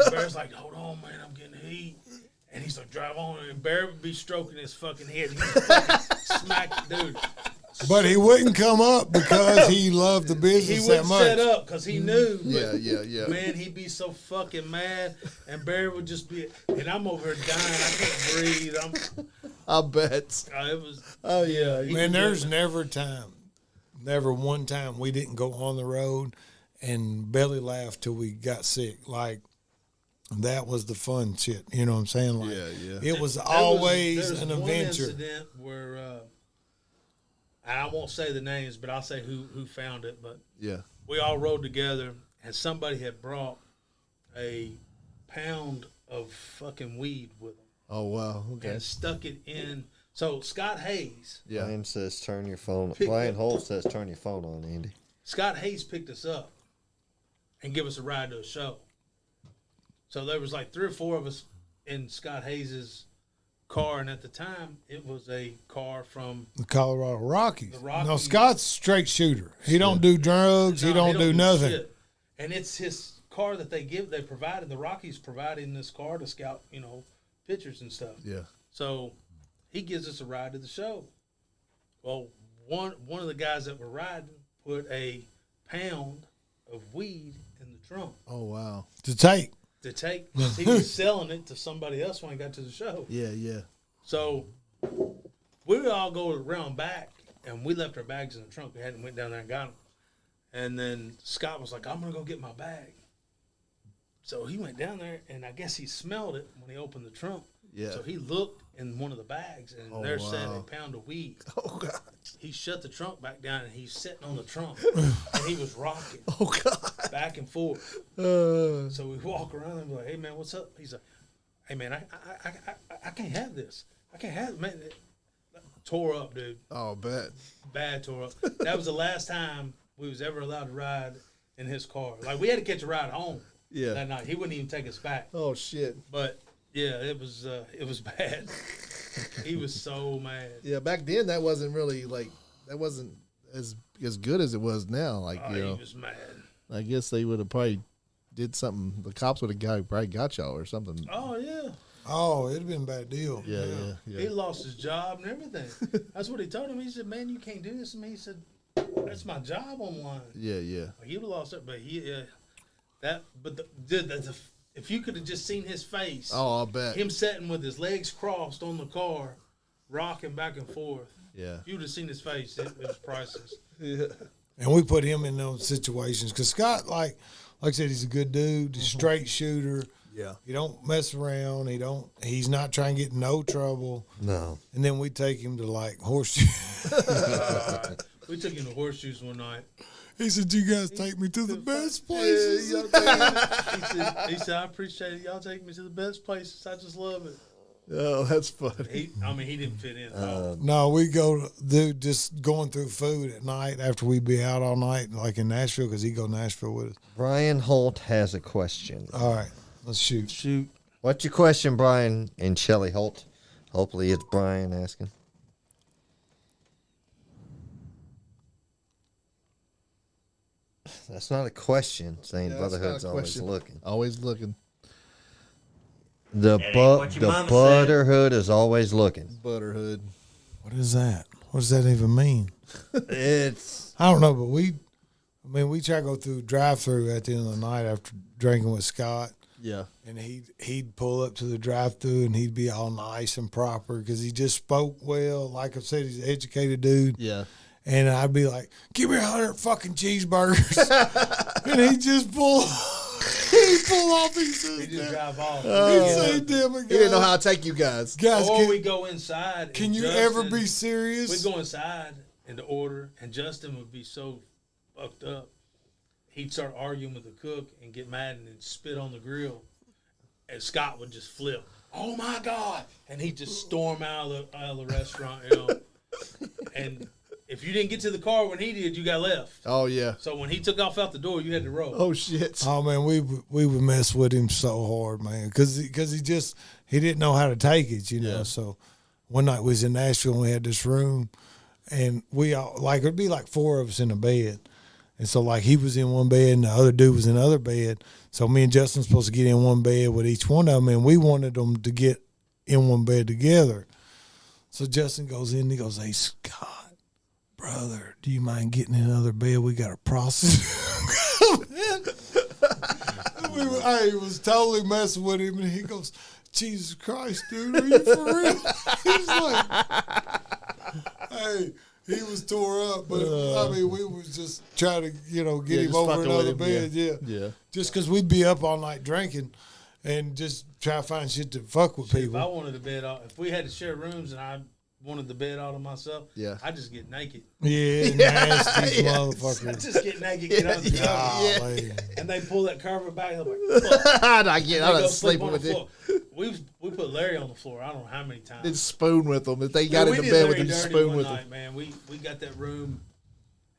Bear's like, hold on, man, I'm getting heat. And he's like, drive on. And Bear would be stroking his fucking head. He would fucking smack, dude. But he wouldn't come up because he loved the He business that wouldn't much. set up because he knew. Yeah. Man, he'd be so fucking mad. And Bear would just be, and I'm over here dying. I can't breathe. I bet. It was. Oh, yeah. Man, there's never one time we didn't go on the road and belly laugh till we got sick. Like, that was the fun shit. You know what I'm saying? Like, Yeah. it was always There's an one adventure. incident where, and I won't say the names, but I'll say who found it. But Yeah. we all rode together, and somebody had brought a pound of fucking weed with them Oh, wow. Okay. and stuck it in. So Scott Hayes, Yeah. Brian says turn your phone. Pick Brian up. Holt says turn your phone on, Andy. Scott Hayes picked us up and give us a ride to a show. So there was like 3 or 4 of us in Scott Hayes's car, and at the time it was a car from The Colorado Rockies. The Rockies. No, Scott's a straight shooter. He don't do drugs. he No, don't do nothing. shit. And it's his car that they provided. The Rockies providing this car to scout, pictures and stuff. Yeah. So he gives us a ride to the show. Well, one of the guys that were riding put a pound of weed in the trunk Oh, wow. To take. to take. He was selling it to somebody else when he got to the show. Yeah. So we would all go around back, and we left our bags in the trunk. We hadn't went down there and got them. And then Scott was like, I'm going to go get my bag. So he went down there, and I guess he smelled it when he opened the trunk. Yeah. So he looked in one of the bags, and Oh, there sat a wow. pound of weed. Oh, God. He shut the trunk back down, and he's sitting on the trunk, and he was rocking Oh, God. back and forth. So we walk around and be like, hey, man, what's up? He's like, hey, man, I can't have this. I can't have it, man. It tore up, dude. Oh, bet. Bad tore up. That was the last time we was ever allowed to ride in his car. Like, we had to catch a ride home Yeah. that night. He wouldn't even take us back. Oh, shit. But, yeah, it was bad. He was so mad. Yeah, back then that wasn't really that wasn't as good as it was now. Like, Oh, he was mad. I guess they would have probably did something. The cops would have probably got y'all or something. Oh, yeah. Oh, it'd have been a bad deal. Yeah. He lost his job and everything. That's what he told him. He said, man, you can't do this to me. He said, that's my job online. Yeah. He would have lost it, but if you could have just seen his face, Oh, I bet. him sitting with his legs crossed on the car, rocking back and forth. Yeah. If you would have seen his face, it was priceless. Yeah. And we put him in those situations because Scott, like I said, he's a good dude, he's a straight shooter. Yeah. He don't mess around. He's not trying to get in no trouble. No. And then we take him to like horseshoe. We took him to Horseshoes one night. He said, "You guys take me to the best places." He said, I appreciate it. Y'all take me to the best places. I just love it. Oh, that's funny. He didn't fit in at all. No, we go to dude just going through food at night after we be out all night, like in Nashville, because he go to Nashville with us. Brian Holt has a question. All right, let's shoot. Shoot. What's your question, Brian and Shelley Holt? Hopefully it's Brian asking. That's not a question, saying Yeah, that's Brotherhood's not a always question. looking. Always looking. The That ain't what your mama said. Brotherhood is always looking. Butterhood. What is that? What does that even mean? It's I don't know, but we try to go through drive-through at the end of the night after drinking with Scott. Yeah. And he'd pull up to the drive-through and he'd be all nice and proper because he just spoke well. Like I said, he's an educated dude. Yeah. And I'd be like, "Give me 100 fucking cheeseburgers," and he'd pull off. He says, He just drive off. he'd say, "Damn it, He didn't know guys, how to take you guys. guys, Or we go inside. can and you Justin- ever be serious?" We'd go inside and to order, and Justin would be so fucked up, he'd start arguing with the cook and get mad and then spit on the grill. And Scott would just flip. Oh my God! And he'd just storm out of the restaurant, you know. And if you didn't get to the car when he did, you got left. Oh yeah. So when he took off out the door, you had to roll. Oh shit. Oh man, we would mess with him so hard, man, because he didn't know how to take it, you know. Yeah. So one night we was in Nashville and we had this room, and we all it'd be like 4 of us in a bed, and so like he was in one bed and the other dude was in the other bed. So me and Justin supposed to get in one bed with each one of them, and we wanted them to get in one bed together. So Justin goes in and he goes, "Hey Scott, brother, do you mind getting in another bed? We got a prostitute." I was totally messing with him, and he goes, "Jesus Christ, dude, are you for real?" He's like, "Hey." He was tore up, but I mean, we was just trying to, get him over another bed, yeah. Just because we'd be up all night drinking, and just try to find shit to fuck with If people. I wanted the bed out, if we had to share rooms and I wanted the bed out of myself, I'd just get naked. Yeah, nasty motherfucker. I'd just get naked, get on the cover, Golly. and they pull that cover back. I'm like, fuck. I'm They not go sleep sleeping on with the it. floor. We put Larry on the floor. I don't know how many times. Then spoon with them. If they got We in the did bed Larry with them, dirty spoon one with night, them. man. We got that room,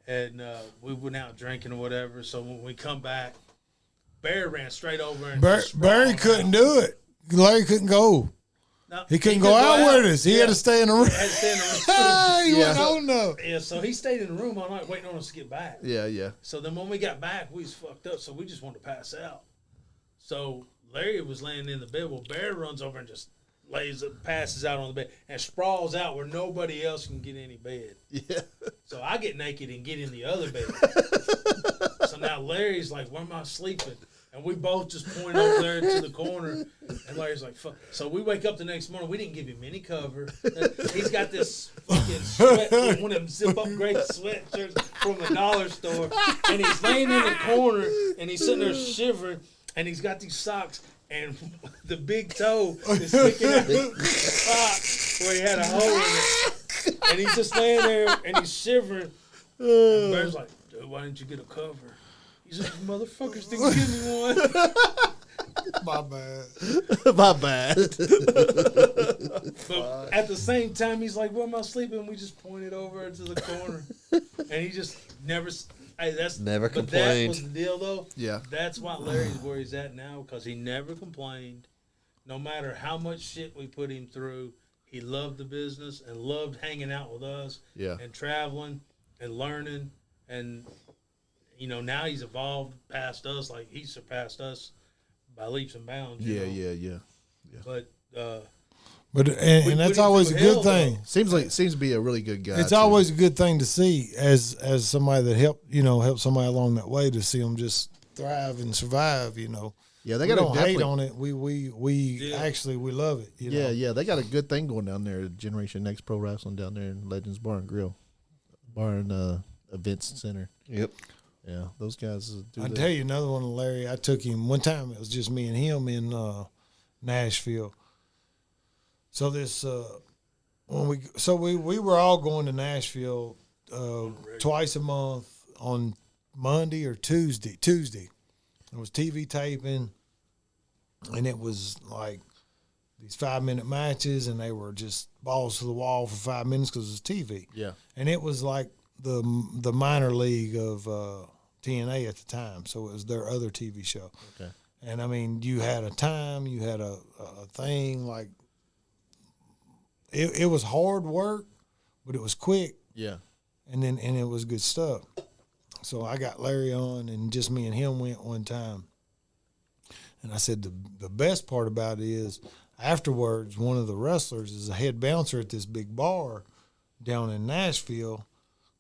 and we went out drinking or whatever. So when we come back, Barry ran straight over and just Barry sprawled couldn't out. do it. Larry couldn't go. No, He couldn't go out with us. He had to stay in the room. He had to stay in the room. He wasn't old enough. Yeah, so he stayed in the room all night waiting on us to get back. Yeah. So then when we got back, we was fucked up, so we just wanted to pass out. So Larry was laying in the bed. Well, Barry runs over and just passes out on the bed and sprawls out where nobody else can get any bed. Yeah. So I get naked and get in the other bed. So now Larry's like, "Where am I sleeping?" And we both just point over there to the corner. And Larry's like, "Fuck." So we wake up the next morning. We didn't give him any cover. He's got this fucking sweat, one of them zip-up great sweatshirts from the dollar store. And he's laying in the corner, and he's sitting there shivering. And he's got these socks, and the big toe is sticking out the sock where he had a hole in it. And he's just laying there, and he's shivering. And Bear's like, "Dude, why didn't you get a cover?" He's like, "Motherfuckers didn't give me one." My bad. My bad. But at the same time, he's like, "Where am I sleeping?" We just pointed over to the corner, and he just never. Hey, that's Never but complained. That was the deal, though. Yeah. That's why Larry's where he's at now, because he never complained. No matter how much shit we put him through, he loved the business and loved hanging out with us. Yeah. And traveling and learning, and now he's evolved past us. Like he surpassed us by leaps and bounds. you know? Yeah. But But We and that's put him always a through good hell, thing. Seems to be a really good guy. It's too. always a good thing to see as somebody that help somebody along that way, to see them just thrive and survive. Yeah, they We got don't a hate definitely. on it. We actually we love it. Yeah, they got a good thing going down there. Generation X Pro Wrestling down there in Legends Bar and Grill, Events Center. Yep. Yeah, those guys do I that. tell you another one, Larry. I took him one time. It was just me and him in Nashville. So this we were all going to Nashville twice a month on Monday or Tuesday. It was TV taping, and it was like these 5-minute matches, and they were just balls to the wall for 5 minutes because it was TV. Yeah. And it was like the minor league of TNA at the time, so it was their other TV show. Okay. And I mean, you had a time, you had a thing, like it was hard work, but it was quick, Yeah. and it was good stuff. So I got Larry on, and just me and him went one time. And I said the best part about it is afterwards, one of the wrestlers is a head bouncer at this big bar down in Nashville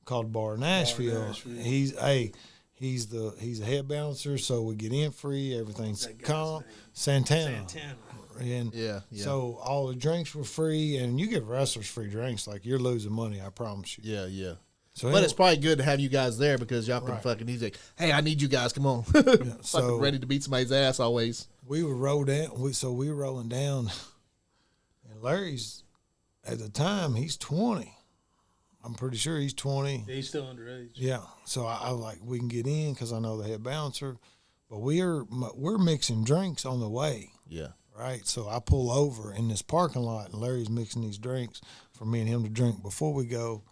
called Bar Nashville. He's a head bouncer, so we get in free. Everything's That guy's comp. name? Santana. And Yeah. so all the drinks were free, and you give wrestlers free drinks, like you're losing money, I promise you. Yeah. So But it's probably good to have you guys there because y'all can Right. fucking. He's like, "Hey, I need you guys. Come on." so- Fucking ready to beat somebody's ass always. we were rolled down. We were rolling down, and Larry's at the time he's 20. I'm pretty sure he's 20. Yeah, he's still underage. Yeah. So I was like, we can get in because I know the head bouncer. But we're mixing drinks on the way. Yeah. Right. So I pull over in this parking lot, and Larry's mixing these drinks for me and him to drink before we go.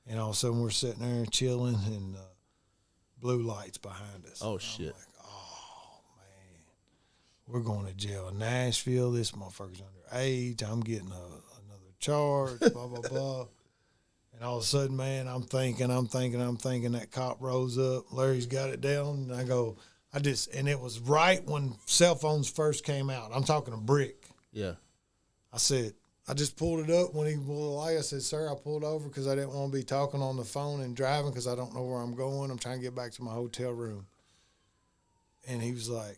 And all of a sudden, we're sitting there chilling, and blue lights behind us. Oh, and shit. I'm like, oh, man. We're going to jail in Nashville. This motherfucker's underage. I'm getting another charge, blah, blah, blah. And all of a sudden, man, I'm thinking. That cop rose up. Larry's got it down, and I go, and it was right when cell phones first came out. I'm talking a brick. Yeah. I said, I just pulled it up when he pulled the light. I said, sir, I pulled over because I didn't want to be talking on the phone and driving because I don't know where I'm going. I'm trying to get back to my hotel room. And he was like,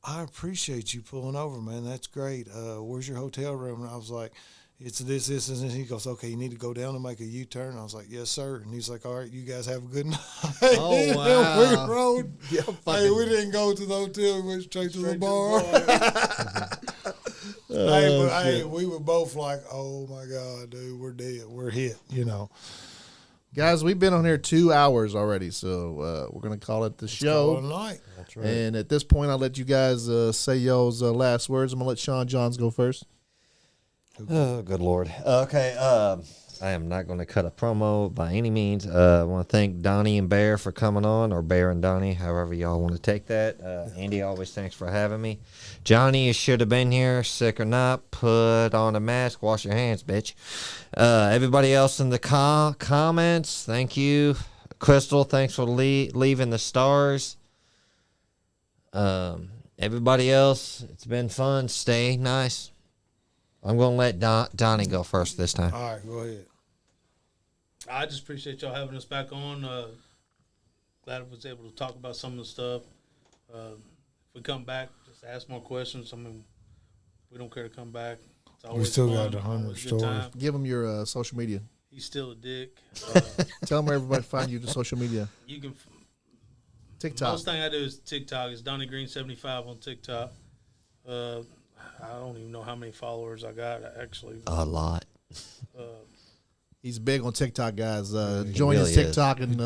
I appreciate you pulling over, man. That's great. Where's your hotel room? And I was like, it's this, and he goes, okay, you need to go down and make a U-turn. I was like, yes, sir. And he's like, all right, you guys have a good night. Oh, wow. We rode. Yeah, Hey, we didn't go to the hotel. We went straight to the bar. Hey, we were both like, oh, my God, dude, we're dead. We're hit, you know. Guys, we've been on here 2 hours already, so we're going to call it the show. Call it a night. That's right. And at this point, I'll let you guys say y'all's last words. I'm going to let Sean Johns go first. Oh, good Lord. Okay, I am not going to cut a promo by any means. I want to thank Donnie and Bear for coming on, or Bear and Donnie, however y'all want to take that. Andy, always thanks for having me. Johnny, you should have been here, sick or not. Put on a mask, wash your hands, bitch. Everybody else in the comments, thank you. Crystal, thanks for leaving the stars. Everybody else, it's been fun. Stay nice. I'm going to let Donnie go first this time. All right, go ahead. I just appreciate y'all having us back on. Glad I was able to talk about some of the stuff. If we come back, just ask more questions. I mean, we don't care to come back. It's always We still fun, got 100 always a good stories. time. Give them your social media. He's still a dick. Tell them where everybody find you to social media. You can. TikTok. Most thing I do is TikTok. It's Donnie Green 75 on TikTok. I don't even know how many followers I got actually. A lot. He's big on TikTok, guys. Join his really TikTok and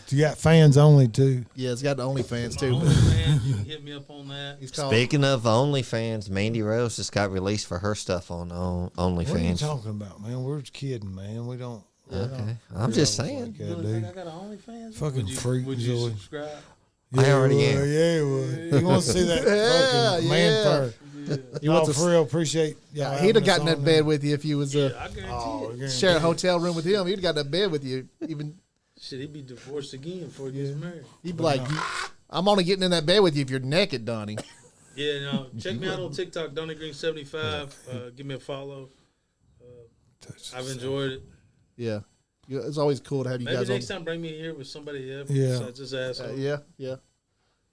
You got fans only, too. yeah, it's got the OnlyFans too. OnlyFans, you can hit me up on that. He's called. Speaking of OnlyFans, Mandy Rose just got released for her stuff on What are you OnlyFans. talking about, man? We're just kidding, man. We don't. Okay. I'm just saying. You really think I got an OnlyFans? Fucking freak, Would you Joey. subscribe? I already would. am. Yeah, he would. You want to see that fucking Yeah, man yeah. fur? He wants Oh, to- for real, appreciate y'all. He'd have having us gotten that on bed there. with you if you was Yeah, I guarantee Oh, it. guarantee sharing a it. hotel room with him. He'd have gotten that bed with you. Even Shit, he'd be divorced again before he gets married. he'd be like, "I'm only getting in that bed with you if you're naked, Donnie." Yeah, no. Check me out on TikTok, Donnie Green 75. Give me a follow. I've enjoyed it. Yeah, it's always cool to have you Maybe guys next on. time bring me here with somebody else Yeah. besides this asshole. Yeah.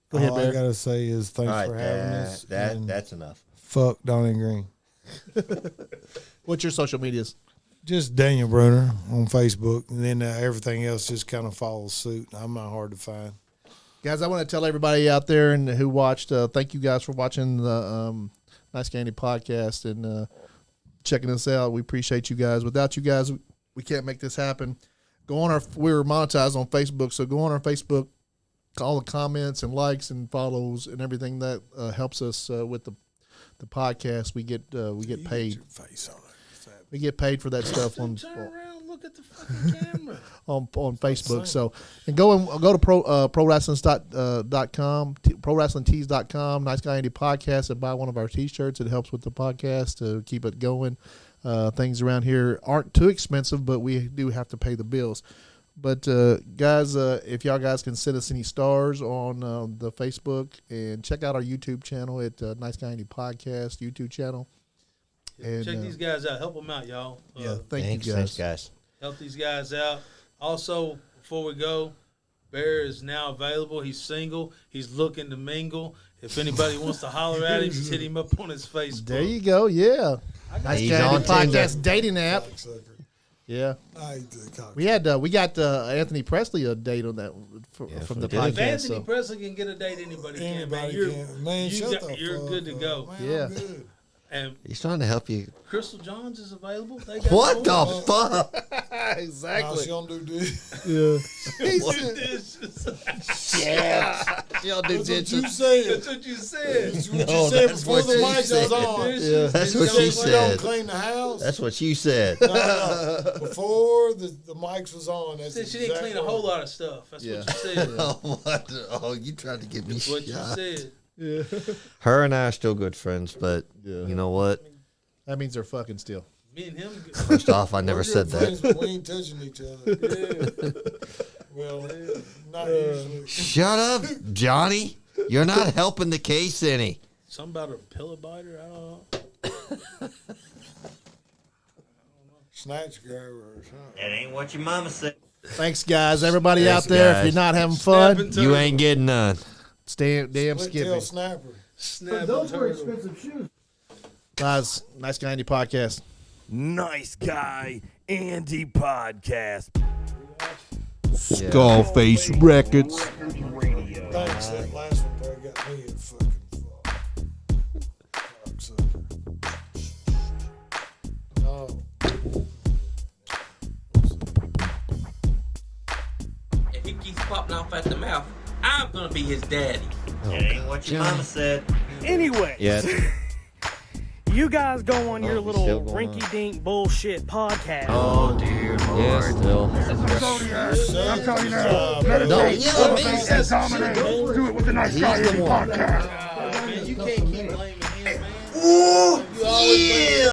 Go ahead, All I Bear. gotta say is thanks All right, for having us. and that's enough. fuck Donnie Green. What's your social medias? Just Daniel Bruner on Facebook, and then everything else just kind of follows suit. I'm not hard to find. Guys, I want to tell everybody out there and who watched, thank you guys for watching the NiceGuyAndy podcast and checking us out. We appreciate you guys. Without you guys, we can't make this happen. We're monetized on Facebook, so go on our Facebook, all the comments and likes and follows and everything that helps us with the podcast. We get paid. Your face on it. We get paid for that stuff on Turn around, look at the fucking camera. on Facebook. So, and go to prowrestlings.com, prowrestlingtees.com, NiceGuyAndy podcast, and buy one of our t-shirts. It helps with the podcast to keep it going. Things around here aren't too expensive, but we do have to pay the bills. But guys, if y'all guys can send us any stars on the Facebook and check out our YouTube channel at NiceGuyAndy podcast YouTube channel. And, Check these guys out. Help them out, y'all. thank Thanks, you guys. thanks, guys. Help these guys out. Also, before we go, Bear is now available. He's single. He's looking to mingle. If anybody wants to holler at him, just hit him up on his Facebook. There you go. Yeah, He's NiceGuyAndy on Tinder. podcast dating app. Yeah. I hate the cock. We got Anthony Presley a date on that Yeah, from we the did. podcast. If Anthony So. Presley can get a date, anybody can. Man, Anybody you're, can. Man, shut the you're fuck good to up. go. Man, Yeah. I'm good. And He's trying to help you. Crystal Johns is available. They got What the more. fuck? Now Exactly. she don't do this. Yeah. What is this? Yeah. Y'all do That's what you ditches. said. That's what you said. That's what No, you said that's before what the she mic was said. on. Yeah. That's You what she said we don't said. clean the house. That's what you said. No. Before the mics was on. That's Said she didn't clean a whole lot of stuff. That's Yeah. what you said. Oh, what? Oh, you tried to get me That's what you shot. said. Yeah. Her and I are still good friends, but Yeah. you know what? That means they're fucking still. Me and him. First off, I never We're said good friends, that. but we ain't touching each other. Well, not usually. Shut up, Johnny. You're not helping the case any. Something about a pillow biter. I don't know. Snatch grabber or something. That ain't what your mama said. Thanks, guys. Everybody Thanks, out there, guys. if you're not having fun, Snapping You ain't getting none. stay damn Split tail skippy. snapper. Snap Those were turtle. expensive shoes. Guys, Nice Guy Andy podcast. Nice Guy Andy podcast. Skullface Records. Thanks, that last one probably got me in fucking fuck. No. If he keeps popping off at the mouth, I'm gonna be his daddy. That ain't what your mama said. Anyway, Yeah. you guys go on your still little going on. rinky-dink bullshit podcast. Oh, dear Lord. Yeah, still. I'm telling you Don't yell at me. Do it with the Nice Guy He's the Andy one. podcast. Man, you can't keep blaming him, man. Ooh, yeah.